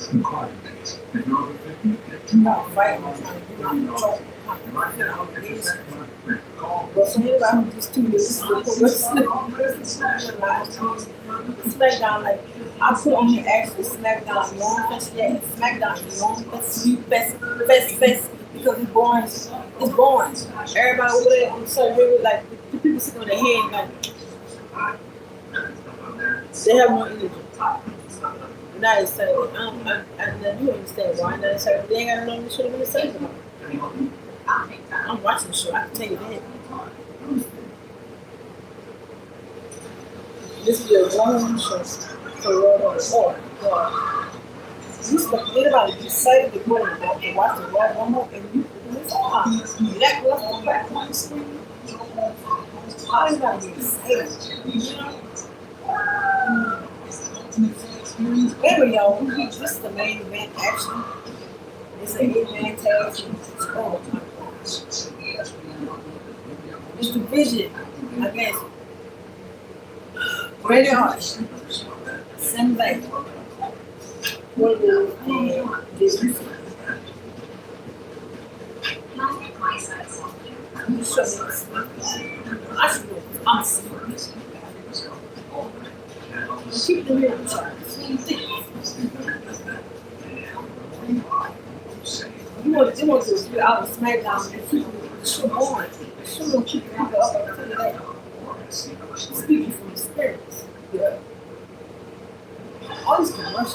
It's required days. If you're over 50, get 2 not right. I'm unlimited trying to do $40. my Right now, if you set one quick call, but for me, I'm just too busy. Smackdown, like I put on the actual Smackdown Long Fest, yeah, Smackdown Long Fest, because it's boring. It's boring. Everybody over there, I'm so really like the people sitting on their head, like they have no energy. And I just say, you understand why? And I say, they ain't got no shit to say about it. I'm watching the show. I can tell you that. This is your one show for Royal Rumble. Oh God! You forget about it. You excited to go and watch the Royal Rumble, and you that was back on the screen. How you gotta be excited? You know? Anyway, y'all, we reached this the main event. Actually, it's a 8-man tag team. Oh my God! It's the Vision against Randy Orton, Sam Banks, Wardlow, and Disney. You show me this. I should go. I'm serious. Keep the real charts. You want to do out of SmackDown and keep the show going. The show will keep it up until that. Speaking from experience. Yeah. All these commercials.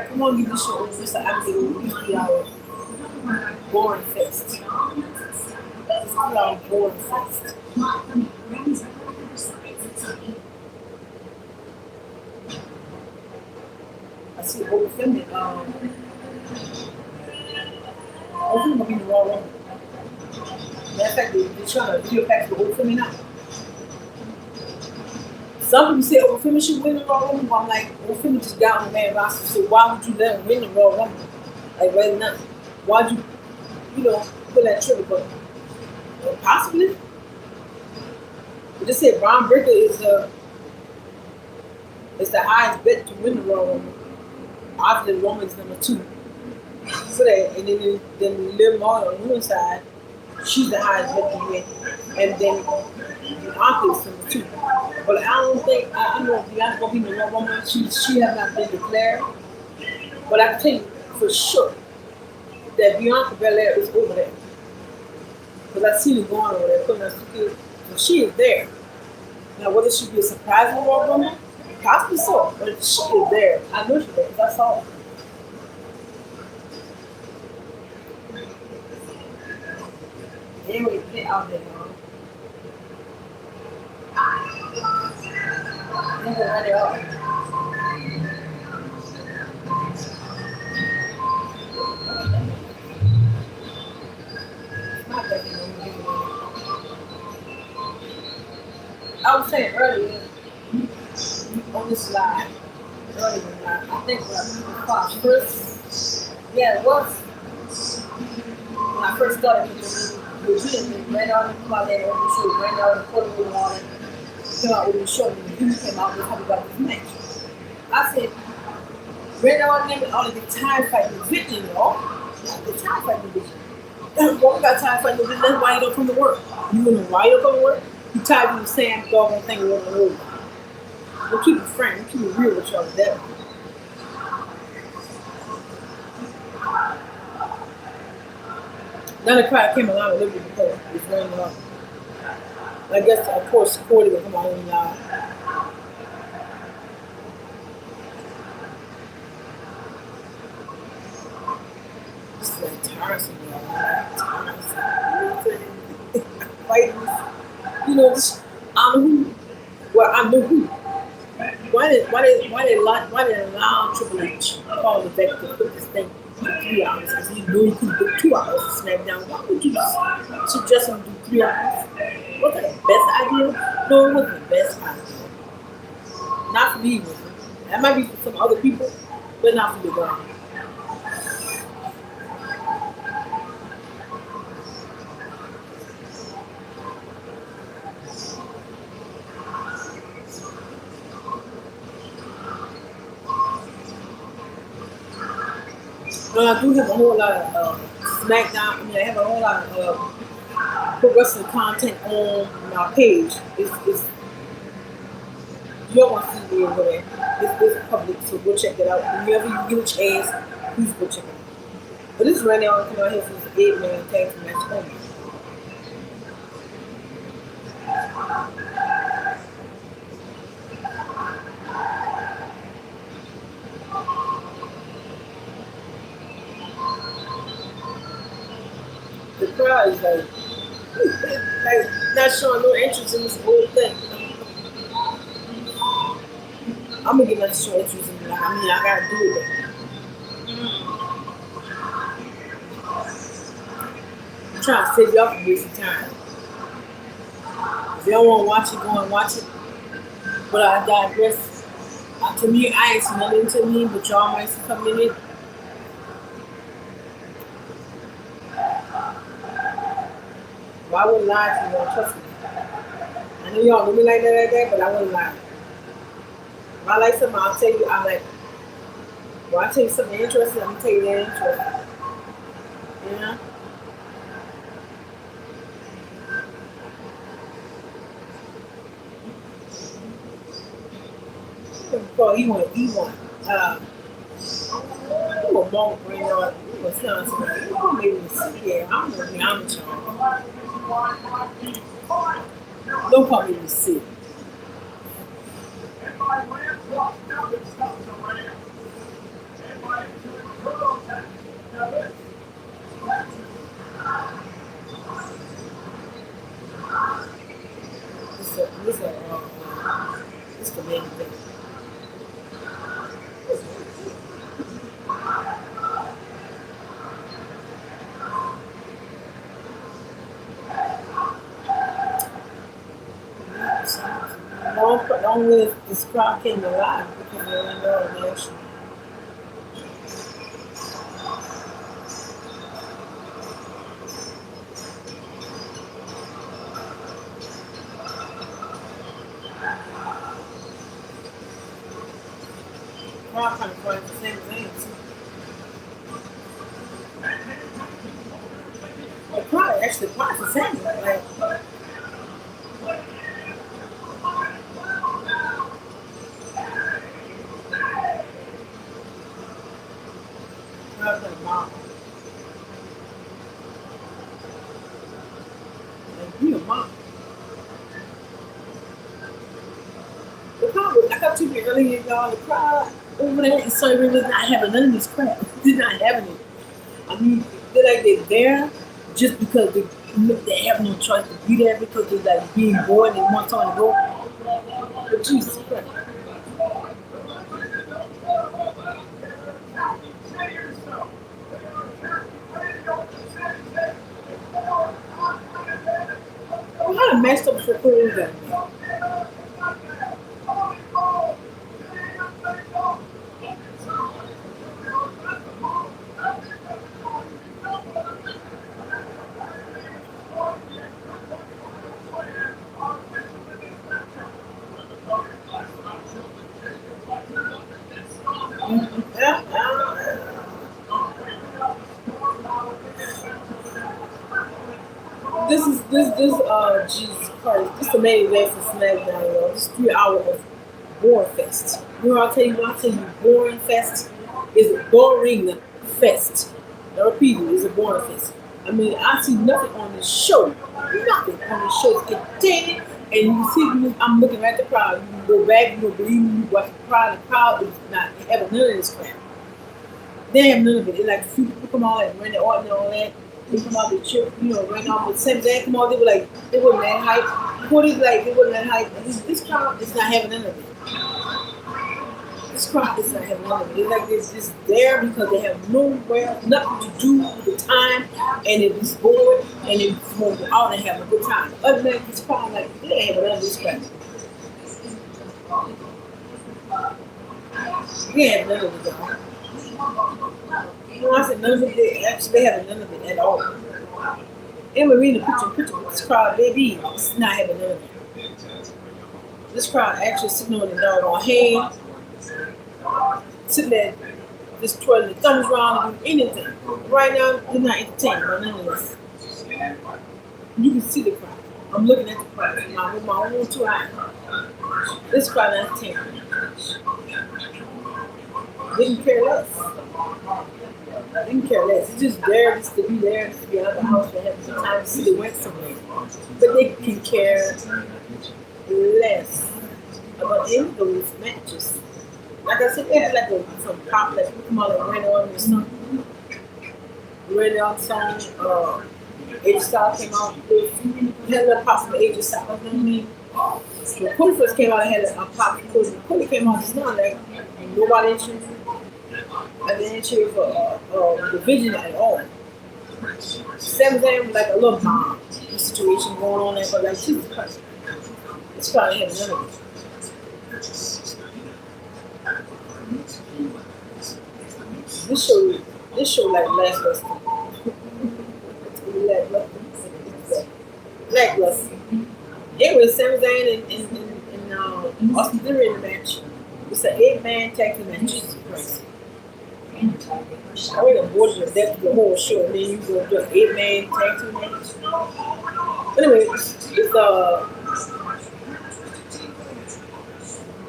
Come on, give the show over. It's an absolute 3-hour boring fest. It's 3-hour boring fest. I see overfilming. Overfilming will be in the Raw Rumble. Matter of fact, they're trying to video pack the overfilming now. Some people say overfilming should win the Raw Rumble, but I'm like, overfilming just got on the main roster, so why would you let him win the Raw Rumble? Like, rather not. Why'd you, put that trigger button? Possibly. But just say Braun Breaker is the highest bet to win the Raw Rumble. Obviously, the woman's number 2. So that, and then Liv Morgan on the women's side, she's the highest bet to win. And then Bianca is number 2. But I don't think, I know Bianca's going to be in the Raw Rumble. She has not been declared. But I can tell you for sure that Bianca Belair is over there. Because I seen her going over there, putting her security. So she is there. Now, whether she be a surprise in the Raw Rumble, possibly so, but she is there. I know she's there, because I saw her. Anyway, get out there, y'all. Never run it off. I was saying earlier on this slide, early when I think when I first, yeah, it was when I first started legitimately ran out and come out there and open the show, ran out and put it on it, came out with the show, and he came out with how we got this match. I said, ran out and all the time fighting the victim, y'all. Not the time fighting the victim. Well, we got time fighting the victim, that's why you don't come to work. You know why you don't come to work? You tired of the same doggone thing over and over. We'll keep it frank, we'll keep it real with y'all today. Now the crowd came along a little bit before it's raining up. I guess, of course, Cordy will come on and this is like tiresome, y'all. Tiresome. Like, you know, I know who. Well, I know who. Why did allow Triple H call the vet to put this thing for 3 hours? Because he knew he could do 2 hours of SmackDown. Why would you suggest him do 3 hours? Was that the best idea? No, it wasn't the best idea. Not for me, that might be for some other people, but not for the guy. I do have a whole lot of SmackDown. I mean, I have a whole lot of pro wrestling content on my page. It's you don't want to see me over there. It's public, so go check it out. Whenever you get a chance, please go check it out. But this is right now, come out here for this 8-man tag team match only. The crowd is like not showing no interest in this whole thing. I'm gonna get my show interest in it. I mean, I gotta do it. I'm trying to save y'all from wasting time. If y'all want to watch it, go and watch it. But I digress. To me, I ain't seen nothing to me, but y'all might see something in it. Well, I wouldn't lie to you, trust me. I know y'all know me like that, but I wouldn't lie. If I like something, I'll tell you. I like. Well, I tell you something interesting, I'm gonna tell you that interesting. Yeah. Before he went, he won. You were monk right now. You were telling somebody. You were maybe see. Yeah, I'm gonna be honest with y'all. Don't call me to see. This command thing. Don't really this crowd came alive because they're in their own action. Crowd kind of fighting the same thing. The crowd actually fights the same. Like, mom. Like, you a mom. The crowd was, I got to be earlier, y'all. The crowd over there in Surrey was not having none of this crap. They're not having it. I mean, they're like they're there just because they have no choice to be there because they're like being bored and they want someone to go. But Jesus Christ. Well, how to mess up for cool that? Jesus Christ, this the main event for SmackDown, y'all. This 3 hour of boring fest. You know what I tell you, boring fest is a boring fest. I repeat it, it's a boring fest. I mean, I see nothing on this show. Nothing on this show is entertaining. And you see, I'm looking at the crowd. You can go back, you can believe me, you watch the crowd. The crowd is not having none of this crap. They have none of it. It's like a few people come on, like Randy Orton and all that. They come out, they chip, right now, but same day come on, they were like, they wasn't that hype. What is like, they wasn't that hype. This crowd is not having none of it. This crowd is not having none of it. It's like it's just there because they have nowhere, nothing to do with the time, and they're just bored, and they just want to go out and have a good time. Other than that, this crowd, like, they ain't having none of this crap. They have none of it, y'all. I said none of it. They actually have none of it at all. And we're reading the picture with this crowd, baby. It's not having none of it. This crowd actually sitting on the doggone hand, sitting there, just twirling their thumbs around and doing anything. Right now, they're not entertained by none of this. You can see the crowd. I'm looking at the crowd with my own 2 eyes. This crowd is entertained. Didn't care less. Didn't care less. It's just there just to be there, just to be out of the house and have some time to see they went somewhere. But they can care less about any of those matches. Like I said, they had like some pop that we come out like Randy Orton or something. Randy Orton song, AJ Styles came out. We had a little pop from AJ Styles, you know what I mean? When Cody first came out, I had a pop because when Cody came out, it's not like nobody cheered. I didn't cheer for the Division at all. Sami Zayn was like a little bomb situation going on there, but like Jesus Christ, it's probably had none of it. This show like lackluster. Lackluster. It was Sami Zayn and Austin Theory in the match. It's an 8-man tag team match. Jesus Christ. I would have bored to death the whole show, and then you go do an 8-man tag team match. But anyway, it's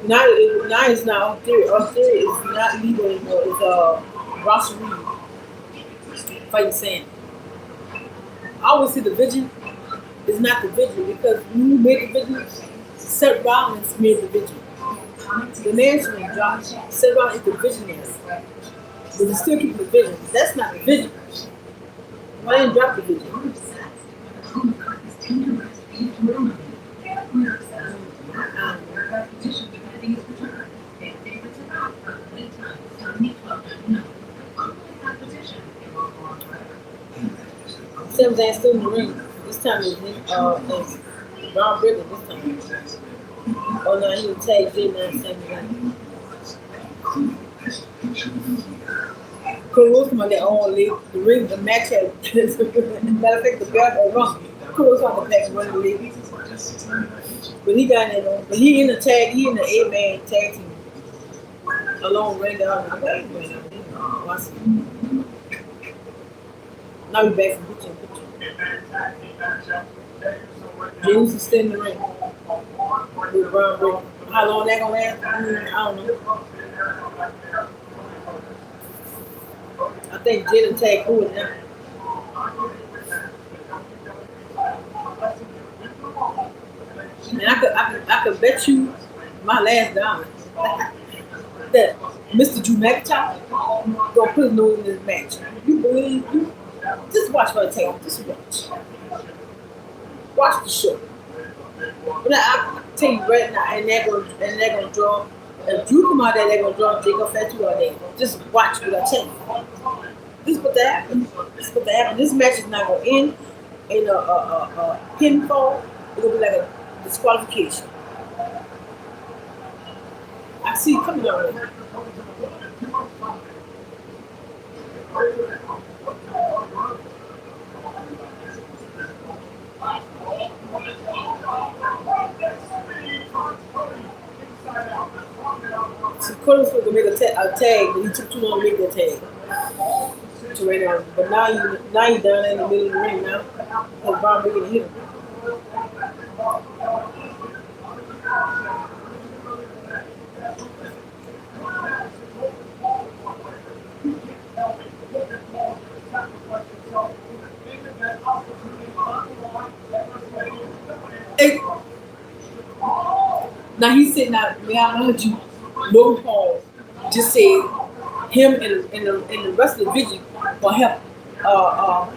now it's not Theory. Theory is not legal anymore. It's Ross Reed fighting Sam. I always say the Division is not the Division because when you made the Division, Seth Rollins made the Division. The man's name Josh. Seth Rollins is the visionary. But you still keep the vision. That's not the vision. Why didn't drop the vision? Sami Zayn still in the ring. This time it's Ron Brigham this time. Oh no, he was tagged in now Sami Zayn. Cody Rhodes come on there on the ring, the match had matter of fact the belt had run. Cody Rhodes on the back running the league. But he got in there, but he in the 8-man tag team. Along Randy Orton. Now we back from picture. James is still in the ring. With Braun Breaker. How long that gonna last? I don't know. I think Jalen tag cool now. And I could bet you my last dollar that Mr. Drew McIntyre gonna put his nose in this match. You believe? Just watch her tape. Just watch. Watch the show. But I tell you right now, and they're gonna draw. If Drew come out there, they're gonna draw Jacob Fatu out there. Just watch what I tell you. This is what happen. This match is not gonna end in a pinfall. It's gonna be like a disqualification. I see it coming already. So Cody was supposed to make a tag, but he took too long to make that tag. So right now, but now you down in the middle of the ring now. Because Braun Breaker hit him. Hey, now he's sitting out. May I heard you? Logan Paul just said him and the rest of the video will help.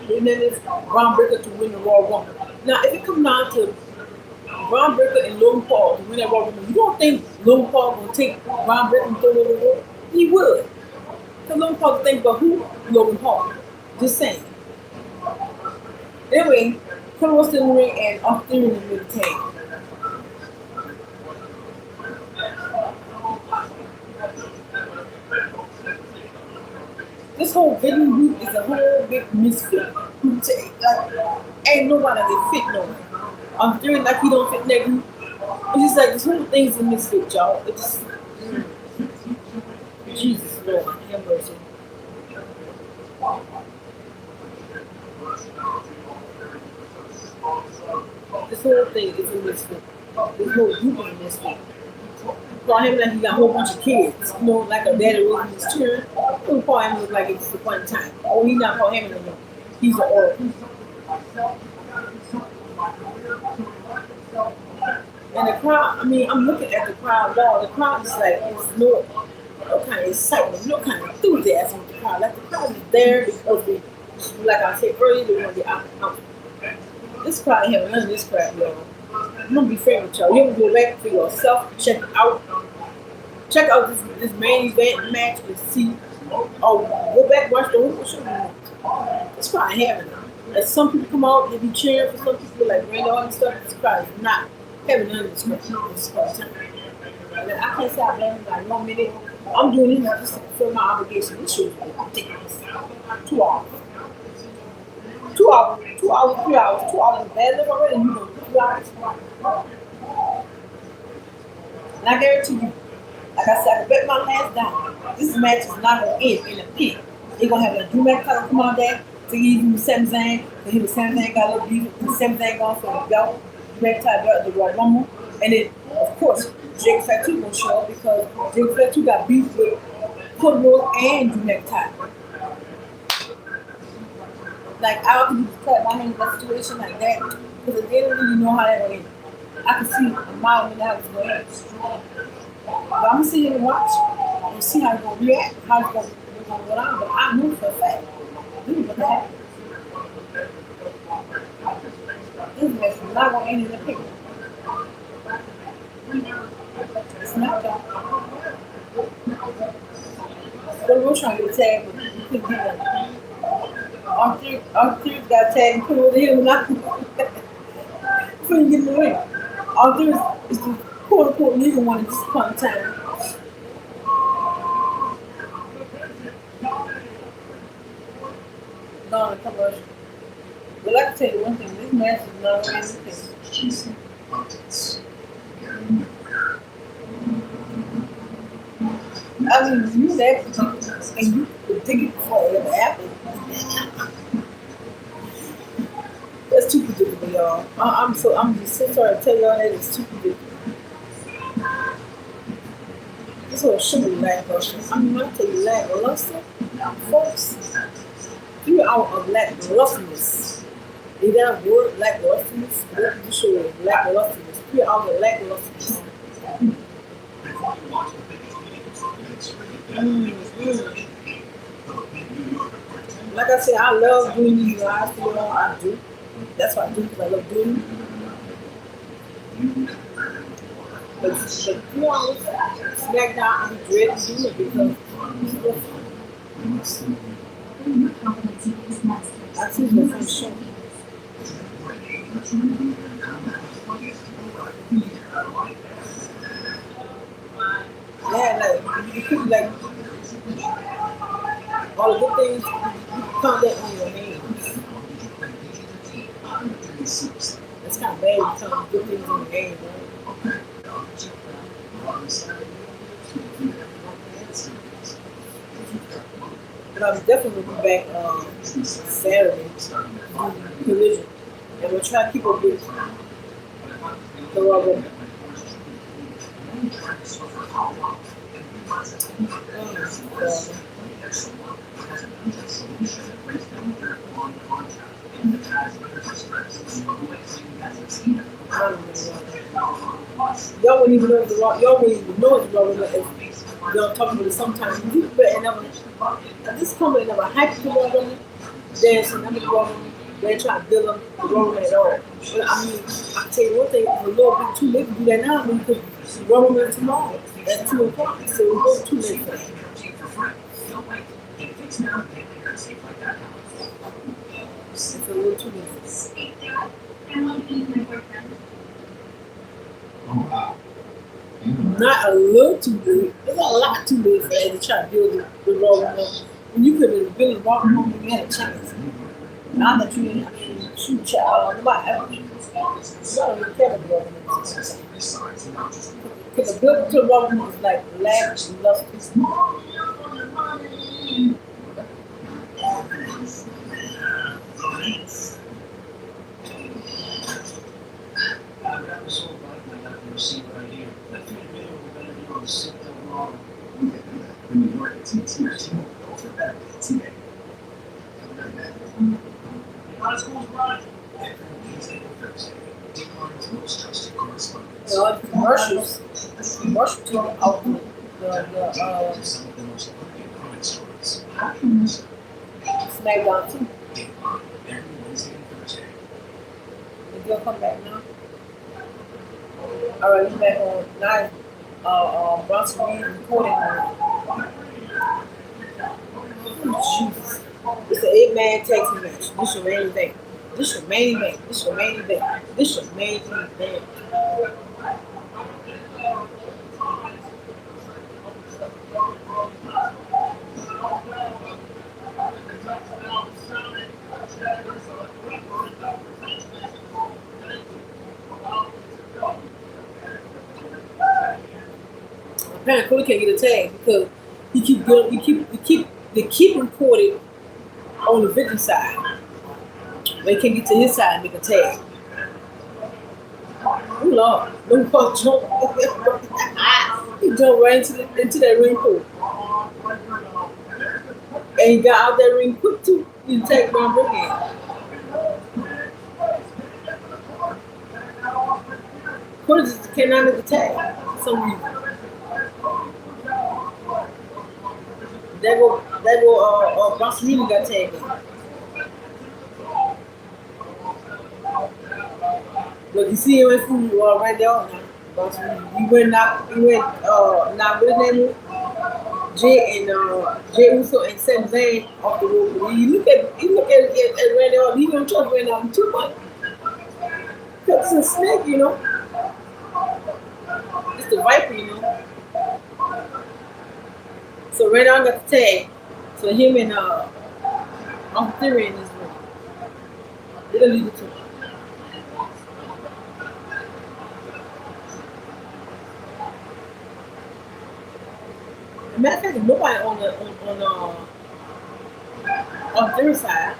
His name is Braun Breaker to win the Royal Rumble. Now, if it comes down to Braun Breaker and Logan Paul to win that Royal Rumble, you don't think Logan Paul will take Braun Breaker and throw him over the wall? He would. Because Logan Paul think about who? Logan Paul. Just saying. Anyway, Kurt Russell in the ring and off theory in the middle tag. This whole video group is a whole big misfit. Like, ain't nobody that fit no one. I'm feeling like he don't fit in that group. It's just like this whole thing's a misfit, y'all. It's Jesus Lord, have mercy. This whole thing is a misfit. This whole group is a misfit. Call him like he got a whole bunch of kids. You know, like a daddy was in his children. Don't call him look like it's the one time. Oh, he not call him anymore. He's an oracle. And the crowd, I mean, I'm looking at the crowd, y'all. The crowd is like, it's no kind of excitement, no kind of enthusiasm with the crowd. Like the crowd is there because they, like I said earlier, they want to get out. This crowd ain't having none of this crap, y'all. I'm gonna be fair with y'all. You have to go back for yourself, check out this main event match and see. Oh, go back, watch the whole show. This crowd ain't having it. Like some people come out, they be cheering for some people, like Randy Orton and stuff. This crowd is not having none of this crap. This crowd time. And I can't say I blame him like 1 minute. I'm doing this just to fulfill my obligation. This show is ridiculous. 2 hours. 2 hours, 2 hours, 3 hours, 2 hours is bad enough already. You know, 2 hours. And I guarantee you, like I said, I can bet my last down. This match is not going to end in a pit. They're going to have a Drew McIntyre come on there to give him Sami Zayn. So he was Sami Zayn got a little beef. Sami Zayn going for the belt. Drew McIntyre got the Royal Rumble. And then, of course, Jake Fatu going to show up because Jake Fatu got beef with Cody Rhodes and Drew McIntyre. Like, I don't think you just cut my hand in that situation like that because they didn't really know how that would end. I can see a mile and that was going to end. But I'm going to sit here and watch and see how it's going to react, how it's going to go on. But I know for a fact, this is what happened. This match is not going to end in the picture. It's not that. So we're trying to get tagged, but we couldn't get them. Our three got tagged and put over here and not couldn't get in the ring. Our three is the quote unquote legal one at this point in time. Gone a commercial. But I can tell you one thing, this match is not going to end. I mean, you that and you predict it before it ever happened. That's too predictable, y'all. I'm just so sorry to tell y'all that it's too predictable. This whole shit is lackluster. I mean, when I tell you lackluster, folks, 3 hours of lacklusterness. Is that a word, lacklusterness? What the show is lacklusterness. 3 hours of lacklusterness. Like I said, I love doing these lives for y'all. I do. That's what I do because I love doing them. But 3 hours, SmackDown, I'm dreading doing it because I see the first show. Yeah, like, you could like, all the good things, you count that on your hands. It's kind of bad to count good things on your hands, right? But I'm definitely going to be back Saturday. Collision. And we'll try to keep up with the Royal Rumble. Y'all wouldn't even know if the Royal, y'all wouldn't even know if the Royal Rumble if y'all talking about it sometimes. People better never, this company never hyped the Royal Rumble. There's another Royal Rumble. They're trying to build up the Royal Rumble at all. But I mean, I can tell you one thing, it's a little bit too late to do that now because the Royal Rumble is tomorrow at 2 o'clock. So it's a little too late for that. It's a little too late. Not a little too late. It's a lot too late for that to try to build the Royal Rumble. When you could have built the Royal Rumble, you had a chance. Now that you didn't, I mean, shoot, child, nobody ever. You don't really care about the Royal Rumble. Because the build to the Royal Rumble is like lavish and lusty. That was so bad when I got the receipt right here. That video we're going to do on sit down model. We can do that when you work at TT or T-Mobile. Go for that today. Have a good night. High school's right. Every Wednesday and Thursday, Dickline's most trusted correspondents. The commercials, commercial to the outlet, Some of the most brilliant crime stories. SmackDown too. Dickline, every Wednesday and Thursday. If you'll come back now. Alright, we back on 9. Bronson Reed recording. Oh, Jesus. It's an 8-man tag team match. This your main event. This your main event. This your main event. This your main event. Apparently Cody can't get a tag because they keep recording on the victim side. They can't get to his side and make a tag. Oh Lord, don't fuck jump. He jumped right into that ring pool. And he got out that ring quick too. He tagged Brown again. Cody just cannot make a tag for some reason. That go Bronson Reed got tagged in. Look, you see him in food right there now. Bronson Reed. He went now what his name is? Jay Uso and Sami Zayn off the road. But you look at Randy Orton, he don't trust Randy Orton too much. Because it's a snake, you know. It's the viper, you know. So Randy Orton got the tag. So him and Austin Theory in this room. They're gonna leave it to him. Matter of fact, nobody on their side.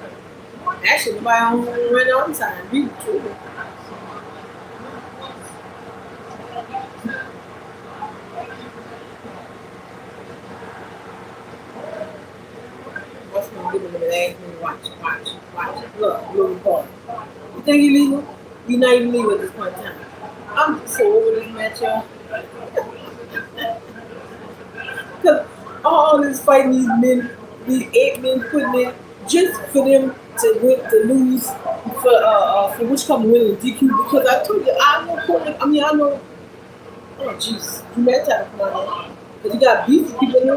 Actually, nobody on Randy Orton's side. Be true. What's gonna give him the ass when you watch. Look, Paul. You think he legal? You're not even legal at this point in time. I'm just so over this match, y'all. Because all this fighting these 8 men putting in just for them to lose for which come winning DQ. Because I told you, I know. Oh jeez, you met time to come out there because you got beef with people in it.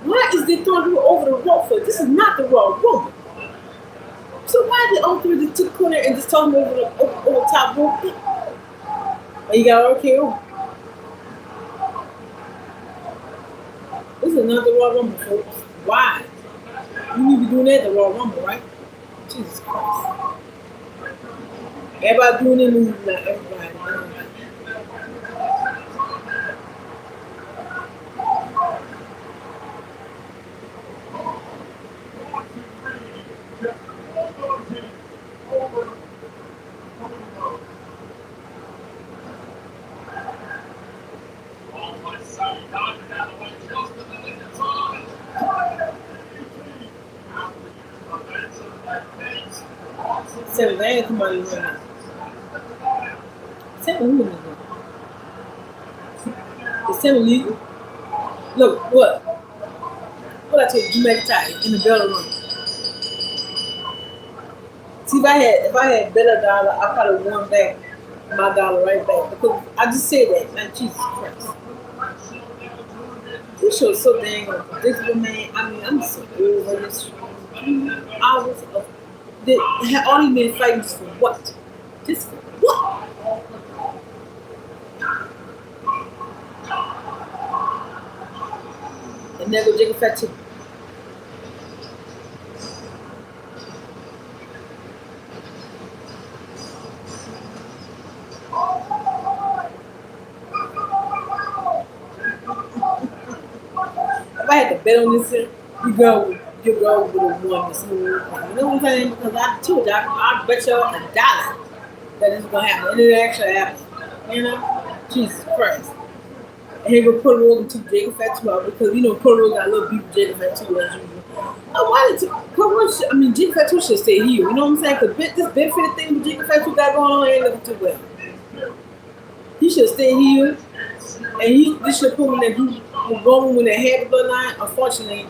Why is they throwing people over the rope for? This is not the Royal Rumble. So why did all three just took the corner and just toss him over the top rope? Oh, you got RKO. This is another Royal Rumble, folks. Why? You need to be doing that at the Royal Rumble, right? Jesus Christ. Everybody doing it, moving like everybody. Sami Zayn come out of the ring now. Sami who in the ring? Is Sami legal? Look, what? What I told you, Drew McIntyre in the Bella room. See, if I had better dollar, I probably won back my dollar right back because I just said that, man. Jesus Christ, this show is so dang unpredictable, man. I mean, I'm so over this. 3 hours of all these men fighting just for what? Just for what? And never dig a fat too. If I had to bet on this, your girl would have won this whole thing. You know what I'm saying? Because I told you, I bet you $1 that it's gonna happen, and it actually happened. You know, Jesus Christ. And he would put it over to Jacob Fatu out because you know Cody got a little beef with Jacob Fatu as usual. Why did Jacob Fatu should stay here? You know what I'm saying? Because this benefit thing with Jacob Fatu got going on ain't looking too well. He should stay here, and this should put him in that group going when they had the bloodline. Unfortunately,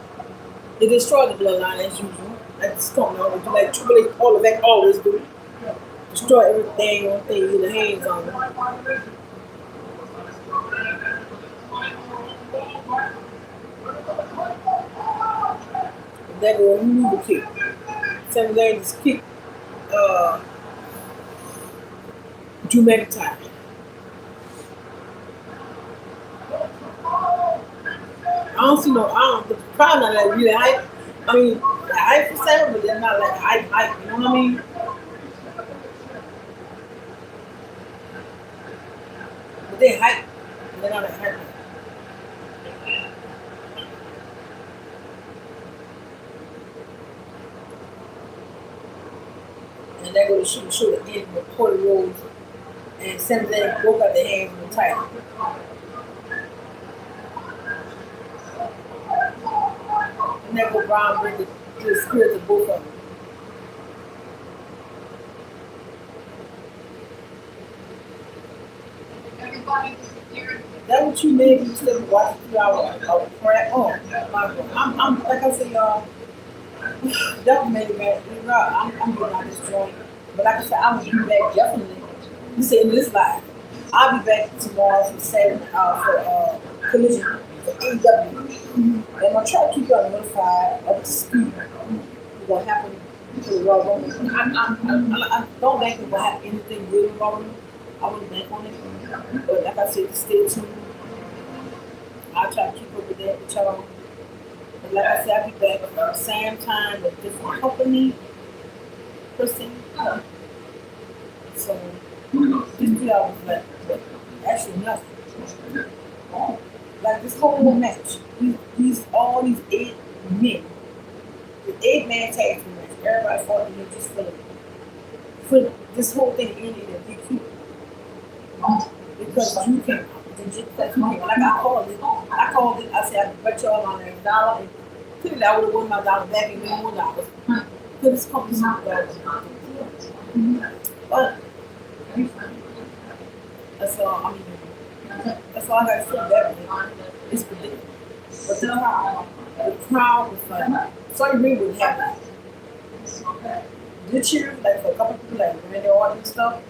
they destroyed the bloodline as usual. I just don't know. Like Triple H, all of that always do. Destroy everything on thing with the hands on it. That girl, who knew the kick? Sami Zayn just kicked Drew McIntyre. The crowd not like really hype. I mean, the hype for Sami, but they're not like hype, you know what I mean? But they hype, but they're not like hype. And that goes to show the end with Cody Rhodes and Sami Zayn broke out their hands in the title. And that go Brown bring the spirit of both of them. Everybody disappeared. That what you made me still watch 2 hours of crap. Oh my God. I'm like I said, y'all. That made me mad. I'm getting out this joint. But like I said, I will be back definitely. You say in this live. I'll be back tomorrow for Saturday for collision for AEW. And I'm gonna try to keep y'all notified up to speed. What happened to the Raw Roman. I don't think it will have anything good with Raw Roman. I wouldn't bank on it. But like I said, stay tuned. I'll try to keep up with that with y'all. But like I said, I'll be back at the same time with different company person. So this 2 hours left, but actually nothing. Like this whole match, all these 8 men, the 8-man tag team match, everybody fought in just for this whole thing ended in DQ. Because you can, like I called it, I said, I bet y'all on $1, and clearly I would have won my dollar back and $1 more. Because it's company $1. But that's all, that's all I got to say about it. It's ridiculous. But the crowd was like, Sonny Green was happy. They cheered like for a couple people, like Randy Orton and stuff.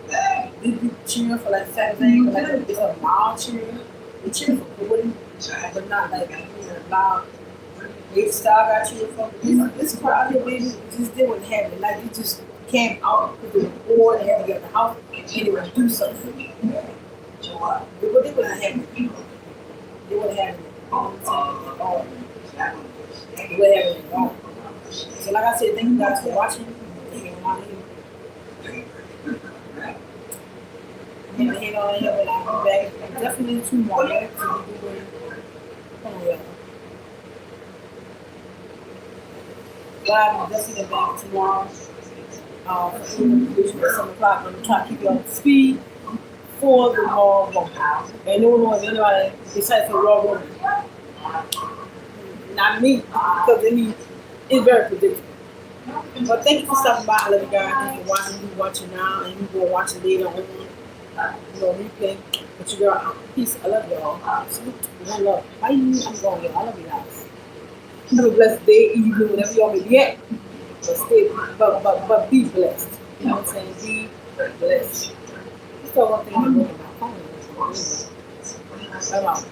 They be cheering for like Saturday, but like it's a loud cheering. They cheer for Cody, but not like loud. Big Star got cheered for. This crowd here, baby, just they wouldn't have it. Like they just came out because they were bored, they had to get the house, and they would do something. But they wouldn't have it. They wouldn't have it all the time at all. They wouldn't have it at all. So like I said, thank you guys for watching. I'm gonna hang on here, but I'll be back. Definitely tomorrow. Live, I'm definitely back tomorrow. For 7 o'clock. I'm gonna try to keep you up to speed for the Raw Rumble. And no one knows anybody excited for the Raw Rumble. Not me, because it's very predictable. But thank you for stopping by. I love you guys. Thank you for watching. You watching now, and you go watch it later on. You know, replay. But you girl, peace. I love y'all. Sweet. One love. Bye. I'm going, y'all. I love you guys. Have a blessed day, evening, whatever y'all may be at. But stay, but be blessed. You know what I'm saying? Be blessed. Just one thing I'm looking at my phone. Bye bye.